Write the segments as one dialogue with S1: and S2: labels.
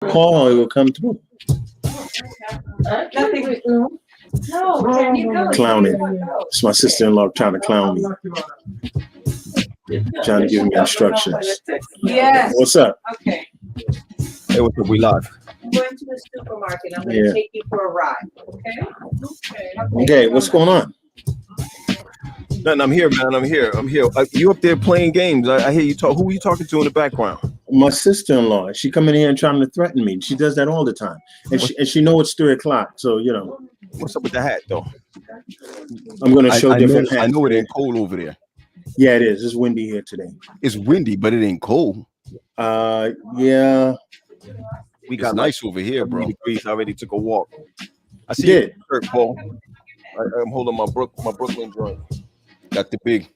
S1: Call, it will come through.
S2: Nothing. No, there you go.
S1: Clowning. It's my sister-in-law trying to clown me, trying to give me instructions.
S2: Yes.
S1: What's up?
S2: Okay.
S3: Hey, what's up? We live.
S2: I'm going to the supermarket. I'm going
S1: Yeah.
S2: to take you for a ride. Okay.
S1: Okay, what's going on?
S3: Nothing. I'm here, man. I'm here. You up there playing games? I hear you talk. Who are you talking to in the background?
S1: My sister-in-law. She come in here and trying to threaten me. She does that all the time, and she know it's 3:00. So
S3: What's up with the hat, though?
S1: I'm gonna show different
S3: I
S1: hats.
S3: know it ain't cold over there.
S1: Yeah, it is. It's windy here today.
S3: It's windy, but it ain't cold.
S1: Yeah.
S3: We got nice over here, bro. Degrees. I already took a walk. I see
S1: Did.
S3: you, Kurt Paul. I'm holding my Brooklyn joint. Got the big.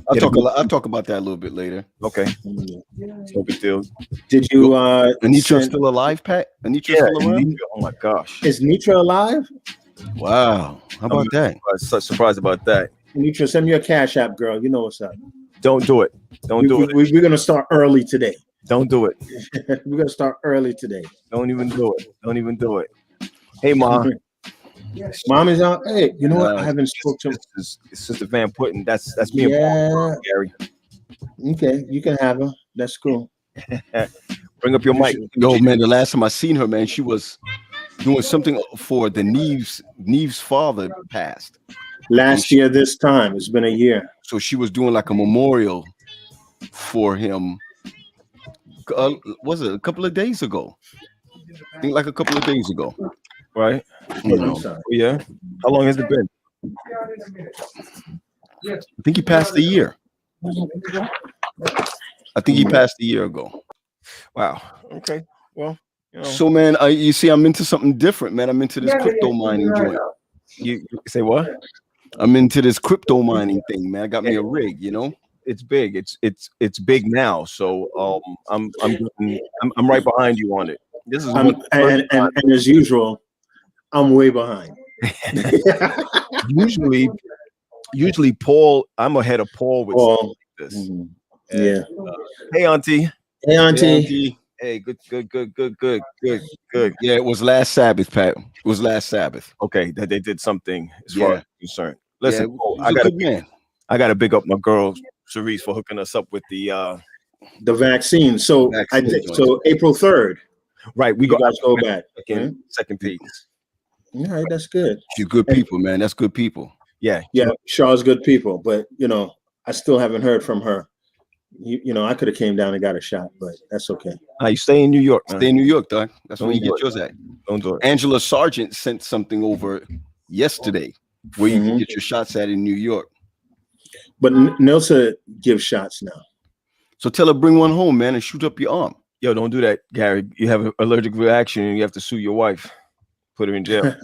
S3: I'll talk about that a little bit later. Okay. No big deal.
S1: Did you?
S3: Anitra still alive, Pat? Anitra still alive? Oh my gosh.
S1: Is Nitra alive?
S3: Wow. How about that? I'm such surprised about that.
S1: Nitra, send me your Cash App, girl. You know what's up.
S3: Don't do it. Don't do it.
S1: We're gonna start early today.
S3: Don't do it.
S1: We're gonna start early today.
S3: Don't even do it. Don't even do it. Hey, Mom.
S1: Mom is out. Hey, you know what? I haven't spoken to.
S3: It's Sister Van Putten. That's me and Mom, Gary.
S1: Okay, you can have her. That's cool.
S3: Bring up your mic. Yo, man, the last time I seen her, man, she was doing something for the Neve's father passed.
S1: Last year, this time. It's been a year.
S3: So she was doing like a memorial for him. Was it a couple of days ago? I think like a couple of days ago. Right? You know. Yeah. How long has it been? I think he passed a year. I think he passed a year ago. Wow. Okay. Well, so man, you see, I'm into something different, man. I'm into this crypto mining joint. You say what? I'm into this crypto mining thing, man. I got me a rig, It's big. It's big now. So I'm right behind you on it. This is
S1: and as usual, I'm way behind.
S3: Usually Paul, I'm ahead of Paul with something like this.
S1: Mm-hmm.
S3: Yeah. Hey, Auntie.
S1: Hey, Auntie.
S3: Hey, good. Yeah, it was last Sabbath, Pat. It was last Sabbath. Okay, that they did something as far as I'm concerned. Listen, I gotta big up my girl Cerise for hooking us up with the
S1: vaccine. So so April 3rd.
S3: Right,
S1: we guys go back.
S3: Second piece.
S1: All right, that's good.
S3: She's good people, man. That's good people. Yeah.
S1: Shaw's good people, but I still haven't heard from her. I could have came down and got a shot, but that's okay.
S3: You stay in New York. Stay in New York, dog. That's where you get yours at. Don't do it. Angela Sargent sent something over yesterday where you can get your shots at in New York.
S1: But Nelsa gives shots now.
S3: So tell her bring one home, man, and shoot up your arm. Yo, don't do that, Gary. You have an allergic reaction and you have to sue your wife. Put her in jail.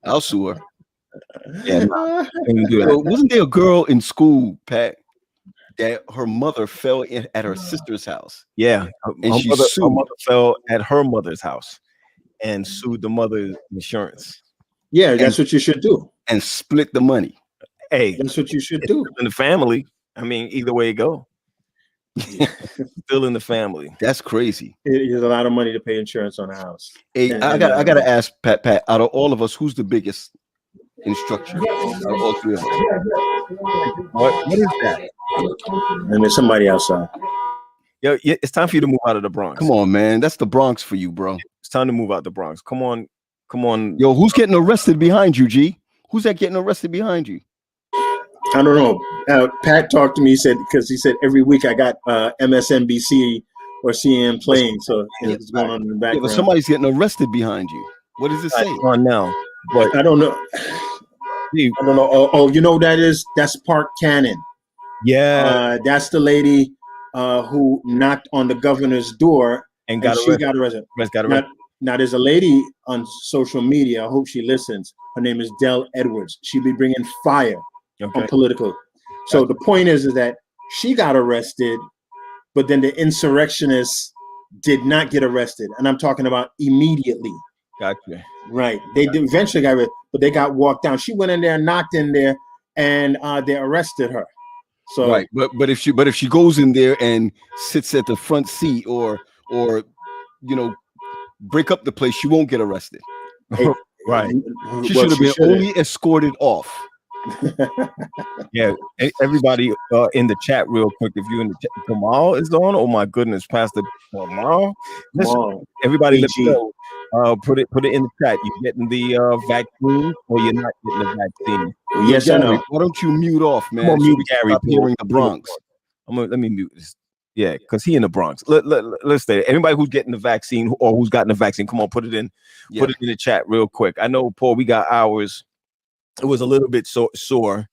S3: I'll sue her. Yeah, do that. Wasn't there a girl in school, Pat, that her mother fell at her sister's house? Yeah, and her mother fell at her mother's house and sued the mother's insurance.
S1: Yeah, that's what you should do.
S3: And split the money. Hey,
S1: that's what you should do.
S3: In the family. I mean, either way it go. Still in the family. That's crazy.
S1: There's a lot of money to pay insurance on a house.
S3: Hey, I gotta ask Pat, out of all of us, who's the biggest instructor? Out of all three of us. What is that?
S1: And there's somebody outside.
S3: Yo, it's time for you to move out of the Bronx. Come on, man. That's the Bronx for you, bro. It's time to move out the Bronx. Come on. Yo, who's getting arrested behind you, G? Who's that getting arrested behind you?
S1: I don't know. Pat talked to me, because he said every week I got MSNBC or CNN playing, so it's going on in the background.
S3: Yeah, but somebody's getting arrested behind you. What does it say? On now,
S1: but I don't know. I don't know. Oh, you know what that is? That's Park Cannon.
S3: Yeah,
S1: that's the lady who knocked on the governor's door and got arrested. Now, there's a lady on social media. I hope she listens. Her name is Del Edwards. She'll be bringing fire on political. So the point is that she got arrested, but then the insurrectionists did not get arrested. And I'm talking about immediately.
S3: Gotcha.
S1: Right. They did eventually got arrested, but they got walked down. She went in there, knocked in there, and they arrested her. So
S3: right, but if she goes in there and sits at the front seat or
S4: break up the place, she won't get arrested.
S3: Right.
S4: She should have been only escorted off.
S3: Yeah. Everybody in the chat, real quick. If you're in the chat, Kamal is on. Oh my goodness, Pastor Kamal. Everybody, let's go. Put it in the chat. You getting the vaccine or you're not getting the vaccine?
S1: Yes, I know.
S4: Why don't you mute off, man?
S3: Come on, mute Gary.
S4: Stop hearing the Bronx.
S3: Let me mute this. Yeah, because he in the Bronx. Let's say anybody who's getting the vaccine or who's gotten the vaccine, come on, put it in. Yeah. Put it in the chat real quick. I know, Paul, we got ours. It was a little bit sore.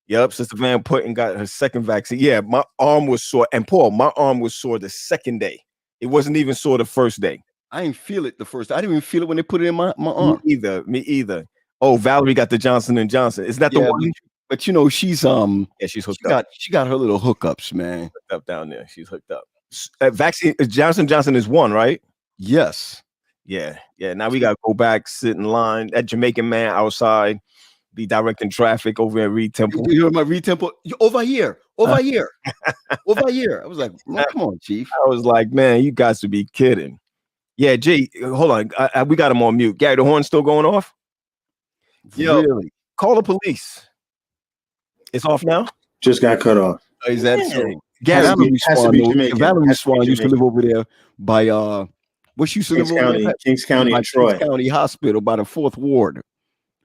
S3: Yep, Sister Van Putten got her second vaccine. Yeah, my arm was sore. And Paul, my arm was sore the second day. It wasn't even sore the first day.
S4: I didn't feel it the first. I didn't even feel it when they put it in my arm.
S3: Me either. Oh, Valerie got the Johnson & Johnson. Is that the one?
S4: But she's
S3: she's hooked up.
S4: She got her little hookups, man.
S3: Hooked up down there. She's hooked up. Vaccine Johnson & Johnson is one, right?
S4: Yes.
S3: Yeah. Now we gotta go back, sit in line. That Jamaican man outside, be directing traffic over at Reed Temple.
S4: You hear my Reed Temple? Over here. Over here. I was like, come on, Chief.
S3: I was like, man, you guys to be kidding. Yeah, Jay, hold on. We got him on mute. Gary, the horn's still going off?
S4: Yo, really?
S3: Call the police. It's off now?
S1: Just got cut off.
S4: Is that so? Valerie Swan used to live over there by what she used to live over there?
S1: Kings County and Troy.
S4: Kings County Hospital by the 4th Ward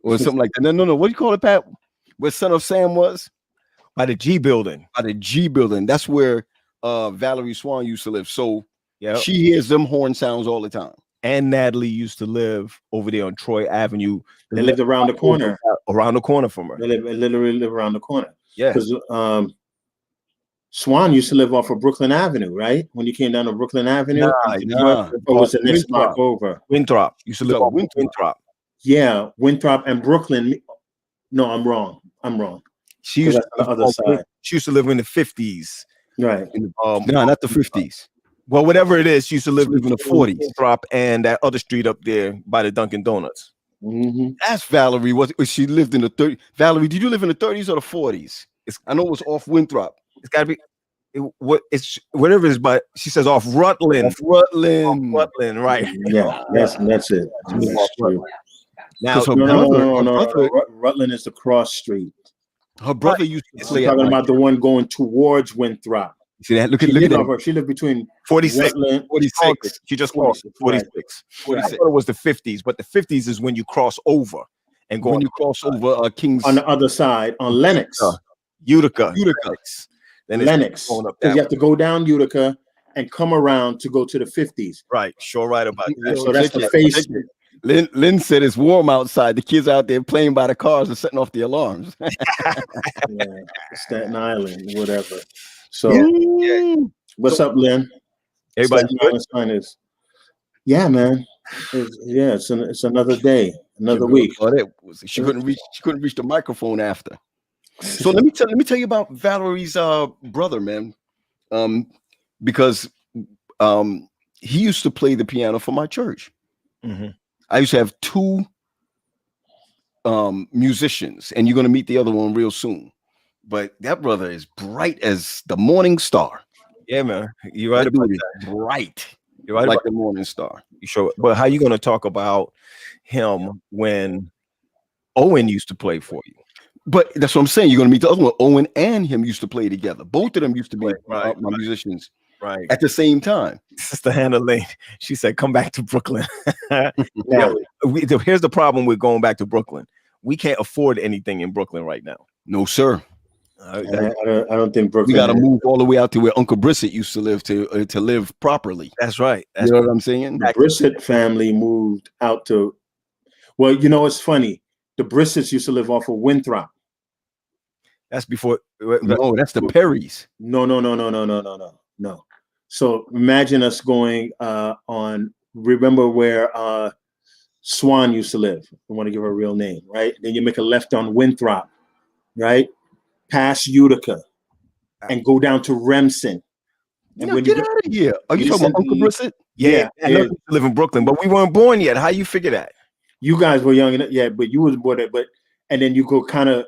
S4: or something like that. No. What do you call it, Pat? Where Son of Sam was?
S3: By the G building.
S4: By the G building. That's where Valerie Swan used to live. So she hears them horn sounds all the time.
S3: And Natalie used to live over there on Troy Avenue.
S1: They lived around the corner.
S3: Around the corner from her.
S1: They literally live around the corner.
S3: Yeah.
S1: Because Swan used to live off of Brooklyn Avenue, right? When you came down to Brooklyn Avenue,
S4: what
S1: was the next block over?
S3: Winthrop. Used to live on Winthrop.
S1: Yeah, Winthrop and Brooklyn. No, I'm wrong.
S3: She used to live on the other side. She used to live in the 50s.
S1: Right.
S4: No, not the 50s.
S3: Well, whatever it is, she used to live in
S4: the 40s.
S3: Winthrop and that other street up there by the Dunkin' Donuts.
S1: Mm-hmm.
S4: Ask Valerie what she lived in the 30s. Valerie, did you live in the 30s or the 40s? I know it was off Winthrop.
S3: It's got to be it's whatever it is, but she says off Rutland.
S4: Off Rutland,
S3: right?
S1: Yeah, that's it. That's true.
S3: Now,
S1: no. Rutland is the cross street.
S4: Her brother used to play.
S1: Talking about the one going towards Winthrop.
S4: See that? Look at
S1: her. She lived between
S3: 46.
S1: Rutland,
S3: 46. She just crossed 46. Right. I thought it was the 50s, but the 50s is when you cross over and go.
S4: When you cross over Kings
S1: on the other side on Lenox,
S3: Utica.
S1: Then Lenox. Because you have to go down Utica and come around to go to the 50s.
S3: Right. Sure. Right about that.
S1: So that's the face.
S4: Lynn said it's warm outside. The kids out there playing by the cars and setting off the alarms.
S1: Staten Island, whatever. So, what's up, Lynn?
S3: Everybody
S1: good? Yeah, man. It's another day, another week.
S4: She couldn't reach the microphone after. So let me tell you about Valerie's brother, man. Because he used to play the piano for my church.
S3: Mm-hmm.
S4: I used to have 2 musicians, and you're going to meet the other one real soon. But that brother is bright as the morning star.
S3: Yeah, man. You're right about that.
S4: Bright.
S3: You're right
S4: like
S3: about
S4: the morning star.
S3: You sure? But how you going to talk about him when Owen used to play for you?
S4: But that's what I'm saying. You're going to meet the other one. Owen and him used to play together. Both of them used to be my musicians.
S3: Right.
S4: At the same time.
S3: Sister Hannah Lane, she said, come back to Brooklyn. Here's the problem with going back to Brooklyn. We can't afford anything in Brooklyn right now.
S4: No, sir.
S1: I don't think Brooklyn.
S4: We got to move all the way out to where Uncle Brissett used to live to live properly.
S3: That's right.
S4: You know what I'm saying?
S1: The Brissett family moved out to. Well, it's funny. The Brissetts used to live off of Winthrop.
S3: That's before.
S4: No, that's the Perrys.
S1: No. So imagine us going on. Remember where Swan used to live? I want to give her a real name, right? Then you make a left on Winthrop, right? Past Utica, and go down to Remsen.
S4: And when get out of here. Are you talking about Uncle Brissett?
S3: Yeah. I know you live in Brooklyn, but we weren't born yet. How you figure that?
S1: You guys were young enough, but you was born but and then you go kind of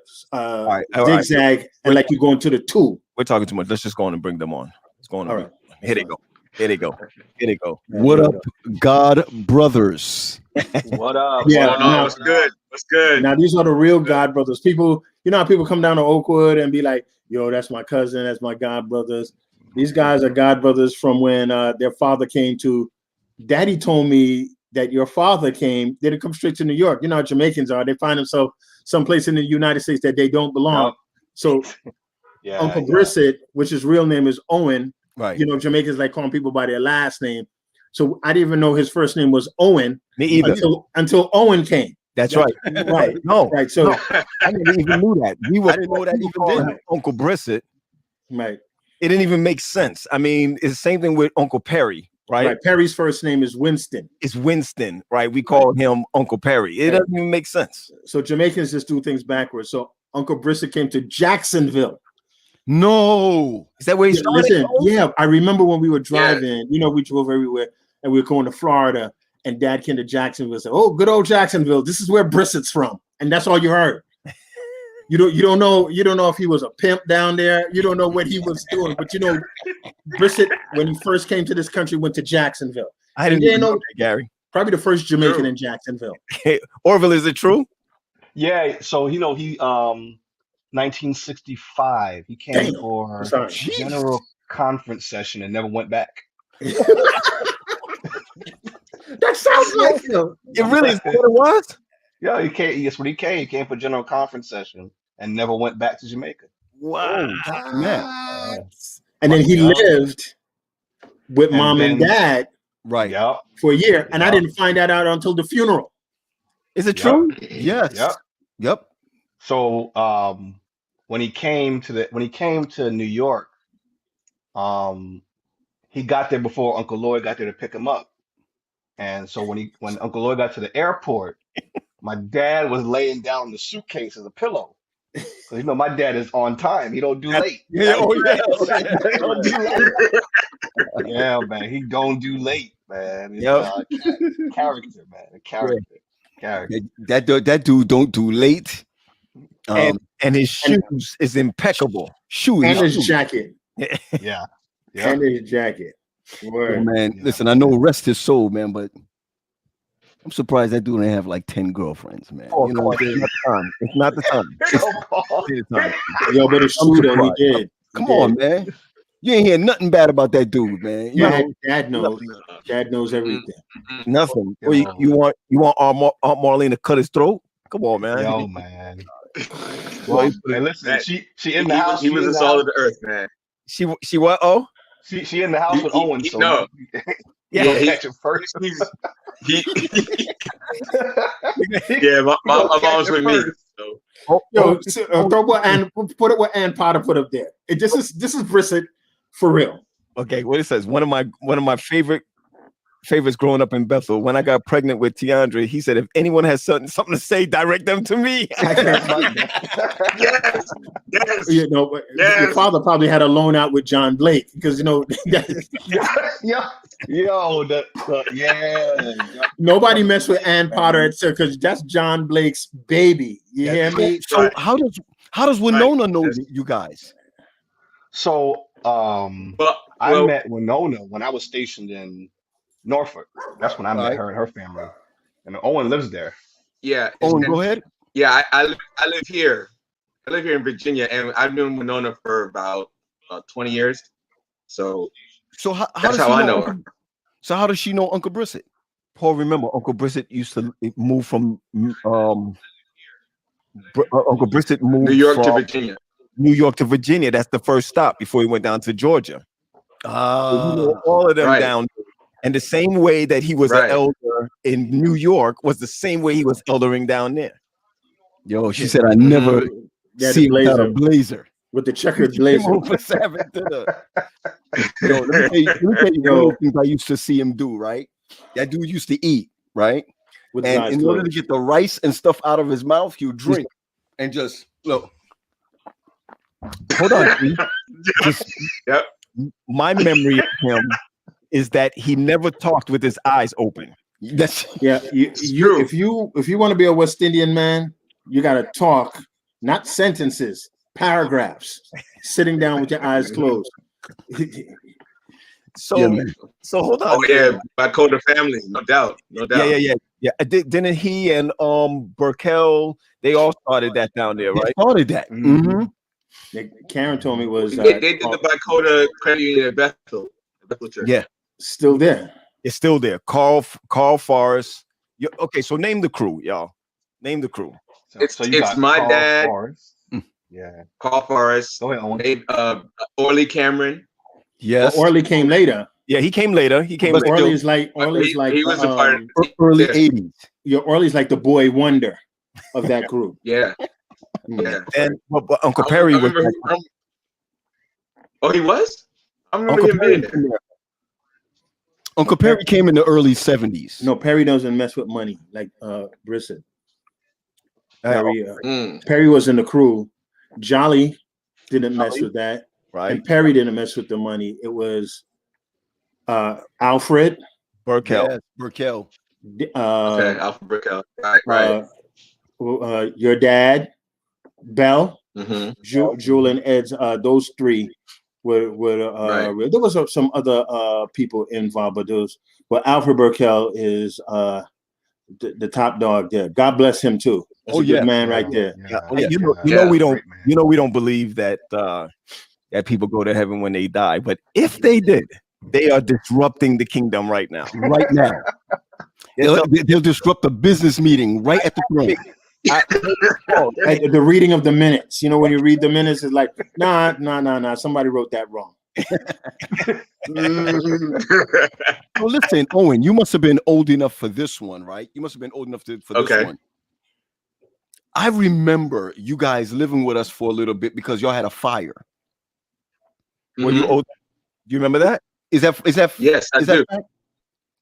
S1: zigzag and like you go into the 2.
S3: We're talking too much. Let's just go on and bring them on. Let's go on.
S1: All right.
S3: Here they go. Here they go. Here they go.
S4: What up, God brothers?
S5: What up?
S1: Yeah,
S5: What
S1: now-
S5: What's good? What's good?
S1: Now these are the real God brothers. People, you know how people come down to Oakwood and be like, "Yo, that's my cousin. That's my God brothers." These guys are God brothers from when their father came to. Daddy told me that your father came. They didn't come straight to New York. You know how Jamaicans are. They find themselves someplace in the United States that they don't belong.
S5: Yep.
S1: So
S5: Yeah,
S1: Uncle Brissett, which his real name is Owen.
S3: Right.
S1: You know, Jamaicans like calling people by their last name. So I didn't even know his first name was Owen
S3: Me either.
S1: until Owen came.
S3: That's right.
S1: Right.
S3: No,
S1: Right. So
S3: I didn't even knew that. We were
S4: I didn't know that even
S3: calling
S4: then.
S3: him Uncle Brissett.
S1: right.
S3: It didn't even make sense. I mean, it's the same thing with Uncle Perry, right?
S1: Right. Perry's first name is Winston.
S3: It's Winston, right? We call him Uncle Perry. It doesn't even make sense.
S1: So Jamaicans just do things backwards. So Uncle Brissett came to Jacksonville.
S4: No.
S3: Is that where he
S1: Yeah,
S3: started?
S1: listen, yeah, I remember when we were driving, you know, we drove everywhere and we were going to Florida and Dad came to Jacksonville and said, "Oh, good old Jacksonville. This is where Brissett's from." And that's all you heard. You don't know if he was a pimp down there. You don't know what he was doing, but you know, Brissett, when he first came to this country, went to Jacksonville.
S3: I didn't
S1: Yeah,
S3: even
S1: no.
S3: know that, Gary.
S1: Probably the first Jamaican in Jacksonville.
S3: Orville, is it true?
S5: Yeah. So he 1965. He came
S1: Damn.
S5: for
S1: Sorry.
S5: general conference session and never went back.
S1: That sounds like him.
S3: It really is what it was?
S5: Yeah, he came. Yes, when he came. He came for general conference session and never went back to Jamaica.
S3: Wow.
S4: Man.
S1: And then he
S5: Yeah.
S1: lived with
S5: And
S1: mom and
S5: then-
S1: dad
S4: Right.
S5: Yeah.
S1: for a year, and I
S5: Yeah.
S1: didn't find that out until the funeral.
S3: Is it
S5: Yep.
S3: true?
S4: Yes.
S5: Yep.
S4: Yep.
S5: So when he came to New York, he got there before Uncle Lloyd got there to pick him up. And so when Uncle Lloyd got to the airport, my dad was laying down the suitcase as a pillow. Because you know my dad is on time. He don't do late.
S3: Yeah, oh, yeah.
S5: He don't do late. Yeah, man. He don't do late, man. It's,
S3: Yep.
S5: character, man. Character.
S4: That dude don't do late.
S3: And his shoes is impeccable. Shoes.
S1: And his jacket.
S5: Yeah. Yeah.
S1: And his jacket. Word.
S4: Man, listen, I know rest his soul, man, but I'm surprised that dude didn't have like 10 girlfriends, man.
S3: Oh,
S4: You
S3: come
S4: know
S3: on, it's not the time. It's not the time. It's not the time.
S1: Yo, but it's true though. He did.
S4: Come on, man. You ain't hear nothing bad about that dude, man. You know,
S1: Dad knows. Dad knows everything.
S3: Nothing. Well, you want Aunt Marlene to cut his throat? Come on, man.
S5: Yo, man. Well, hey, listen, she in the house.
S6: He was the salt of the earth, man.
S3: She what? Oh,
S5: She in the house with Owen. So
S6: no.
S5: yeah,
S6: he-
S5: catch him first.
S6: He, yeah, my mom's with me. So
S1: Yo, throw what Ann, put it what Ann Potter put up there. This is Brissett for real.
S3: okay. What it says? One of my favorites growing up in Bethel. When I got pregnant with Tiandre, he said, "If anyone has something to say, direct them to me."
S6: yes, yes.
S1: You know, but
S6: Yes.
S1: your father probably had a loan out with John Blake because you know
S5: yeah.
S1: nobody messed with Ann Potter because that's John Blake's baby. You hear me?
S4: so how does Winona know you guys?
S5: So
S6: But
S5: I met Winona when I was stationed in Norfolk. That's when I met her and her family. And Owen lives there.
S6: yeah.
S4: Oh,
S6: and-
S4: go ahead.
S6: Yeah, I live here. I live here in Virginia, and I've known Winona for about 20 years. So
S4: So how
S6: that's
S4: does
S6: how
S4: she
S6: I know
S4: Uncle,
S6: her.
S4: So how does she know Uncle Brissett?
S3: Paul, remember Uncle Brissett used to move from Uncle Brissett moved
S6: New York to
S3: from
S6: Virginia.
S3: New York to Virginia. That's the first stop before he went down to Georgia. So he knew all of them
S6: Right.
S3: down there. And the same way that he was
S6: Right.
S3: an elder in New York was the same way he was eldering down there.
S4: Yo, she said I never
S1: Yeah,
S4: see
S1: the
S4: him without a
S1: blazer
S4: blazer.
S1: with the checkered
S4: She
S1: blazer.
S4: moved for 7 to the- Yo, let me tell you one of the things I used to see him do, right? That dude used to eat, right?
S1: With his
S4: And
S1: eyes
S4: in order to
S1: closed.
S4: get the rice and stuff out of his mouth, he would drink and just look.
S3: Hold on. Steve.
S6: Yep.
S3: My memory of him is that he never talked with his eyes open.
S4: That's
S1: Yeah,
S6: true.
S1: if you want to be a West Indian man, you got to talk, not sentences, paragraphs, sitting down with your eyes closed.
S3: So
S4: Yeah, man.
S3: so hold on.
S6: Oh yeah, Bacoda family, no doubt, no doubt.
S3: Yeah. Didn't he and Burkell, they all started that down there,
S4: They
S3: right?
S4: started that.
S5: Mhm.
S1: Karen told me was
S6: They did the Bacoda credit union at Bethel Church.
S3: Yeah,
S1: still there.
S3: it's still there. Carl Forrest. Okay, so name the crew, y'all. Name the crew.
S6: It's
S5: you got
S6: my
S5: Carl
S6: dad.
S5: Forrest.
S4: Mm.
S5: Yeah.
S6: Carl Forrest.
S5: Go ahead, Owen.
S6: Orly Cameron.
S4: Yes.
S1: Orly came later.
S3: Yeah, he came later. He came
S1: But
S3: later.
S1: Orly's like
S6: He was a part of
S4: Early
S6: yeah.
S4: 80s.
S1: your Orly's like the boy wonder of that group.
S6: Yeah.
S3: And but Uncle Perry was like,
S6: Oh, he was? I remember
S4: Uncle
S6: him
S4: Perry
S6: being there.
S4: Uncle Perry came in the early 70s.
S1: No, Perry doesn't mess with money like Brissett. Perry, Perry was in the crew. Jolly didn't mess with that.
S3: right.
S1: And Perry didn't mess with the money. It was Alfred.
S3: Burkell.
S4: Yes, Burkell.
S6: Okay, Alfred Burkell. Right.
S1: Your dad, Bell,
S6: Mm-hmm.
S1: Jewel and Ed's. Those three were
S6: Right.
S1: there was some other people involved, but Alfred Burkell is the top dog there. God bless him too. That's a good man right there.
S3: You know we don't believe that that people go to heaven when they die, but if they did, they are disrupting the kingdom right now.
S4: Right now. They'll disrupt the business meeting right at the throne.
S1: The reading of the minutes. You know, when you read the minutes, it's like, nah. Somebody wrote that wrong.
S4: Well, listen, Owen, you must have been old enough for this one, right? You must have been old enough for this one. I remember you guys living with us for a little bit because y'all had a fire.
S3: Were you old? Do you remember that?
S4: Is that
S6: yes, I do.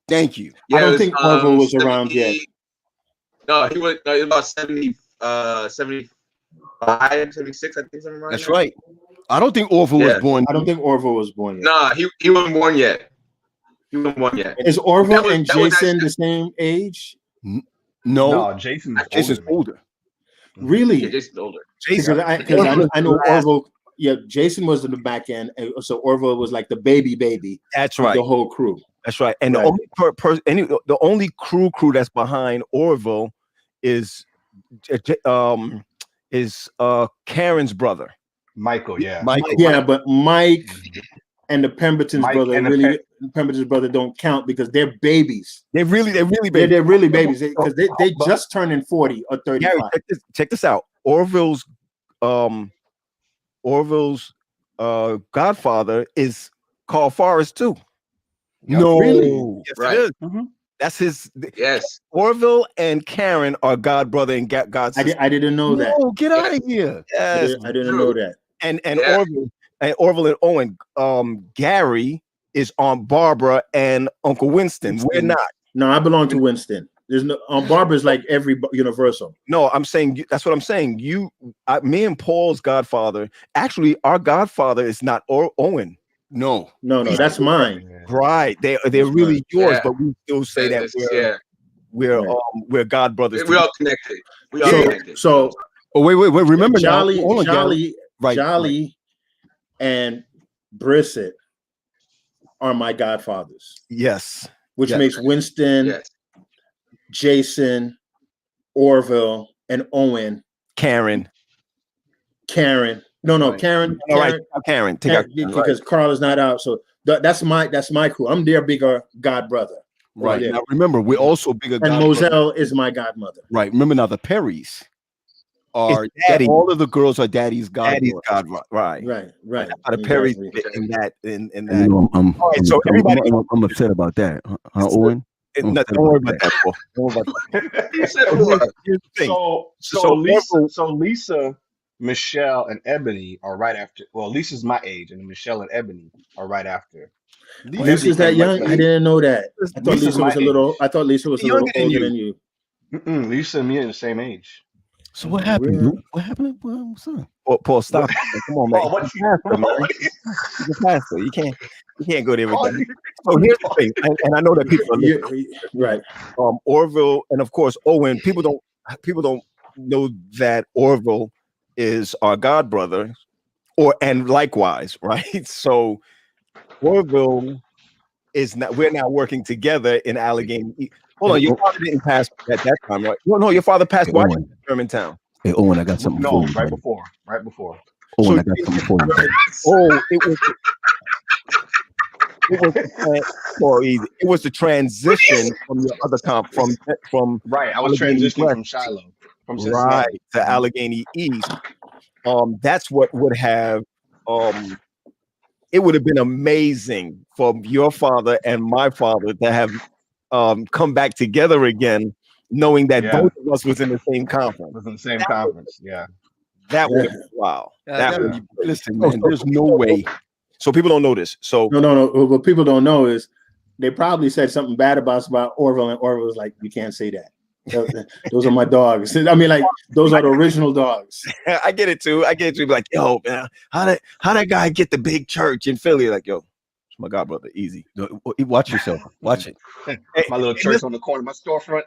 S4: Thank you.
S6: Yeah,
S1: I don't think Orville was around yet.
S6: No, he was about 70, 75, 76, I think, something like
S4: That's
S6: that.
S4: right. I don't think Orville was born.
S1: I don't think Orville was born yet.
S6: Nah, he wasn't born yet. He wasn't born yet.
S1: Is Orville and
S6: that was
S1: Jason
S6: actually
S1: the same age?
S4: No,
S5: Jason's
S4: older.
S1: Really?
S6: Yeah, Jason's older.
S1: Because I know Orville. Yeah, Jason was in the back end, so Orville was like the baby.
S3: That's
S1: of
S3: right.
S1: the whole crew.
S3: That's right. And
S1: Right.
S3: the only crew that's behind Orville is Karen's brother.
S5: Michael, yeah.
S4: Michael.
S1: Yeah, but Mike and the Pemberton's
S5: Mike
S1: brother
S5: and the
S1: really Pemberton's brother don't count because they're babies.
S3: They're really babies.
S1: They're really babies because they just turning 40 or 35.
S3: Gary, check this out. Orville's godfather is Carl Forrest too.
S4: No,
S1: Really?
S3: Yes,
S6: Right.
S3: it is.
S5: Mhm.
S3: That's his.
S6: Yes.
S3: Orville and Karen are god brother and god sister.
S1: I didn't know that.
S4: No, get out of here.
S3: Yes.
S1: I didn't know that.
S3: And
S6: Yeah.
S3: Orville and Owen. Gary is on Barbara and Uncle Winston. We're not.
S1: No, I belong to Winston. There's no Barbara's like every Universal.
S3: No, I'm saying that's what I'm saying. Me and Paul's godfather. Actually, our godfather is not Owen.
S4: No.
S1: No, that's mine.
S3: Right? They're really yours, but we still say that we're god brothers.
S6: We're all connected. We all connected.
S1: So
S4: Oh, wait. Remember
S1: Jolly,
S4: now. Hold on, Gary. Right.
S1: Jolly and Brissett are my godfathers,
S3: Yes.
S1: which
S3: Yes.
S1: makes Winston,
S6: Yes.
S1: Jason, Orville, and Owen,
S3: Karen.
S1: No,
S3: Right.
S1: Karen.
S3: All right, Karen. Take out
S1: Because Carl is not out, so that's my crew. I'm their bigger god brother.
S4: Right.
S1: there.
S4: Now remember, we're also bigger.
S1: And
S4: godbrothers.
S1: Moselle is my godmother.
S4: Right. Remember now, the Perrys are
S3: Daddy.
S4: all of the girls are daddy's god.
S3: Daddy's god. Right.
S1: Right.
S3: The Perry
S1: Exactly.
S3: in that. In
S7: You
S3: that.
S7: know, I'm,
S3: All right, so everybody-
S7: I'm upset about that. Huh, Owen?
S3: Don't worry about that, Paul. Don't worry about that.
S6: You said what?
S3: Here's the thing.
S5: So
S3: Orville-
S5: Lisa, Michelle, and Ebony are right after. Well, Lisa's my age, and Michelle and Ebony are right after.
S1: Lisa's that young? I didn't know that. I thought
S5: Lisa's
S1: Lisa was
S5: my
S1: a little. I thought Lisa was a little
S3: Younger than
S1: older
S3: you.
S1: than you.
S5: Lisa and me are the same age.
S4: So what happened?
S1: Really?
S4: Dude? What happened? What's up?
S3: Paul, stop. Come on, man.
S5: Oh, what
S3: You're a pastor, man. You're a pastor. You can't go there with that. So here's the thing, and I know that people are listening.
S1: Right.
S3: Orville and of course Owen. People don't know that Orville is our god brother, and likewise, right? So Orville is not. We're now working together in Allegheny. Hold on, your father didn't pass at that time, right? No, your father passed Washington, Germantown.
S7: Hey, Owen, I got something
S5: No,
S7: for you.
S5: right
S7: buddy.
S5: before. Right before.
S7: Owen, I got something for you.
S3: Oh, it was the transition from your other comp from
S5: Right. I was
S3: Allegheny
S5: transitioning
S3: West,
S5: from Shiloh, from Cincinnati.
S3: right, to Allegheny East. That's what would have it would have been amazing for your father and my father to have come back together again, knowing that both of us was in the same conference.
S5: Was in the same conference. Yeah.
S3: That would have been wow.
S4: That would be, listen, man, there's no way.
S3: So people don't know this. So
S1: no. What people don't know is they probably said something bad about us about Orville, and Orville was like, "You can't say that. Those are my dogs." I mean, like, those are the original dogs.
S3: I get it too. Like, yo, man, how that guy get the big church in Philly? Like, yo, it's my god, brother, easy.
S7: Watch yourself. Watch it.
S3: Hey,
S5: My little church on the corner of my storefront.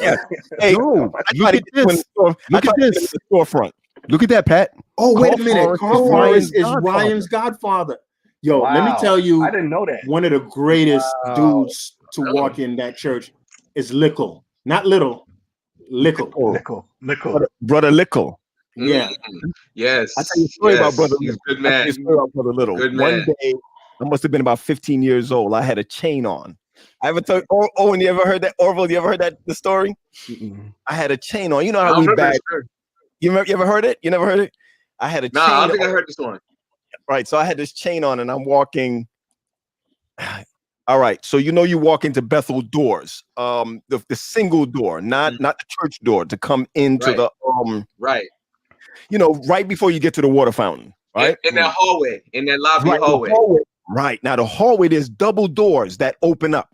S3: Yeah. Hey,
S7: No,
S3: I
S7: look at this. Look at this.
S3: The storefront.
S7: Look at that, Pat.
S1: Oh, wait a minute.
S7: Forrest
S1: Carl
S7: is
S1: Forrest is
S7: Ryan's
S1: Ryan's godfather. Yo, let me
S5: Wow.
S1: tell you,
S5: I didn't know that.
S1: one of the greatest dudes to walk in that church is Lickle. Not Little, Lickle.
S3: Brother Lickle.
S1: Yeah.
S6: Yes.
S3: I tell you a story about Brother
S6: He's a
S3: Little.
S6: good man.
S3: Brother Little.
S6: Good
S3: One
S6: man.
S3: day, I must have been about 15 years old. I had a chain on. I ever told Owen, you ever heard that? Orville, you ever heard the story? I had a chain on. You know
S6: I
S3: how
S6: don't
S3: we
S6: remember
S3: bag.
S6: this story.
S3: You ever heard it? You never heard it? I had a
S6: No,
S3: chain.
S6: I don't think I
S3: on.
S6: heard this one.
S3: Right. So I had this chain on and I'm walking. All right. So you walk into Bethel doors, the single door, not the church door, to come into
S6: Right.
S3: the
S6: Right.
S3: right before you get to the water fountain. Right.
S6: In that hallway, in that lobby
S3: Right,
S6: hallway.
S3: Right. Now the hallway, there's double doors that open up,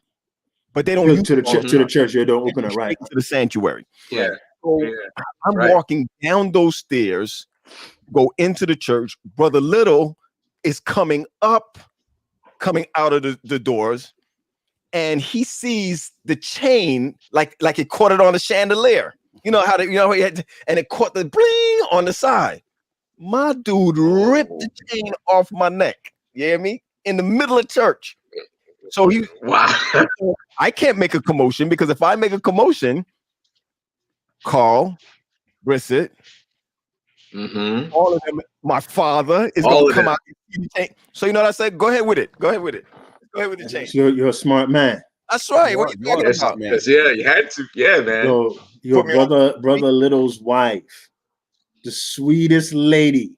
S3: but they don't use
S1: To the church, you don't open it, right?
S3: to the sanctuary.
S6: Yeah.
S3: So
S6: Yeah.
S3: I'm
S6: Right.
S3: walking down those stairs, go into the church. Brother Little is coming out of the doors, and he sees the chain like it caught it on the chandelier. You know how he had, and it caught the bling on the side. My dude ripped the chain off my neck. You hear me? In the middle of church. So
S6: Wow.
S3: I can't make a commotion, because if I make a commotion, Carl, Brissett, all of them, my father is
S6: All
S3: gonna
S6: of
S3: come
S6: them.
S3: out. So you know what I said? Go ahead with it. Go ahead with the chain.
S1: You're a smart man.
S3: That's right. What you talking about, man?
S6: Yeah, you had to. Yeah, man.
S1: So your
S3: Put me on.
S1: brother Little's wife, the sweetest lady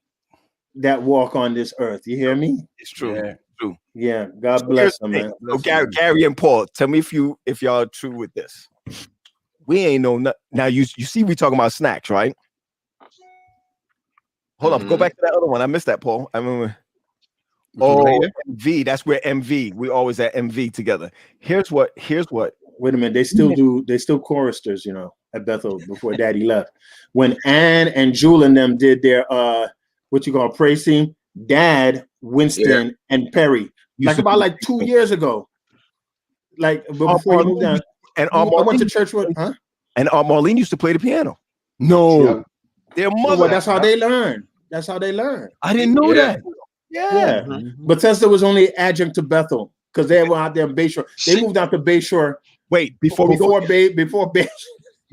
S1: that walk on this earth. You hear me?
S3: It's true.
S4: Yeah.
S3: True.
S1: Yeah. God bless them, man.
S3: So Gary and Paul, tell me if y'all are true with this. We ain't know now. You see, we talking about snacks, right? Hold on, go back to that other one. I missed that, Paul. I remember. Oh, MV. That's where MV. We always at MV together. Here's what.
S1: Wait a minute. They still choristers, at Bethel before Daddy left. When Ann and Jewel and them did their what you call praise team, Dad, Winston, and Perry, about 2 years ago. Like before you moved down.
S3: And
S1: I went to church with, huh?
S3: And Marlene used to play the piano.
S4: No.
S3: Their mother.
S1: Well, that's how they learn.
S3: I didn't know that.
S1: Yeah. Bethesda was only adjunct to Bethel because they were out there in Bayshore. They moved out to Bayshore.
S3: Wait, before
S1: Bayshore.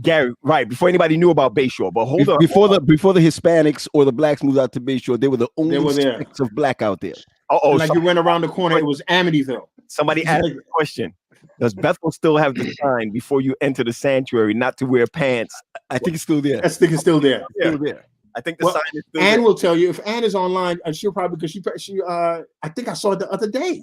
S3: Gary, right, before anybody knew about Bayshore, but hold on.
S7: Before the Hispanics or the blacks moved out to Bayshore, they were the only
S1: there.
S7: sticks of black out there.
S1: You went around the corner, it was Amityville.
S3: Somebody asked the question. Does Bethel still have the sign before you enter the sanctuary not to wear pants?
S7: I think it's still there.
S1: I think it's still there.
S3: Still there. I think the sign is still
S1: Ann
S3: there.
S1: will tell you if Ann is online, she'll probably because she I think I saw it the other day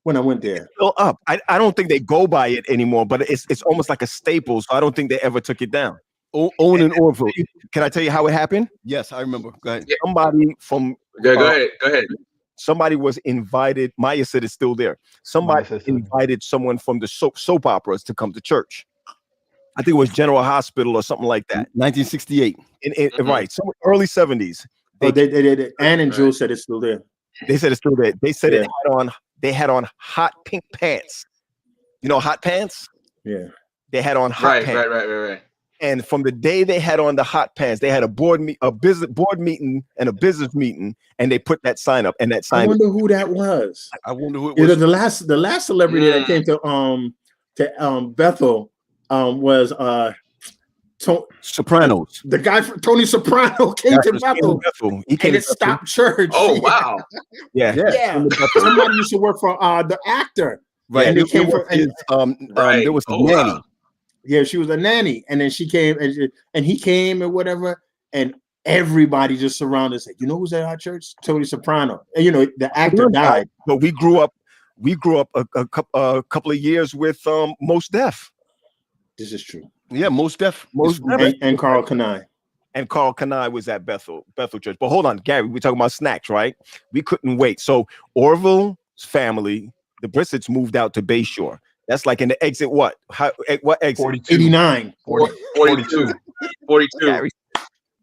S1: when I went there.
S3: Still up. I don't think they go by it anymore, but it's almost like a staple. So I don't think they ever took it down.
S7: Owen and Orville.
S3: Can I tell you how it happened?
S4: Yes, I remember. Go ahead.
S3: Somebody from
S6: Go ahead.
S3: somebody was invited. Maya said it's still there. Somebody invited someone from the soap operas to come to church. I think it was General Hospital or something like that.
S7: 1968.
S3: Right, some early 70s.
S1: They Ann and Jewel said it's still there.
S3: They said it's still there. They said they had on hot pink pants. You know hot pants?
S1: Yeah.
S3: They had on hot pants.
S6: Right.
S3: And from the day they had on the hot pants, they had a business board meeting and a business meeting, and they put that sign up. And that sign.
S1: I wonder who that was.
S4: I wonder who it
S1: You know,
S4: was.
S1: the last celebrity that came to Bethel was
S7: Sopranos.
S1: the guy from Tony Soprano came to Bethel.
S3: He came
S1: And it stopped church.
S6: Oh wow.
S3: Yeah.
S1: Yeah. Somebody used to work for the actor.
S7: Right.
S1: And
S7: And
S1: it came from
S7: there was the nanny.
S6: Wow.
S1: yeah, she was a nanny, and then she came and he came and whatever, and everybody just surrounded us. Like, you know who's at our church? Tony Soprano. And you know the actor died.
S3: But we grew up a couple of years with Mos Def.
S1: This is true.
S4: Yeah, most def.
S1: And Carl Kanai.
S3: And Carl Kanai was at Bethel Church. But hold on, Gary, we're talking about snacks, right? We couldn't wait. So Orville's family, the Brissets, moved out to Bayshore. That's like in the exit what? What exit?
S5: 42.
S1: 89.
S5: 42.
S6: 42.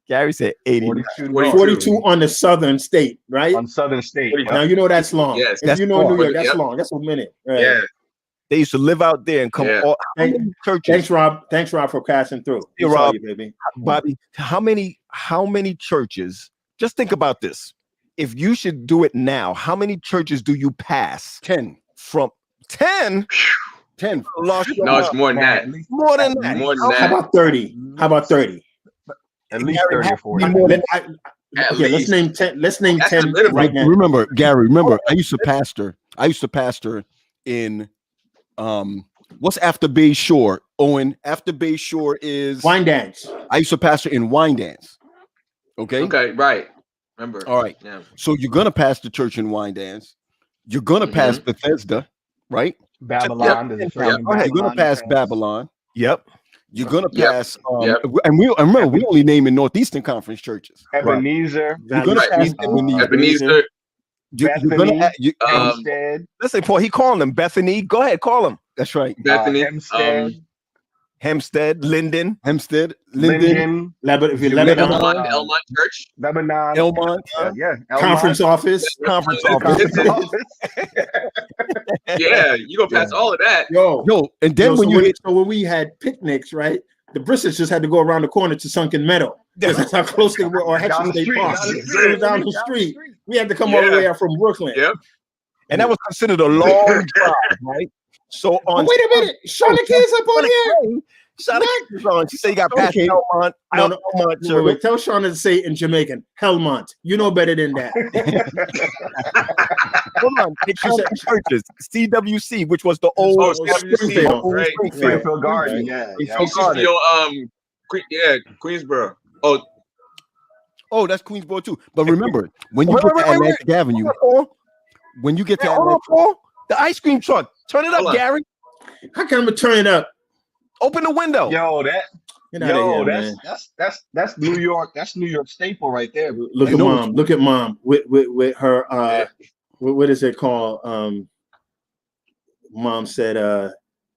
S3: Gary said 80.
S1: 42 on the southern state, right?
S5: On Southern State.
S1: Now you know that's long.
S6: Yes,
S1: if
S3: that's
S1: you know
S3: long.
S1: New York, that's
S6: Yep.
S1: long. That's a minute. Right.
S6: Yeah.
S3: They used to live out there and come
S6: Yeah.
S3: all how many churches.
S1: Thanks, Rob. Thanks, Rob, for passing through.
S3: Hey,
S1: We saw
S3: Rob.
S1: you, baby.
S3: Bobby, how many churches? Just think about this. If you should do it now, how many churches do you pass
S4: 10.
S3: from 10?
S4: 10.
S3: Lost your
S6: No, it's
S3: mind.
S6: more than that.
S3: More than that.
S6: More than
S1: How
S6: that.
S1: about 30? How about 30?
S5: At least 30 or 40.
S6: At
S1: Okay, let's
S6: least.
S1: name 10. Let's name
S6: That's
S1: 10
S6: the minimum.
S1: right now.
S4: Remember, Gary, I used to pastor in what's after Bay Shore? Owen, after Bay Shore is
S1: Wine dance.
S4: I used to pastor in Wine Dance. Okay.
S6: Okay, right. Remember.
S4: All right.
S6: Yeah.
S4: So you're gonna pass the church in Wine Dance. You're gonna pass Bethesda, right?
S5: Babylon. There's a church in
S3: Go ahead.
S4: You're gonna pass
S5: France.
S4: Babylon.
S3: Yep.
S4: You're gonna
S6: Yep.
S4: pass
S6: Yep.
S4: and remember we only name in Northeastern Conference churches.
S5: Ebenezer.
S4: You're gonna
S6: Right.
S4: pass Ebenezer.
S6: Ebenezer.
S4: You're
S5: Bethany,
S4: gonna
S5: Hempstead.
S3: Listen, Paul, he calling them Bethany. Go ahead, call them.
S4: that's right.
S6: Bethany.
S5: Hempstead.
S3: Hempstead, Linden.
S4: Hempstead, Linden,
S5: Linden.
S1: If you
S5: Lebanon.
S1: Lebanon,
S6: Elmont Church.
S5: Lebanon.
S4: Elmont.
S5: Yeah.
S1: conference office.
S3: Conference
S5: Conference
S3: office.
S5: office.
S6: Yeah, you go past all of that.
S1: Yo,
S4: And then when you hit
S1: so when we had picnics, right? The Brissets just had to go around the corner to Sunken Meadow. That's how close they were, or
S5: Down
S1: Hexham
S5: the
S1: State
S5: street,
S1: Park.
S5: down the
S1: It
S5: street,
S1: was down the street. We had to come all the
S6: Yeah.
S1: way out from Brooklyn.
S6: Yep.
S3: And that was considered a long drive, right? So
S1: Oh,
S3: on
S1: wait a minute. Shauna K's up on here.
S3: Shout out. She said you got past
S1: Okay.
S3: Elmont.
S1: No, no.
S3: Elmont
S1: Wait,
S3: Church.
S1: wait, tell Shauna to say it in Jamaican. Helmont. You know better than that.
S3: Hold on. They counted churches. CWC, which was the old
S6: Oh, CWC,
S3: old
S6: right.
S3: Springfield.
S5: Springfield Garden. Yeah.
S6: Queensboro.
S4: oh, that's Queensboro too. But remember, when you
S3: Wait,
S4: get
S3: wait,
S4: to
S3: wait,
S4: Atlantic Avenue, when you get to
S3: Hold on,
S4: Atlantic,
S3: Paul. The ice cream truck. Turn it up,
S6: Hold on.
S3: Gary.
S1: How can I turn it up?
S3: Open the window.
S5: Yo,
S1: Get out of here, man.
S5: that's New York. That's New York staple right there.
S1: Look
S4: I
S1: at
S4: know
S1: mom. Look at mom with her. What is it called? Mom said.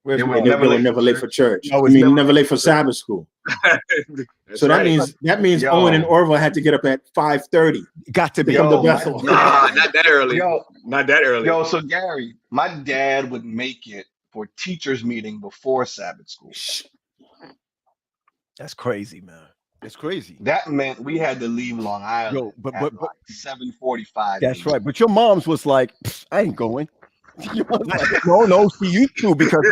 S5: They
S1: They
S5: were
S1: were never late for church.
S3: No,
S1: I
S3: it's
S1: mean, never late for Sabbath school.
S6: That's
S1: So
S6: right.
S1: that means
S5: Yo.
S1: Owen and Orville had to get up at 5:30
S3: Got to be.
S1: to come to
S5: Yo,
S1: Bethel.
S6: Nah, not that early.
S5: Yo,
S6: Not that early.
S5: yo, so Gary, my dad would make it for teachers meeting before Sabbath school.
S3: That's crazy, man.
S4: it's crazy.
S5: That meant we had to leave Long Island
S4: Yo, but
S5: at
S4: but
S5: like 7:45.
S4: that's right. But your mom's was like, I ain't going. Your mom's like,
S3: No, see you too, because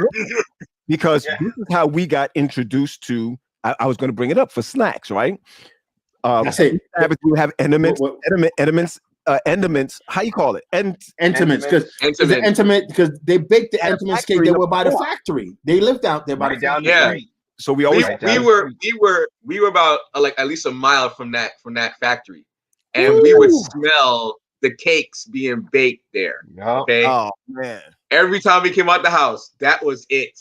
S5: Yeah.
S3: this is how we got introduced to. I was going to bring it up for snacks, right?
S1: That's it.
S3: We would have endements,
S1: What-
S3: endements. How you call it?
S1: Intimates, because
S6: Intimate.
S1: intimate because they baked the
S3: At a
S1: intimate
S3: factory
S1: cake. They
S3: in the
S1: were by the
S3: park.
S1: factory. They lived out there by
S5: right
S1: the
S5: down
S1: factory.
S5: the
S6: Yeah.
S5: street.
S3: So we always
S5: Right
S6: we
S5: down
S6: were
S5: the
S6: we were about like at least a mile from that factory, and we would smell the cakes being baked there.
S5: Yup.
S6: Okay,
S3: Oh man,
S6: every time we came out the house, that was it.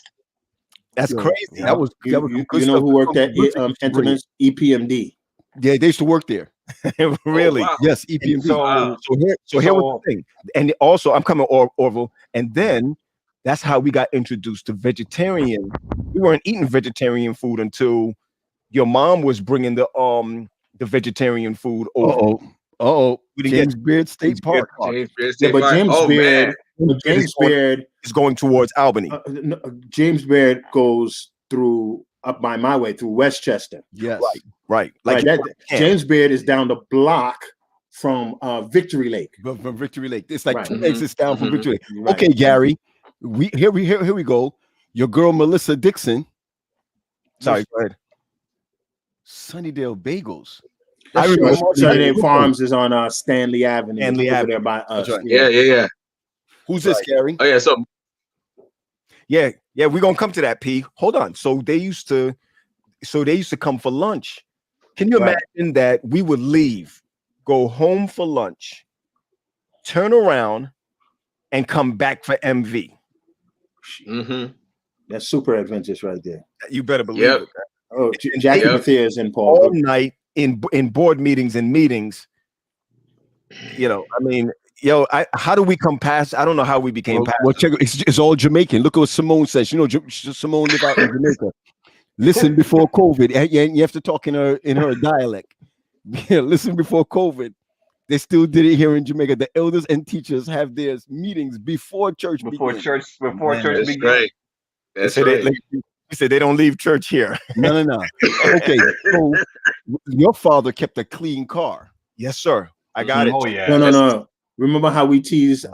S3: that's
S1: Yo,
S3: crazy.
S4: that was
S1: You,
S4: that was
S1: you-
S4: some good
S1: you know
S4: stuff.
S1: who worked at
S4: Good stuff.
S1: Intimates? EPMD.
S4: Yeah, they used to work there.
S3: Really.
S6: Oh, wow.
S4: Yes, EPMD.
S5: So,
S6: Wow.
S3: Here was the thing, and also I'm coming Orville, and then that's how we got introduced to vegetarian. We weren't eating vegetarian food until your mom was bringing the vegetarian food over. We didn't
S4: James Beard State Park.
S6: James Beard
S1: Yeah,
S6: State
S1: but
S6: Park.
S1: James
S6: Oh,
S1: Beard,
S6: man.
S1: James Beard,
S3: It's going towards Albany.
S1: James Beard goes through up by my way through Westchester.
S7: Yes.
S3: Right.
S1: Like that, James Beard is down the block from Victory Lake.
S7: From Victory Lake. It's like
S1: Right.
S7: 2 exits down from Victory Lake.
S1: Right.
S7: Okay, Gary. Here we go. Your girl Melissa Dixon.
S3: Sorry, go ahead.
S7: Sunnydale Bagels.
S1: I remember Sunnydale Farms is on Stanley Avenue.
S3: Stanley
S1: over
S3: Avenue.
S1: there by us.
S3: Right.
S6: Yeah.
S7: Who's this, Gary?
S6: Oh yeah. So
S3: Yeah, we're gonna come to that, P. Hold on. So they used to come for lunch. Can you imagine that we would leave, go home for lunch, turn around, and come back for MV?
S1: That's super adventures right there.
S3: You better believe
S6: Yep.
S3: it.
S1: Oh, Jackie Matthias and Paul.
S3: All night in board meetings and meetings. You know, I mean, how do we come past? I don't know how we became past.
S7: Well, check it's all Jamaican. Look at what Simone says. You know, Simone lived out in Jamaica. Listen before COVID, and you have to talk in her dialect. Yeah, listen before COVID. They still did it here in Jamaica. The elders and teachers have their meetings before church begins.
S5: Church
S6: that's
S5: begins.
S6: right. That's right.
S3: He said they don't leave church here.
S7: No. Okay, so your father kept a clean car.
S3: Yes, sir. I got it.
S5: Oh yeah.
S1: No. Remember how we teased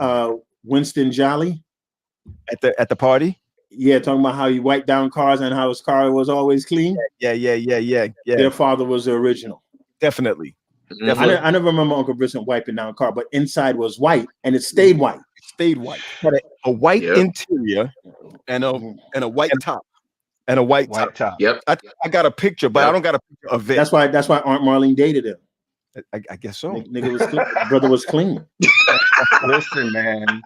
S1: Winston Jolly
S3: At the party.
S1: Yeah, talking about how he wiped down cars and how his car was always clean.
S3: Yeah.
S1: Their father was the original.
S3: Definitely.
S1: I never remember Uncle Vincent wiping down a car, but inside was white and it stayed white.
S3: Had a white interior
S7: and a white top.
S3: And a white
S5: top.
S6: Yep.
S3: I got a picture, but I don't got a picture of it.
S1: That's why Aunt Marlene dated him.
S3: I guess so.
S1: Nigga was clean. Brother was clean.
S5: Listen, man.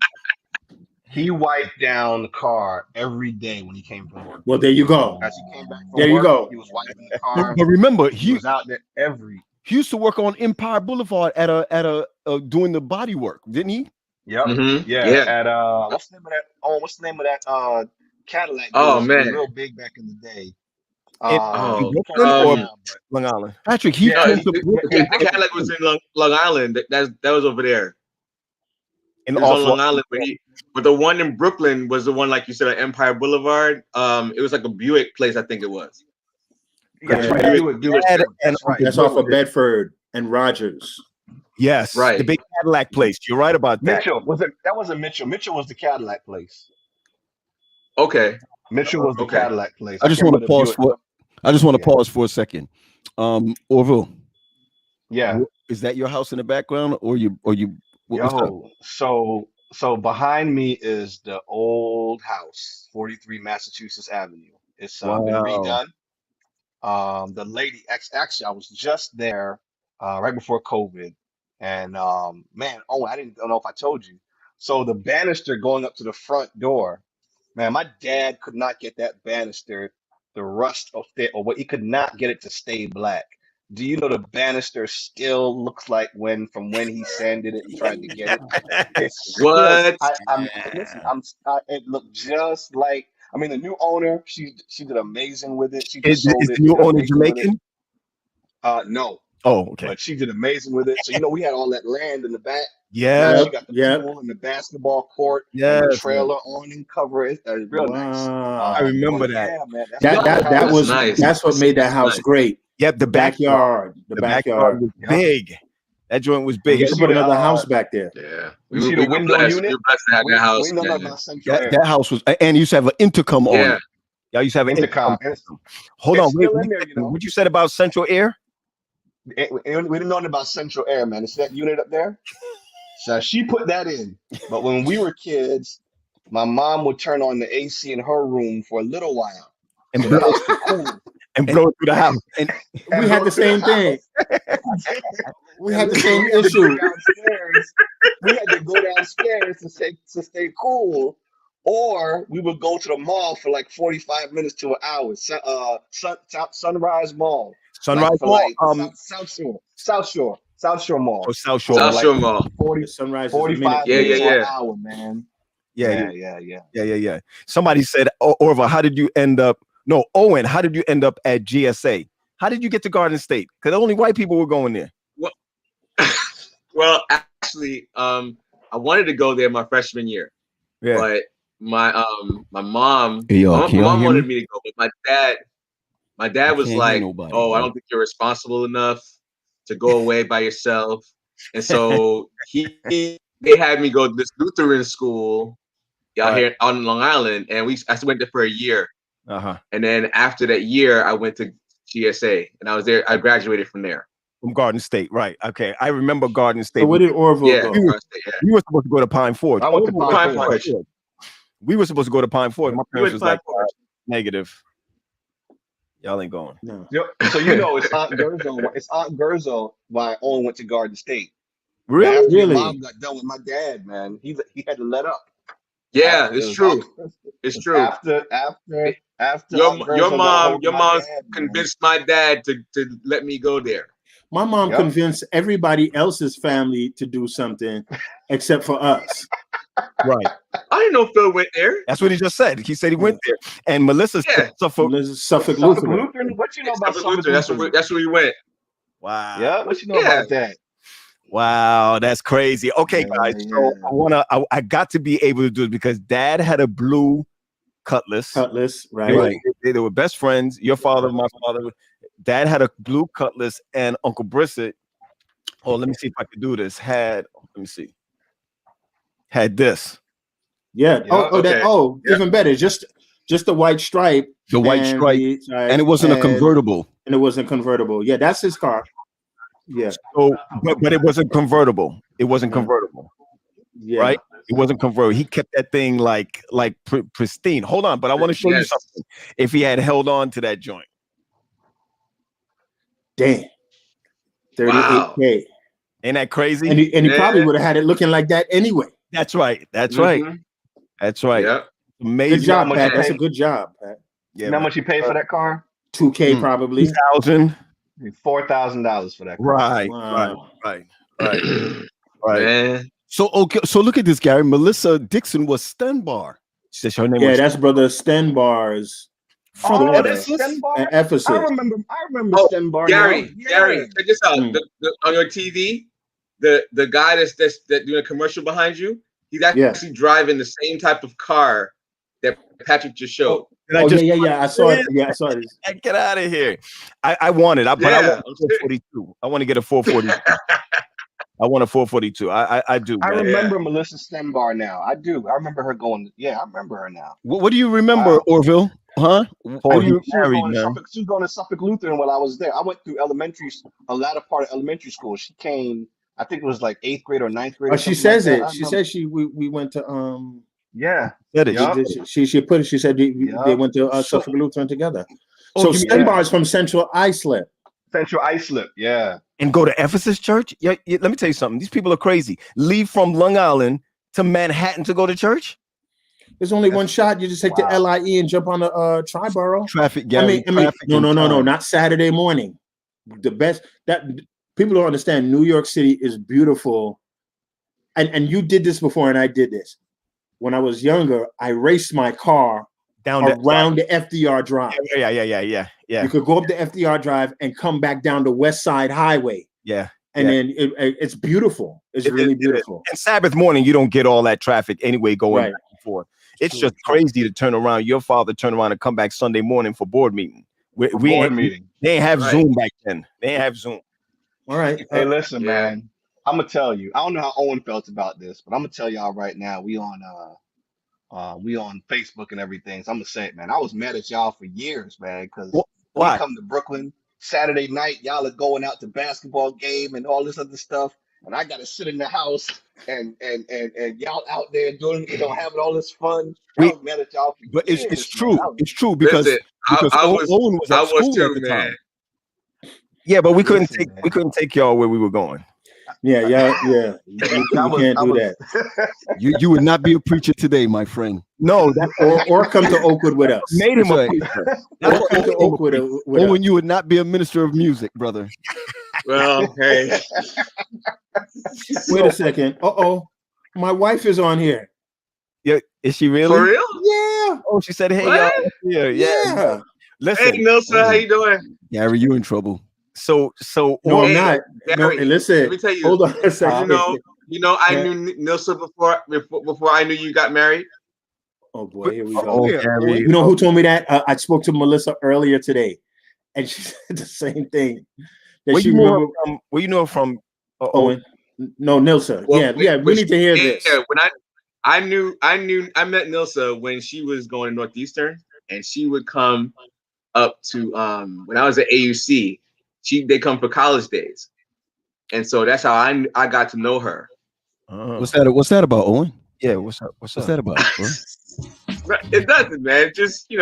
S5: He wiped down the car every day when he came from work.
S1: Well, there you go.
S5: As he came back from
S1: There you
S5: work,
S1: go.
S5: He was wiping the car.
S7: But remember,
S5: he was out there
S7: he used to work on Empire Boulevard at a doing the body work, didn't he?
S5: Yep.
S6: Mm-hmm.
S5: Yeah. At what's the name of that? Oh, what's the name of that Cadillac?
S6: Oh,
S5: it was
S6: man.
S5: real big back in the day.
S3: Brooklyn or Long Island?
S7: Patrick,
S6: the Cadillac was in Long Island. That was over there. It was on Long Island, but the one in Brooklyn was the one, like you said, at Empire Boulevard. It was like a Buick place, I think it was.
S5: That's right.
S1: That's off of Bedford and Rogers.
S3: Yes,
S6: right.
S3: The big Cadillac place. You're right about that.
S5: Mitchell that wasn't Mitchell. Mitchell was the Cadillac place.
S6: Okay.
S5: Mitchell was the Cadillac place.
S7: I just want to pause for a second. Orville.
S5: Yeah.
S7: Is that your house in the background, or you?
S5: So behind me is the old house, 43 Massachusetts Avenue. It's been redone. The lady, actually, I was just there right before COVID, and man, I don't know if I told you. So the banister going up to the front door, man, my dad could not get that banister, the rust of it, or what, he could not get it to stay black. Do you know the banister still looks like from when he sanded it and tried to get it?
S6: What?
S5: It looked just like. I mean, the new owner, she did amazing with it. She
S3: Is
S5: sold
S3: the new owner Jamaican?
S5: No.
S3: Oh, okay.
S5: But she did amazing with it. So we had all that land in the back.
S3: Yeah.
S5: She got the pool and the basketball court.
S3: Yeah.
S5: The trailer awning cover. It's real nice.
S3: I remember that.
S5: Yeah, man,
S1: that was
S6: nice.
S1: That's what made that house great.
S3: Yep, the backyard.
S1: The backyard
S3: was big. That joint was big.
S1: You should put another house back there.
S6: Yeah.
S5: You see the window unit?
S6: We were blessed to have that house.
S5: We know nothing about Central Air.
S7: That house was, and you used to have an intercom on it.
S3: Yeah, you used to have an
S5: intercom.
S3: Hold on, wait.
S5: Still in there,
S3: What you said about Central Air?
S5: We didn't know nothing about Central Air, man. It's that unit up there. So she put that in. But when we were kids, my mom would turn on the AC in her room for a little while.
S3: And
S5: the house would cool.
S3: And blow it through the house.
S1: And we had the same thing. We had the same issue.
S5: We had to go downstairs to stay cool, or we would go to the mall for like 45 minutes to an hour. Sunrise Mall.
S3: Sunrise Mall.
S5: South Shore Mall.
S3: Oh, South Shore.
S6: South Shore Mall.
S5: 45 minutes to an hour, man.
S3: Yeah. Somebody said, Orva, how did you end up? No, Owen, how did you end up at GSA? How did you get to Garden State? Because only white people were going there.
S6: Well, actually, I wanted to go there my freshman year, but my mom wanted me to go, but my dad My dad was
S7: can't hear
S6: like,
S7: nobody,
S6: "Oh, I
S7: bro.
S6: don't think you're responsible enough to go away by yourself." And so they had me go to this Lutheran school out here on Long Island, and I went there for a year. And then after that year, I went to GSA, and I was there. I graduated from there.
S7: From Garden State, right? Okay, I remember Garden State.
S1: So where did Orville go?
S7: We were supposed to go to Pine Forge.
S5: I went to Pine Forge.
S7: We were supposed to go to Pine Forge. My parents was like,
S6: Forge.
S7: negative. Y'all ain't going.
S1: No.
S5: So you know it's Aunt Gerzo. It's Aunt Gerzo why I only went to Garden State.
S7: Really?
S5: After
S1: Really?
S5: Mom got done with my dad, man. He had to let up.
S6: Yeah, it's true. It's true.
S5: After
S6: Your mom convinced my dad to let me go there.
S1: My mom convinced everybody else's family to do something except for us.
S7: Right.
S6: I didn't know Phil went there.
S7: That's what he just said. He said he went there. And Melissa
S1: Suffolk Lutheran.
S5: What you know about
S6: Suffolk Lutheran? That's where we went.
S7: Wow.
S5: Yeah, what you know about that?
S7: Wow, that's crazy. Okay, guys. So I got to be able to do it because Dad had a blue Cutlass.
S1: Right.
S7: They were best friends. Your father, my father. Dad had a blue Cutlass, and Uncle Brissett. Oh, let me see if I can do this. Had this.
S1: Yeah. Even better. Just the white stripe.
S7: The white stripe, and it wasn't a convertible.
S1: And it wasn't convertible. Yeah, that's his car. Yeah.
S7: So, but it wasn't convertible. It wasn't convertible.
S1: Yeah.
S7: Right. It wasn't convertible. He kept that thing like pristine. Hold on, but I want to show you something. If he had held on to that joint.
S1: Damn. 38K.
S7: Ain't that crazy?
S1: And he probably would have had it looking like that anyway.
S7: That's right. That's right. That's right.
S6: Yeah.
S7: Amazing.
S1: Good job, Pat. That's a good job, Pat.
S5: Yeah. You know how much you paid for that car?
S1: $2K probably.
S7: $2,000.
S5: $4,000 for that car.
S7: Right.
S1: Wow.
S7: Right.
S6: Man.
S7: So okay. So look at this, Gary. Melissa Dixon was Stenbar. Her name was
S1: that's brother Stenbar's. Ephesus.
S5: I remember Stenbar.
S6: Gary, check this out. On your TV, the guy that's doing a commercial behind you, he's actually driving the same type of car that Patrick just showed.
S1: I saw it. Yeah, I saw it.
S7: Get out of here. I want it. But I want a 442. I want to get a 442. I want a 442. I do.
S5: I remember Melissa Stenbar now. I do. I remember her going. Yeah, I remember her now.
S7: What do you remember, Orville? Huh?
S5: She was going to Suffolk Lutheran while I was there. I went through a latter part of elementary school. She came, I think it was like 8th grade or 9th grade.
S1: She says it. She said we went to She said they went to Suffolk Lutheran together. So Stenbar is from Central Islip.
S5: Central Islip, yeah.
S7: And go to Ephesus Church? Yeah, let me tell you something. These people are crazy. Leave from Long Island to Manhattan to go to church?
S1: There's only one shot. You just take the LIE and jump on the Triborough.
S7: Traffic, Gary.
S1: No, not Saturday morning. The best that people don't understand. New York City is beautiful, and you did this before, and I did this when I was younger. I raced my car around the FDR Drive.
S7: Yeah.
S1: You could go up the FDR Drive and come back down the West Side Highway.
S7: Yeah.
S1: And then it's beautiful. It's really beautiful.
S7: And Sabbath morning, you don't get all that traffic anyway going back and forth. It's just crazy to turn around. Your father turn around and come back Sunday morning for board meeting. We ain't have Zoom back then. They ain't have Zoom.
S1: All right.
S5: Hey, listen, man. I'm gonna tell you. I don't know how Owen felt about this, but I'm gonna tell y'all right now. We on Facebook and everything. So I'm gonna say it, man. I was mad at y'all for years, man, because we come to Brooklyn Saturday night. Y'all are going out to basketball game and all this other stuff, and I gotta sit in the house and y'all out there doing, having all this fun. I was mad at y'all for
S7: but
S5: years,
S7: it's true.
S5: Man.
S7: It's true because Owen was at school at the time. Yeah, but we couldn't take y'all where we were going.
S1: Yeah. You can't do that.
S7: You would not be a preacher today, my friend. No,
S1: or come to Oakwood with us.
S7: Made him a preacher.
S1: Or come to Oakwood with
S7: Owen, you would not be a minister of music, brother.
S6: Well, hey.
S1: Wait a second. My wife is on here.
S7: Yeah, is she really?
S6: For real?
S1: Yeah.
S7: Oh, she said, "Hey, y'all." Yeah. Listen,
S6: hey, Nelson, how you doing?
S7: Gary, you in trouble. So
S1: no, I'm not.
S6: Gary,
S1: no, listen.
S6: Let me tell you.
S1: Hold on a second.
S6: I knew Nelson before I knew you got married.
S1: Oh boy, here we go. You know who told me that? I spoke to Melissa earlier today. and she said the same thing.
S3: Where you know her from?
S1: Owen. No, Nilsa.
S6: Well,
S1: yeah. We need to hear this.
S6: Yeah, when I met Nilsa when she was going to Northeastern, and she would come up to when I was at AUC. They come for college days, and so that's how I got to know her.
S7: What's that about, Owen?
S3: Yeah, what's
S7: that about, bro?
S6: It doesn't, man. Just she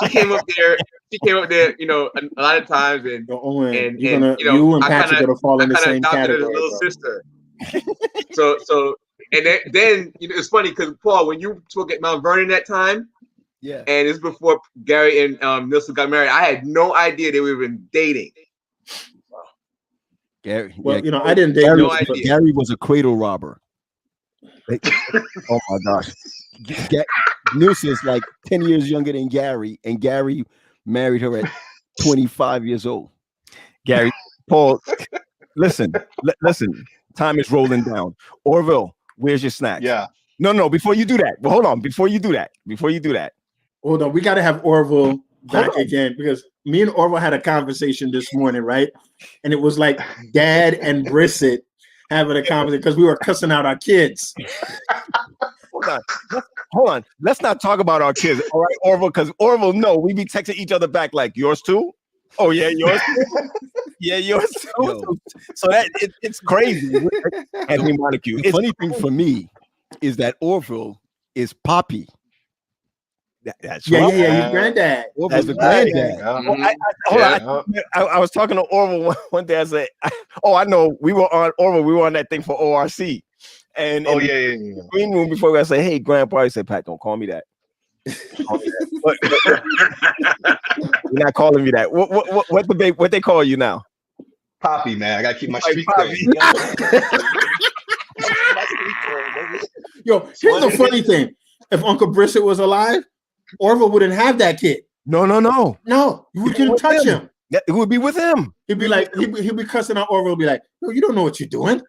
S6: came up there. She came up there, a lot of times, and
S1: Owen,
S6: and
S1: you and Patrick are gonna fall in the same category.
S6: Her little sister. so and then it's funny because Paul, when you spoke at Mount Vernon that time,
S7: yeah,
S6: and it's before Gary and Nilsa got married. I had no idea they were even dating.
S7: Gary.
S1: Well,
S7: yeah,
S1: I didn't date.
S6: No idea.
S7: Gary was a cradle robber.
S3: Oh my gosh.
S7: Nilsa is like 10 years younger than Gary, and Gary married her at 25 years old.
S3: Gary, Paul, listen. Time is rolling down. Orville, where's your snacks?
S5: Yeah.
S3: No. Before you do that, well, hold on. Before you do that,
S1: Hold on. We got to have Orville back again, because me and Orville had a conversation this morning, right? And it was like Dad and Brissett having a conversation because we were cussing out our kids.
S3: Hold on. Let's not talk about our kids, all right, Orville? Because Orville, no, we be texting each other back like, yours too? Oh yeah, yours too? Yeah, yours too.
S7: Yo.
S3: So that it's crazy. And we Montague.
S7: The funny thing for me is that Orville is Poppy.
S3: That's
S1: Yeah,
S3: right.
S1: your granddad.
S7: Orville's the
S3: That's
S7: granddad.
S3: I was talking to Orville one day. I said, I know. We were on that thing for ORC. And in the green room before I say, hey, Grandpa, he said, Pat, don't call me that. But you're not calling me that. What they call you now?
S5: Poppy, man. I gotta keep my street cred.
S1: Yo, here's the funny thing. If Uncle Brissett was alive, Orville wouldn't have that kid.
S3: No.
S1: No, you couldn't touch him.
S3: It would be with him.
S1: He'd be like, he'd be cussing out Orville, be like, no, you don't know what you're doing.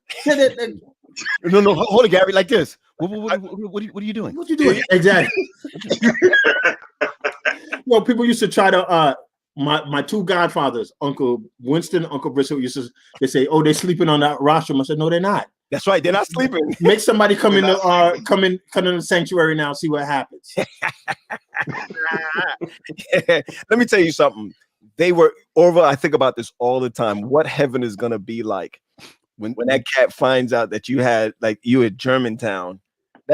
S7: No, hold it, Gary, like this. What are you doing?
S1: What you doing? Exactly. Well, people used to try to my two godfathers, Uncle Winston, Uncle Brissett, they say, oh, they're sleeping on that rostrum. I said, no, they're not.
S3: That's right. They're not sleeping.
S1: Make somebody come in the sanctuary now, see what happens.
S3: Let me tell you something. Orville, I think about this all the time. What heaven is gonna be like when that cat finds out that you at Germantown.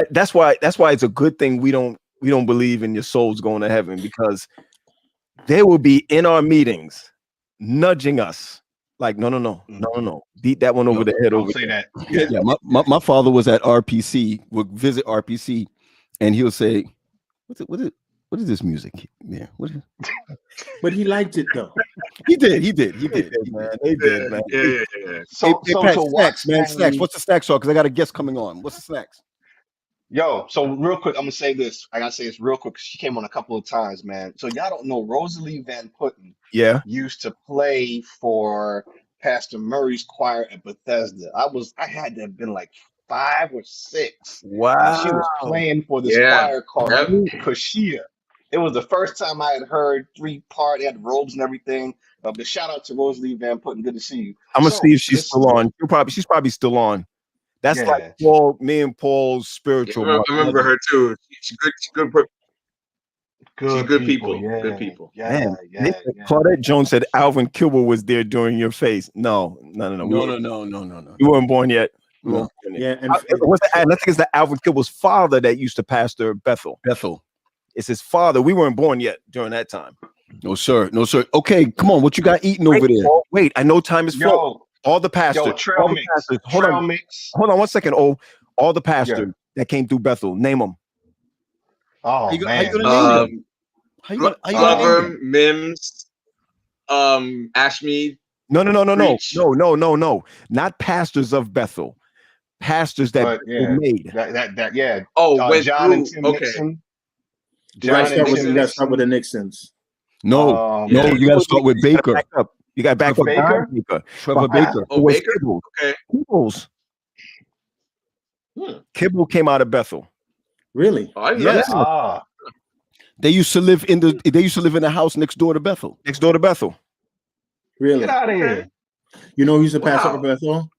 S3: That's why it's a good thing we don't believe in your souls going to heaven, because they will be in our meetings nudging us like, no, beat that one over the head. Over
S5: say that.
S7: Yeah, my father was at RPC, would visit RPC, and he'll say, what is this music? Yeah,
S1: but he liked it though.
S7: He did,
S3: man. They did, man.
S6: Yeah.
S5: So
S7: snacks, man. Snacks. What's the snacks on? Because I got a guest coming on. What's the snacks?
S5: Yo, so real quick, I'm gonna say this. I gotta say this real quick. She came on a couple of times, man. So y'all don't know Rosalie Van Putten.
S3: Yeah.
S5: Used to play for Pastor Murray's choir at Bethesda. I had to have been like 5 or 6.
S3: Wow.
S5: She was playing for this choir called Kashia. It was the first time I had heard 3-part. They had robes and everything. But shout out to Rosalie Van Putten. Good to see you.
S3: I'm gonna see if she's still on. She's probably still on. That's like me and Paul's spiritual.
S6: I remember her too. She's good. She's good people.
S5: Yeah.
S6: Good people.
S5: Yeah.
S3: Claudette Jones said Alvin Kilber was there during your face. No.
S7: No.
S3: You weren't born yet.
S1: No. Yeah, and
S3: I think it's the Alvin Kilber's father that used to pastor Bethel. It's his father. We weren't born yet during that time.
S7: No, sir. Okay, come on. What you got eating over there?
S3: Wait, I know time is full. All the pastors.
S5: Trail mix.
S3: Hold on 1 second. All the pastors that came through Bethel. Name them.
S5: Oh, man.
S6: Glover, Mims, Ashmead.
S3: No. Not pastors of Bethel. Pastors that were made.
S5: John and Tim Nixon.
S1: You gotta start with the Nixons.
S7: No, you gotta start with Baker.
S3: You got back with Baker.
S7: Trevor Baker.
S6: Oh, Baker. Okay.
S3: Kibble came out of Bethel.
S1: Really?
S6: Oh, I didn't know that.
S7: They used to live in the house next door to Bethel.
S1: Really?
S5: Get out of here.
S1: You know who's the pastor
S6: Wow.
S1: of Bethel?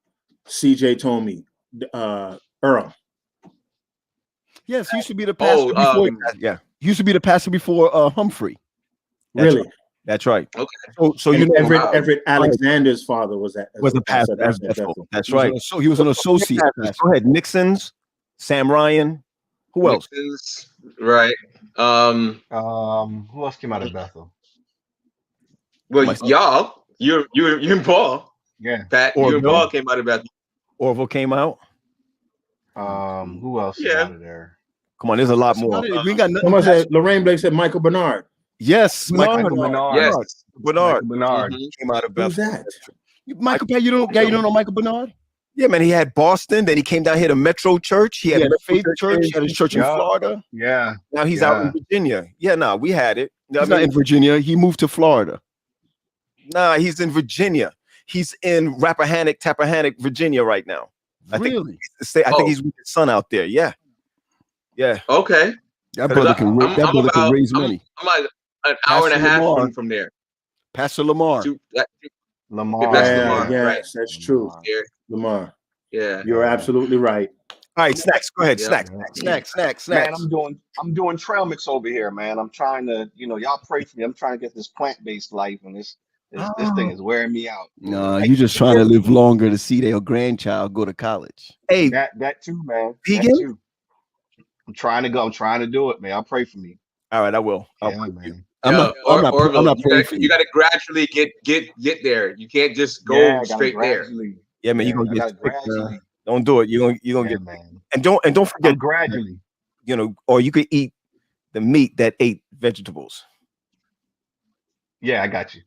S1: CJ told me. Earl.
S7: Yes, he used to be the pastor
S6: Oh,
S7: before. Yeah, he used to be the pastor before Humphrey.
S3: That's
S1: Really?
S3: right. That's right.
S6: Okay.
S3: So
S1: And
S3: you know
S1: Everett Alexander's father was that
S3: was a pastor
S1: at
S3: at Bethel. That's
S7: He was
S3: right.
S7: he was an associate pastor.
S3: Go ahead, Nixon's, Sam Ryan. Who else?
S6: Nixon's, right.
S5: Who else came out of Bethel?
S6: Well,
S3: Myself.
S6: y'all, you and Paul,
S5: Yeah.
S6: Pat,
S3: Or
S6: you and
S3: Bill.
S6: Paul came out of Bethel.
S3: Orville came out.
S5: Who else is
S6: Yeah.
S5: out of there?
S3: Come on, there's a lot more.
S7: We ain't got nothing.
S1: Someone said Lorraine Blake said Michael Bernard.
S7: Yes,
S3: Bernard.
S5: Michael Bernard.
S6: Yes.
S3: Bernard
S5: Michael Bernard.
S6: Mhm.
S3: came out of
S1: Who's
S3: Bethel.
S1: that?
S7: Michael Pat. You don't know Michael Bernard?
S3: Yeah, man. He had Boston. Then he came down here to Metro Church. He
S7: He
S3: had
S7: had
S3: Metro
S7: Faith Church. He had his church in
S5: Yeah.
S7: Florida.
S5: Yeah.
S3: Now he's out in
S5: Yeah.
S3: Virginia. Yeah, nah, we had it. I
S7: He's not
S3: mean,
S7: in Virginia. He moved to Florida.
S3: nah, he's in Virginia. He's in Rappahannock, Tappahannock, Virginia right now. I think
S7: Really?
S3: I think
S6: Oh.
S3: he's with his son out there. Yeah. Yeah.
S6: Okay.
S7: That
S3: Cause
S7: brother can
S6: I'm
S7: raise
S6: I'm-
S7: money.
S6: I'm like an hour and a
S7: Pastor
S6: half
S7: Lamar.
S6: from there.
S7: Pastor Lamar.
S5: Lamar.
S6: That's
S1: Yeah,
S6: Lamar,
S1: yes,
S6: right.
S1: that's true.
S6: There.
S1: Lamar.
S6: Yeah.
S1: You're absolutely right.
S3: All right, snacks. Go ahead.
S6: Yeah.
S3: Snacks.
S5: Man, I'm doing trail mix over here, man. I'm trying to, y'all pray for me. I'm trying to get this plant-based life, and this thing is wearing me out.
S7: No, you just trying to live longer to see their grandchild go to college.
S3: Hey,
S5: That too, man.
S3: Vegan?
S5: That too. I'm trying to go. I'm trying to do it, man. Y'all pray for me.
S3: all right, I will.
S5: Yeah,
S3: I'll-
S5: man.
S7: I'm not
S6: Orville,
S7: praying for
S6: you
S7: you.
S6: got to gradually get there. You can't just go
S5: Yeah, I gotta
S6: straight there.
S5: gradually-
S3: Yeah, man,
S5: yeah,
S3: you're gonna
S5: I
S3: get
S5: gotta
S3: sick, man.
S5: gradually.
S3: Don't do it. You're gonna
S5: Yeah,
S3: get
S5: man.
S3: and don't forget,
S5: I'm gradually.
S3: or you could eat the meat that ate vegetables.
S5: Yeah, I got you.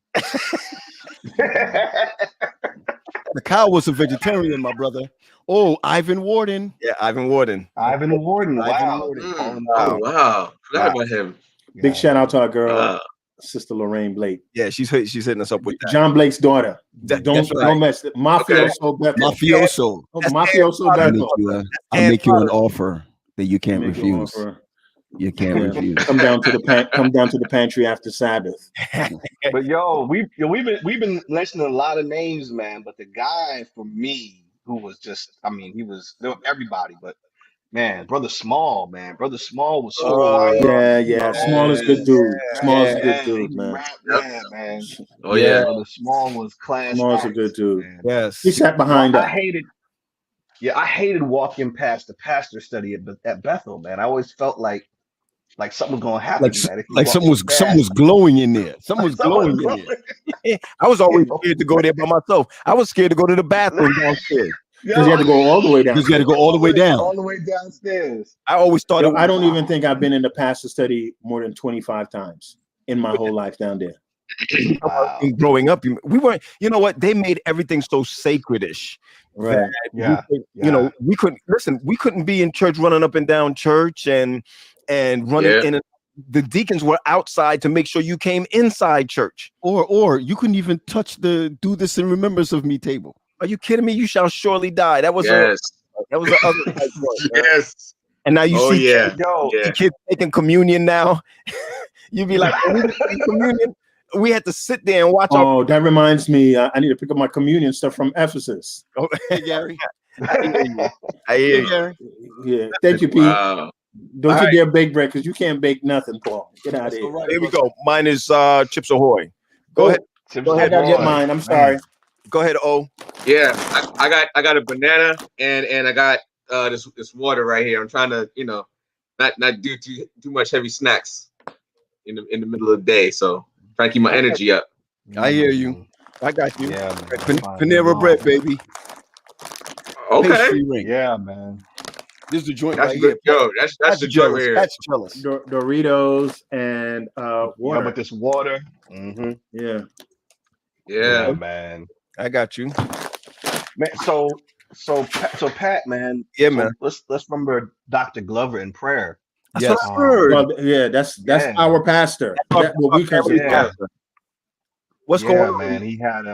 S7: The cow was a vegetarian, my brother. Oh, Ivan Warden.
S3: Yeah, Ivan Warden.
S5: Ivan Warden.
S7: Ivan
S5: Wow.
S7: Warden.
S6: Oh, wow. Forgot about him.
S1: Big shout out to our girl,
S6: Wow.
S1: Sister Lorraine Blake.
S3: Yeah, she's hitting us up with that.
S1: John Blake's daughter.
S3: That's
S1: Don't
S3: right.
S1: mess it. Mafioso Bethel.
S7: Mafioso.
S1: Oh, Mafioso
S7: I'll make
S1: Bethel.
S7: you an offer that you can't
S1: Make you
S7: refuse.
S1: offer.
S7: You can't
S1: Yeah.
S7: refuse.
S1: Come down to the pantry after Sabbath.
S5: But we've been mentioning a lot of names, man. But the guy for me who was just, he was everybody, but man, Brother Small, Brother Small was so quiet.
S1: Yeah. Small is good dude. Small is a good
S5: he
S1: dude, man.
S5: rapped, man.
S6: Oh, yeah.
S5: Brother Small was class.
S1: Small's a
S5: act,
S1: good dude.
S5: man.
S3: Yes.
S1: He sat behind
S5: I
S1: us.
S5: hated walking past the pastor study at Bethel, man. I always felt like something was gonna happen. Man, if you
S7: Like
S5: walked
S7: something was glowing in there. Something was glowing in there.
S3: I was always scared to go there by myself. I was scared to go to the bathroom downstairs.
S1: Because you had to go all the way down.
S7: Because you had to go all the way down.
S5: all the way downstairs.
S3: I always thought
S1: Yo, I don't even think I've been in the pastor study more than 25 times in my whole life down there.
S5: Wow.
S3: growing up, we weren't. You know what? They made everything so sacredish.
S1: Right.
S3: that
S5: Yeah.
S3: you know, we couldn't listen. We couldn't be in church running up and down church and running
S6: Yeah.
S3: in. The deacons were outside to make sure you came inside church.
S7: Or you couldn't even touch the do this in remembrance of me table.
S3: Are you kidding me? You shall surely die. That was
S6: Yes.
S3: that was the other type one, man.
S6: Yes.
S3: And now you
S6: Oh,
S3: see
S6: yeah.
S5: Yo,
S6: Yeah.
S3: kids taking communion now. You be like, "Oh, we didn't take communion." We had to sit there and watch our.
S1: Oh, that reminds me. I need to pick up my communion stuff from Ephesus.
S3: Oh,
S7: Hey, Gary.
S3: I hear you. I hear you.
S7: Gary.
S1: Yeah. Thank you, Pete.
S6: Wow.
S1: Don't
S3: All
S1: you
S3: right.
S1: dare bake bread because you can't bake nothing, Paul. Get out of here.
S3: Here we go. Mine is Chips Ahoy. Go ahead.
S5: Tips
S3: Go
S1: I
S3: ahead,
S1: gotta get
S5: Ahoy.
S1: mine. I'm sorry.
S3: Go ahead, O.
S6: Yeah. I got a banana and I got this water right here. I'm trying to, not do too much heavy snacks in the middle of the day. So trying to keep my energy up.
S7: I hear you. I got you.
S5: Yeah, man.
S7: Panera bread, baby.
S6: Okay.
S7: Pastry ring.
S5: Yeah, man.
S7: This is the joint
S6: That's
S7: right
S6: good.
S7: here.
S6: Yo, that's the joint right here.
S7: That's jealous.
S1: Doritos and
S5: Yeah,
S1: water.
S5: with this water. Mm-hmm.
S1: Yeah.
S6: Yeah.
S5: man.
S3: I got you.
S5: Man, so Pat, man.
S3: Yeah,
S5: so
S3: man.
S5: Let's remember Dr. Glover in prayer.
S3: That's
S7: Yes.
S3: what I heard.
S1: Well, yeah, that's
S5: Yeah.
S1: our pastor. That's what we call
S5: Yeah.
S3: What's
S5: yeah,
S3: going on?
S5: man. He had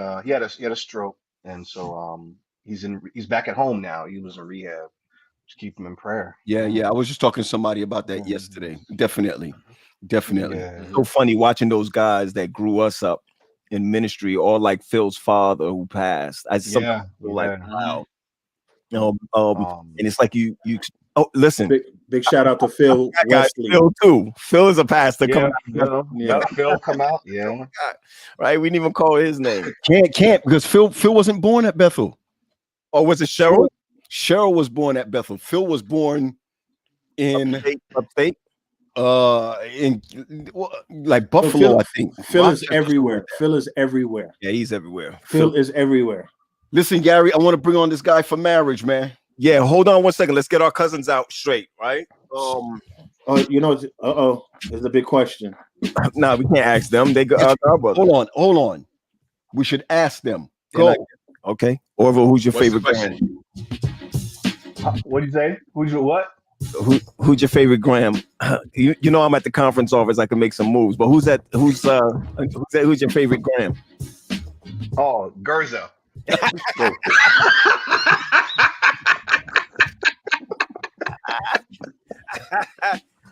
S5: a stroke, and so he's back at home now. He was in rehab. Just keep him in prayer.
S7: Yeah. I was just talking to somebody about that yesterday. Definitely.
S5: Yeah.
S3: So funny watching those guys that grew us up in ministry, or like Phil's father who passed. I just
S5: Yeah,
S3: like,
S5: yeah.
S3: wow. And it's like you listen.
S1: Big shout out to Phil Wesley.
S3: Phil too. Phil is a pastor.
S5: Yeah, Phil come out. Yeah.
S3: Right. We didn't even call his name.
S7: Can't because Phil wasn't born at Bethel.
S3: Oh, was it Cheryl?
S7: Cheryl was born at Bethel. Phil was born in
S3: upstate.
S7: In like Buffalo, I think.
S1: Phil is everywhere. Phil is everywhere.
S3: Yeah, he's everywhere.
S1: Phil is everywhere.
S7: Listen, Gary, I want to bring on this guy for marriage, man.
S3: Yeah, hold on 1 second. Let's get our cousins out straight, right?
S1: Oh, there's a big question.
S3: No, we can't ask them. They got our brother.
S7: Hold on. We should ask them. Go.
S3: Okay. Orville, who's your favorite
S6: question?
S5: What do you say? Who's your what?
S3: Who's your favorite Graham? You know I'm at the conference office. I can make some moves, but who's your favorite Graham?
S5: Oh, Gerza.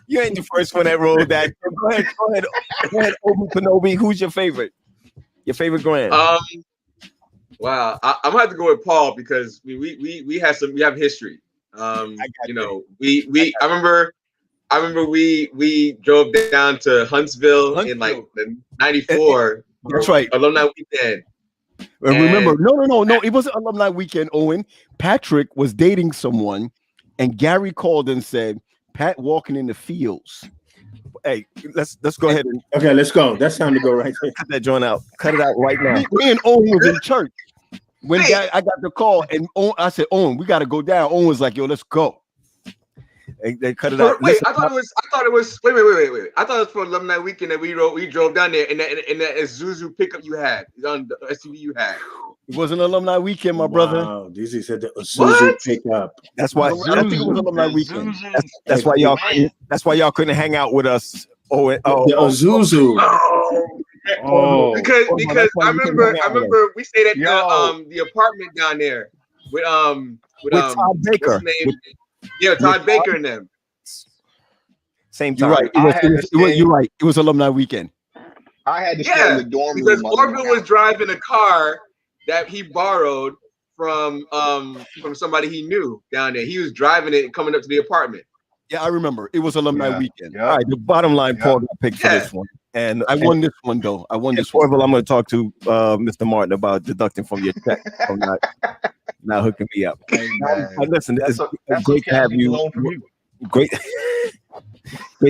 S3: You ain't the first one that rolled that. Go ahead, Obi Kenobi. Who's your favorite? Your favorite Graham?
S6: Wow, I'm gonna have to go with Paul because we have history. I remember we drove down to Huntsville in like the '94.
S3: That's right.
S6: Alumni weekend.
S7: Remember, no, it wasn't alumni weekend, Owen. Patrick was dating someone, and Gary called and said, Pat walking in the fields. Hey, let's go ahead and
S1: okay, let's go. That's time to go right there.
S3: Cut that joint out. Cut it out right now.
S7: Me and Owen was in church when I got the call, and I said, Owen, we got to go down. Owen was like, yo, let's go. They cut it out.
S6: Wait, I thought it was. Wait. I thought it was for alumni weekend that we drove down there in that Isuzu pickup you had on the SUV you had.
S7: It wasn't alumni weekend, my brother.
S1: Wow, DZ said the Isuzu pickup.
S3: That's why I don't think it was alumni weekend. That's why y'all. That's why y'all couldn't hang out with us.
S1: The Isuzu.
S6: Because I remember we stayed at the apartment down there with
S3: Todd Baker.
S6: Yeah, Todd Baker and them.
S3: Same time.
S7: You're right. You're right. It was alumni weekend.
S5: I had to stay in the dorm room
S6: because Orville was driving a car that he borrowed from somebody he knew down there. He was driving it coming up to the apartment.
S7: Yeah, I remember. It was alumni weekend.
S3: All right. The bottom line, Paul got picked for this one. And
S7: I won this one, though. I won this one.
S3: Orville, I'm going to talk to Mr. Martin about deducting from your check. I'm not hooking me up. Listen, it's great to have you. Great